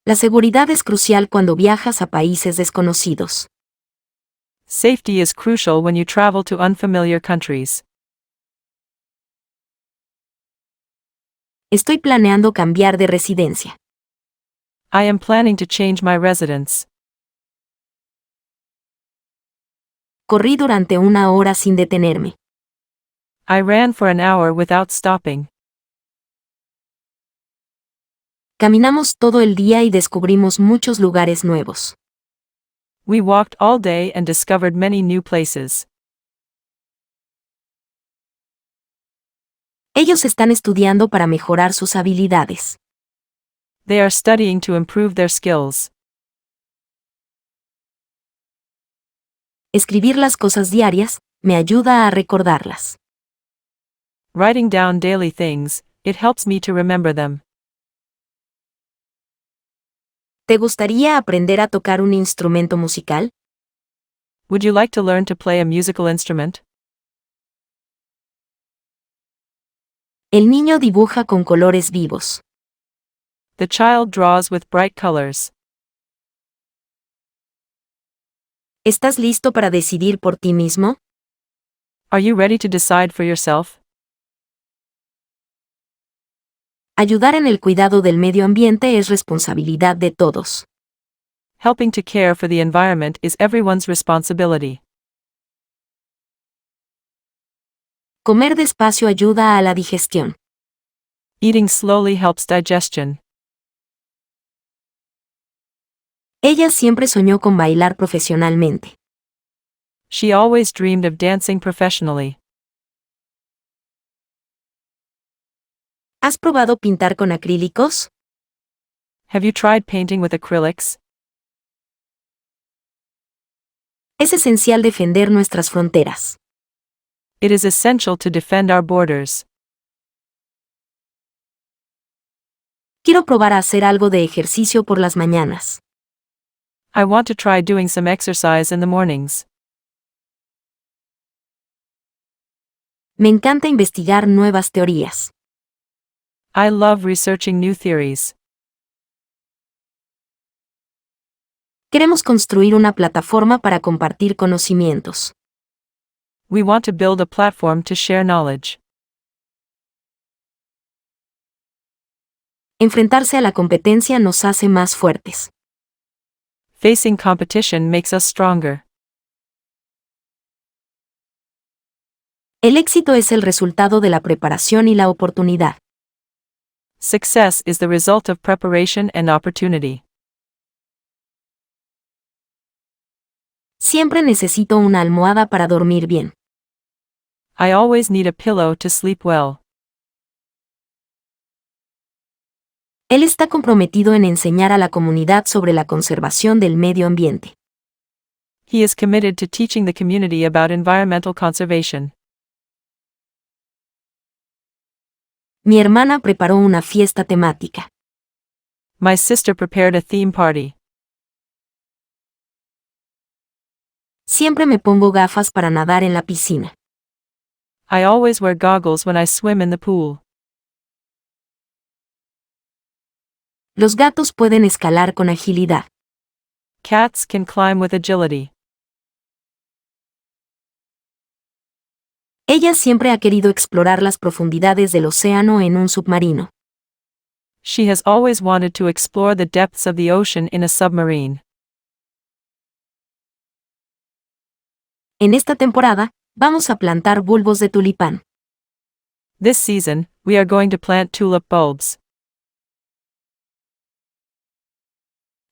La seguridad es crucial cuando viajas a países desconocidos. Safety is crucial when you travel to unfamiliar countries. Estoy planeando cambiar de residencia. I am planning to change my residence. Corrí durante 1 hora sin detenerme. I ran for an hour without stopping. Caminamos todo el día y descubrimos muchos lugares nuevos. We walked all day and discovered many new places. Ellos están estudiando para mejorar sus habilidades. They are studying to improve their skills. Escribir las cosas diarias me ayuda a recordarlas. Writing down daily things, it helps me to remember them. ¿Te gustaría aprender a tocar un instrumento musical? Would you like to learn to play a musical instrument? El niño dibuja con colores vivos. The child draws with bright colors. ¿Estás listo para decidir por ti mismo? Are you ready to decide for yourself? Ayudar en el cuidado del medio ambiente es responsabilidad de todos. Helping to care for the environment is everyone's responsibility. Comer despacio ayuda a la digestión. Eating slowly helps digestion. Ella siempre soñó con bailar profesionalmente. She always dreamed of dancing professionally. ¿Has probado pintar con acrílicos? Have you tried painting with acrylics? Es esencial defender nuestras fronteras. It is essential to defend our borders. Quiero probar a hacer algo de ejercicio por las mañanas. I want to try doing some exercise in the mornings. Me encanta investigar nuevas teorías. I love researching new theories. Queremos construir una plataforma para compartir conocimientos. We want to build a platform to share knowledge. Enfrentarse a la competencia nos hace más fuertes. Facing competition makes us stronger. El éxito es el resultado de la preparación y la oportunidad. Success is the result of preparation and opportunity. Siempre necesito una almohada para dormir bien. I always need a pillow to sleep well. Él está comprometido en enseñar a la comunidad sobre la conservación del medio ambiente. He is committed to teaching the community about environmental conservation. Mi hermana preparó una fiesta temática. My sister prepared a theme party. Siempre me pongo gafas para nadar en la piscina. I always wear goggles when I swim in the pool. Los gatos pueden escalar con agilidad. Cats can climb with agility. Ella siempre ha querido explorar las profundidades del océano en un submarino. She has always wanted to explore the depths of the ocean in a submarine. En esta temporada, vamos a plantar bulbos de tulipán. This season, we are going to plant tulip bulbs.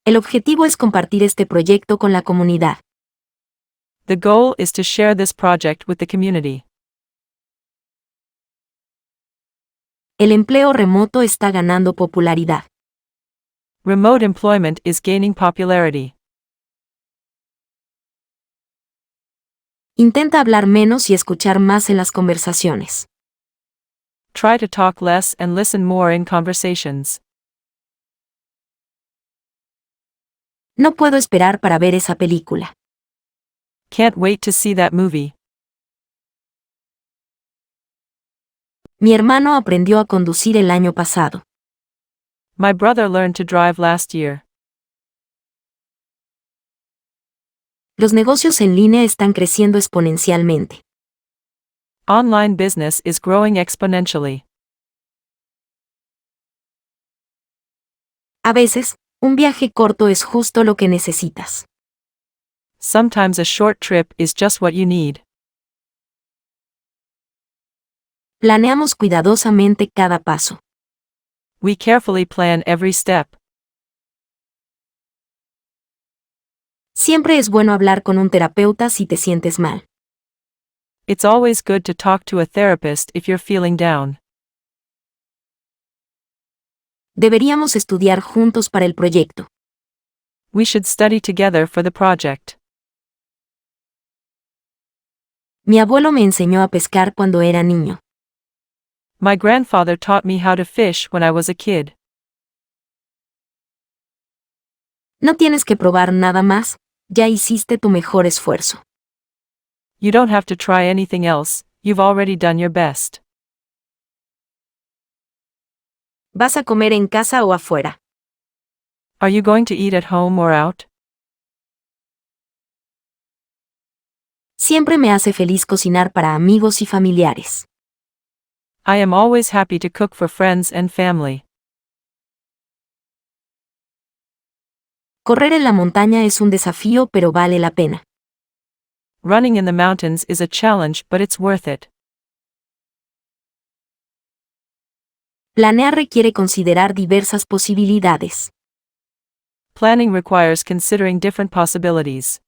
El objetivo es compartir este proyecto con la comunidad. The goal is to share this project with the community. El empleo remoto está ganando popularidad. Remote employment is gaining popularity. Intenta hablar menos y escuchar más en las conversaciones. Try to talk less and listen more in conversations. No puedo esperar para ver esa película. Can't wait to see that movie. Mi hermano aprendió a conducir el año pasado. My brother learned to drive last year. Los negocios en línea están creciendo exponencialmente. Online business is growing exponentially. A veces, un viaje corto es justo lo que necesitas. Sometimes a short trip is just what you need. Planeamos cuidadosamente cada paso. We carefully plan every step. Siempre es bueno hablar con un terapeuta si te sientes mal. It's always good to talk to a therapist if you're feeling down. Deberíamos estudiar juntos para el proyecto. We should study together for the project. Mi abuelo me enseñó a pescar cuando era niño. My grandfather taught me how to fish when I was a kid. No tienes que probar nada más, ya hiciste tu mejor esfuerzo. You don't have to try anything else, you've already done your best. ¿Vas a comer en casa o afuera? Are you going to eat at home or out? Siempre me hace feliz cocinar para amigos y familiares. I am always happy to cook for friends and family. Correr en la montaña es un desafío, pero vale la pena. Running in the mountains is a challenge, but it's worth it. Planear requiere considerar diversas posibilidades. Planning requires considering different possibilities.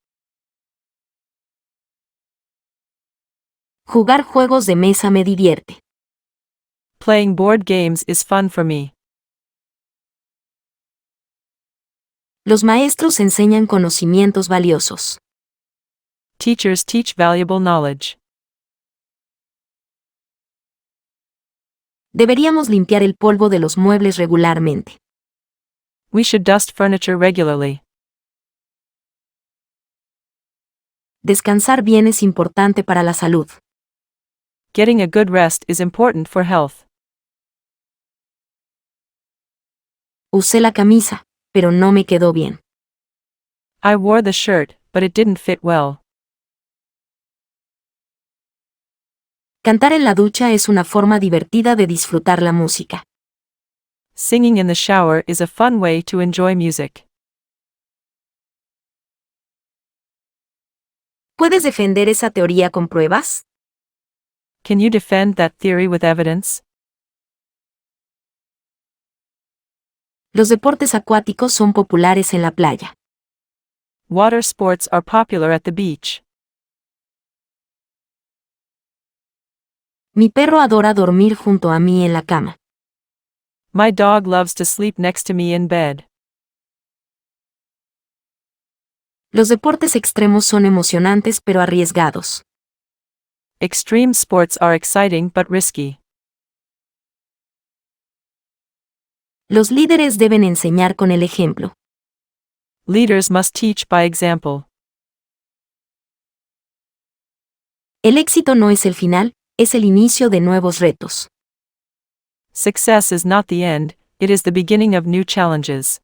Jugar juegos de mesa me divierte. Playing board games is fun for me. Los maestros enseñan conocimientos valiosos. Teachers teach valuable knowledge. Deberíamos limpiar el polvo de los muebles regularmente. We should dust furniture regularly. Descansar bien es importante para la salud. Getting a good rest is important for health. Usé la camisa, pero no me quedó bien. I wore the shirt, but it didn't fit well. Cantar en la ducha es una forma divertida de disfrutar la música. Singing in the shower is a fun way to enjoy music. ¿Puedes defender esa teoría con pruebas? Can you defend that theory with evidence? Los deportes acuáticos son populares en la playa. Water sports are popular at the beach. Mi perro adora dormir junto a mí en la cama. My dog loves to sleep next to me in bed. Los deportes extremos son emocionantes pero arriesgados. Extreme sports are exciting but risky. Los líderes deben enseñar con el ejemplo. Leaders must teach by example. El éxito no es el final, es el inicio de nuevos retos. Success is not the end, it is the beginning of new challenges.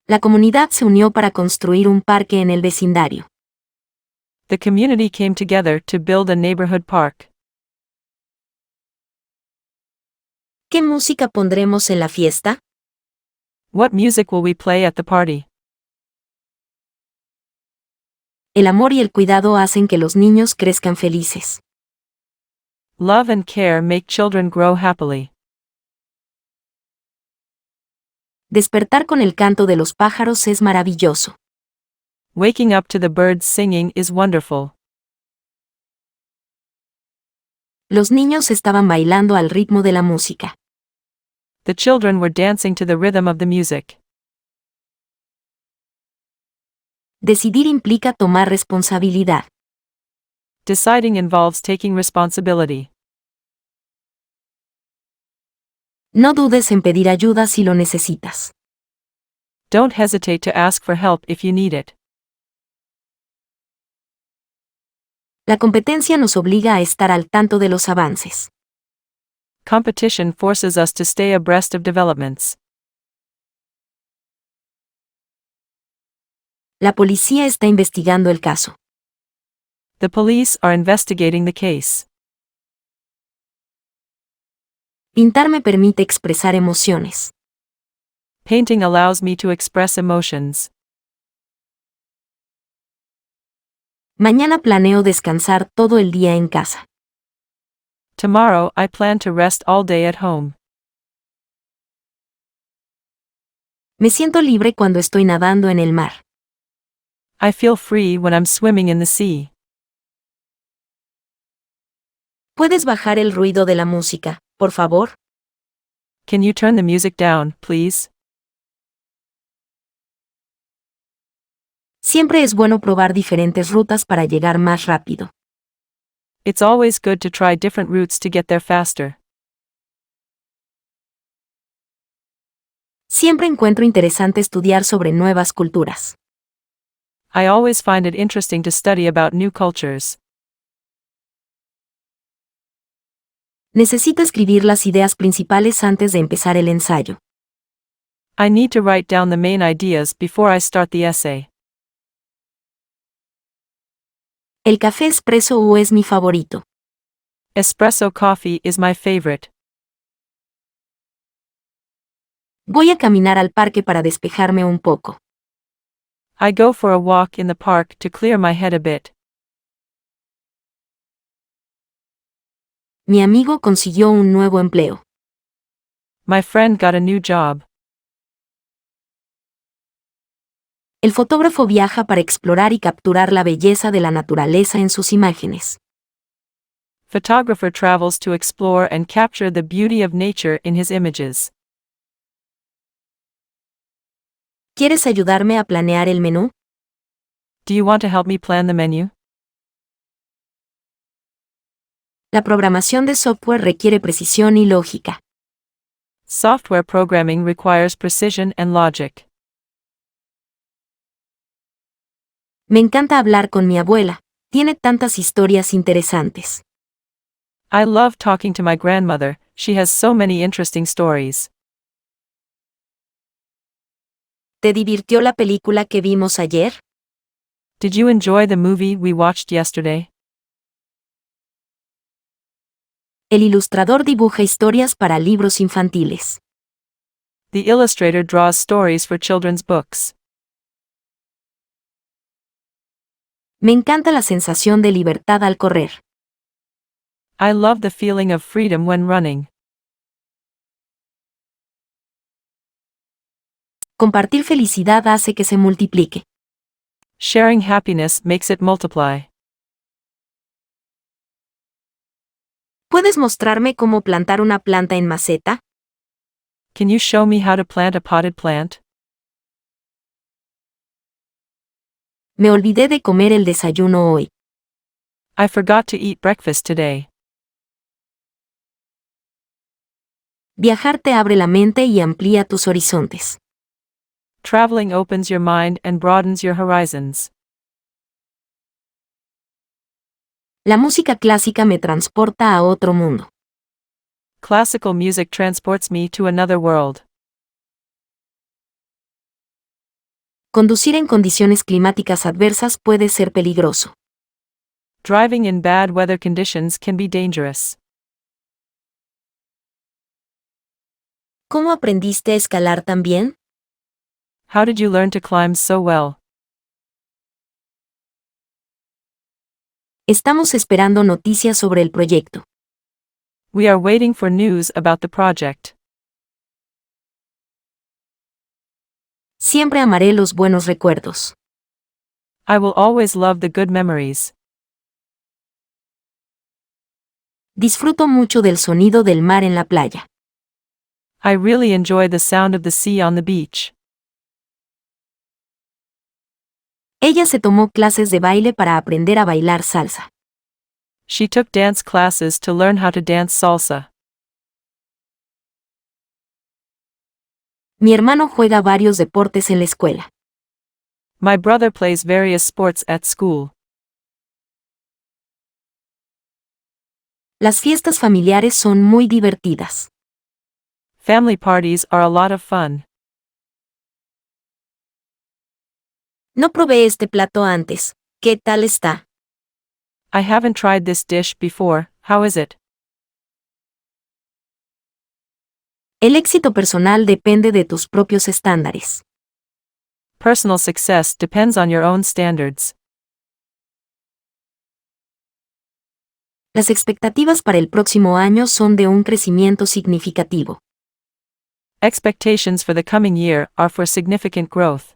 La comunidad se unió para construir un parque en el vecindario. The community came together to build a neighborhood park. ¿Qué música pondremos en la fiesta? What music will we play at the party? El amor y el cuidado hacen que los niños crezcan felices. Love and care make children grow happily. Despertar con el canto de los pájaros es maravilloso. Waking up to the birds singing is wonderful. Los niños estaban bailando al ritmo de la música. The children were dancing to the rhythm of the music. Decidir implica tomar responsabilidad. Deciding involves taking responsibility. No dudes en pedir ayuda si lo necesitas. Don't hesitate to ask for help if you need it. La competencia nos obliga a estar al tanto de los avances. Competition forces us to stay abreast of developments. La policía está investigando el caso. The police are investigating the case. Pintar me permite expresar emociones. Painting allows me to express emotions. Mañana planeo descansar todo el día en casa. Tomorrow I plan to rest all day at home. Me siento libre cuando estoy nadando en el mar. I feel free when I'm swimming in the sea. ¿Puedes bajar el ruido de la música, por favor? Can you turn the music down, please? Siempre es bueno probar diferentes rutas para llegar más rápido. It's always good to try different routes to get there faster. Siempre encuentro interesante estudiar sobre nuevas culturas. I always find it interesting to study about new cultures. Necesito escribir las ideas principales antes de empezar el ensayo. I need to write down the main ideas before I start the essay. El café espresso es mi favorito. Espresso coffee is my favorite. Voy a caminar al parque para despejarme un poco. I go for a walk in the park to clear my head a bit. Mi amigo consiguió un nuevo empleo. My friend got a new job. El fotógrafo viaja para explorar y capturar la belleza de la naturaleza en sus imágenes. Photographer travels to explore and capture the beauty of nature in his images. ¿Quieres ayudarme a planear el menú? Do you want to help me plan the menu? La programación de software requiere precisión y lógica. Software programming requires precision and logic. Me encanta hablar con mi abuela. Tiene tantas historias interesantes. I love talking to my grandmother, she has so many interesting stories. ¿Te divirtió la película que vimos ayer? Did you enjoy the movie we watched yesterday? El ilustrador dibuja historias para libros infantiles. The illustrator draws stories for children's books. Me encanta la sensación de libertad al correr. I love the feeling of freedom when running. Compartir felicidad hace que se multiplique. Sharing happiness makes it multiply. ¿Puedes mostrarme cómo plantar una planta en maceta? Can you show me how to plant a potted plant? Me olvidé de comer el desayuno hoy. I forgot to eat breakfast today. Viajar te abre la mente y amplía tus horizontes. Traveling opens your mind and broadens your horizons. La música clásica me transporta a otro mundo. Classical music transports me to another world. Conducir en condiciones climáticas adversas puede ser peligroso. Driving in bad weather conditions can be dangerous. ¿Cómo aprendiste a escalar tan bien? How did you learn to climb so well? Estamos esperando noticias sobre el proyecto. We are waiting for news about the project. Siempre amaré los buenos recuerdos. I will always love the good memories. Disfruto mucho del sonido del mar en la playa. I really enjoy the sound of the sea on the beach. Ella se tomó clases de baile para aprender a bailar salsa. She took dance classes to learn how to dance salsa. Mi hermano juega varios deportes en la escuela. My brother plays various sports at school. Las fiestas familiares son muy divertidas. Family parties are a lot of fun. No probé este plato antes. ¿Qué tal está? I haven't tried this dish before, how is it? El éxito personal depende de tus propios estándares. Personal success depends on your own standards. Las expectativas para el próximo año son de un crecimiento significativo. Expectations for the coming year are for significant growth.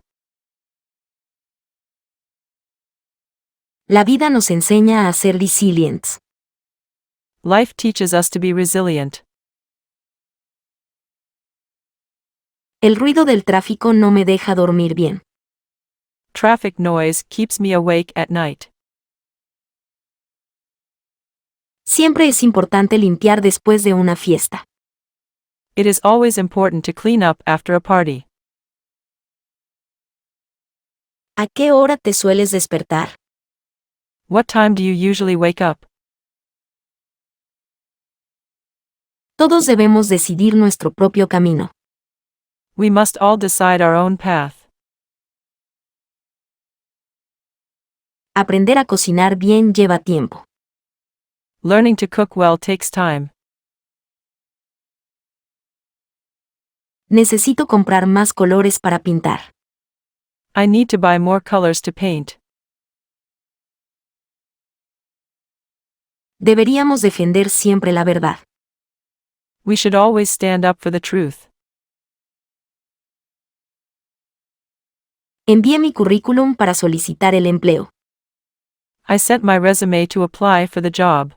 La vida nos enseña a ser resilientes. Life teaches us to be resilient. El ruido del tráfico no me deja dormir bien. Traffic noise keeps me awake at night. Siempre es importante limpiar después de una fiesta. It is always important to clean up after a party. ¿A qué hora te sueles despertar? What time do you usually wake up? Todos debemos decidir nuestro propio camino. We must all decide our own path. Aprender a cocinar bien lleva tiempo. Learning to cook well takes time. Necesito comprar más colores para pintar. I need to buy more colors to paint. Deberíamos defender siempre la verdad. We should always stand up for the truth. Envié mi currículum para solicitar el empleo. I sent my resume to apply for the job.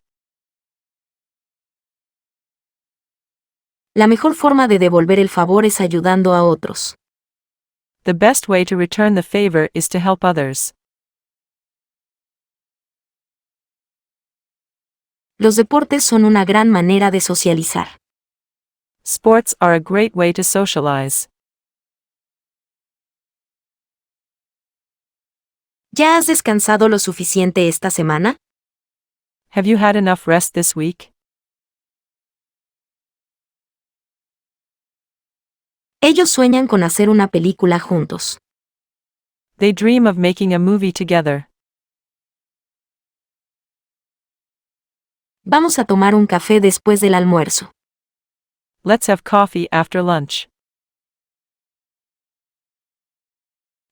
La mejor forma de devolver el favor es ayudando a otros. The best way to return the favor is to help others. Los deportes son una gran manera de socializar. Sports are a great way to socialize. ¿Ya has descansado lo suficiente esta semana? Have you had enough rest this week? Ellos sueñan con hacer una película juntos. They dream of making a movie together. Vamos a tomar un café después del almuerzo. Let's have coffee after lunch.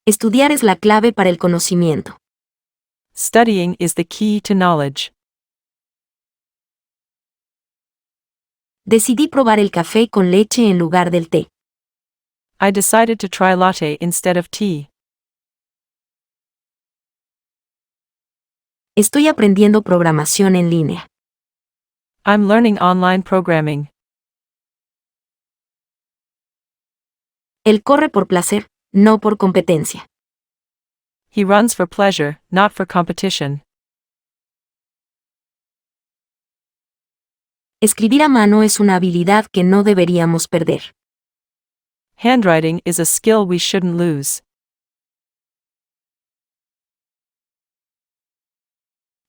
Estudiar es la clave para el conocimiento. Studying is the key to knowledge. Decidí probar el café con leche en lugar del té. I decided to try latte instead of tea. Estoy aprendiendo programación en línea. I'm learning online programming. Él corre por placer, no por competencia. He runs for pleasure, not for competition. Escribir a mano es una habilidad que no deberíamos perder. Handwriting is a skill we shouldn't lose.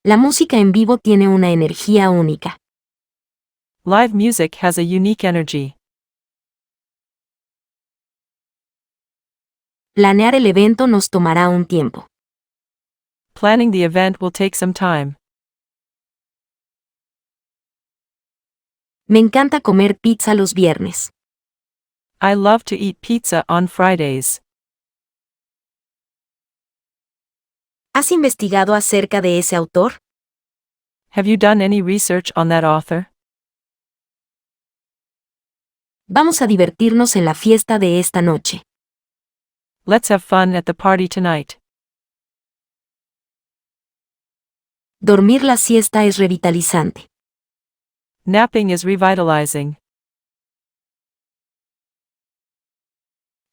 La música en vivo tiene una energía única. Live music has a unique energy. Planear el evento nos tomará un tiempo. Planning the event will take some time. Me encanta comer pizza los viernes. I love to eat pizza on Fridays. ¿Has investigado acerca de ese autor? Have you done any research on that author? Vamos a divertirnos en la fiesta de esta noche. Let's have fun at the party tonight. Dormir la siesta es revitalizante. Napping is revitalizing.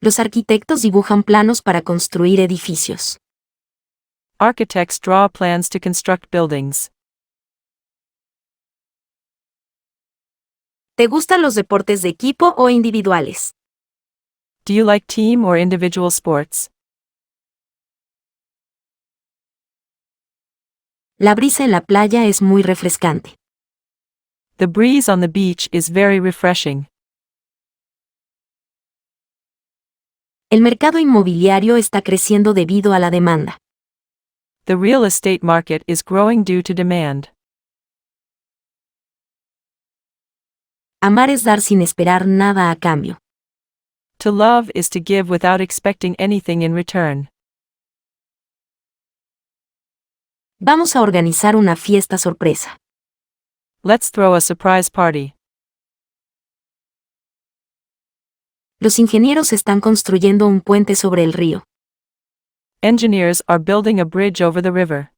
Los arquitectos dibujan planos para construir edificios. Architects draw plans to construct buildings. ¿Te gustan los deportes de equipo o individuales? Do you like team or individual sports? La brisa en la playa es muy refrescante. The breeze on the beach is very refreshing. El mercado inmobiliario está creciendo debido a la demanda. The real estate market is growing due to demand. Amar es dar sin esperar nada a cambio. To love is to give without expecting anything in return. Vamos a organizar una fiesta sorpresa. Let's throw a surprise party. Los ingenieros están construyendo un puente sobre el río. Engineers are building a bridge over the river.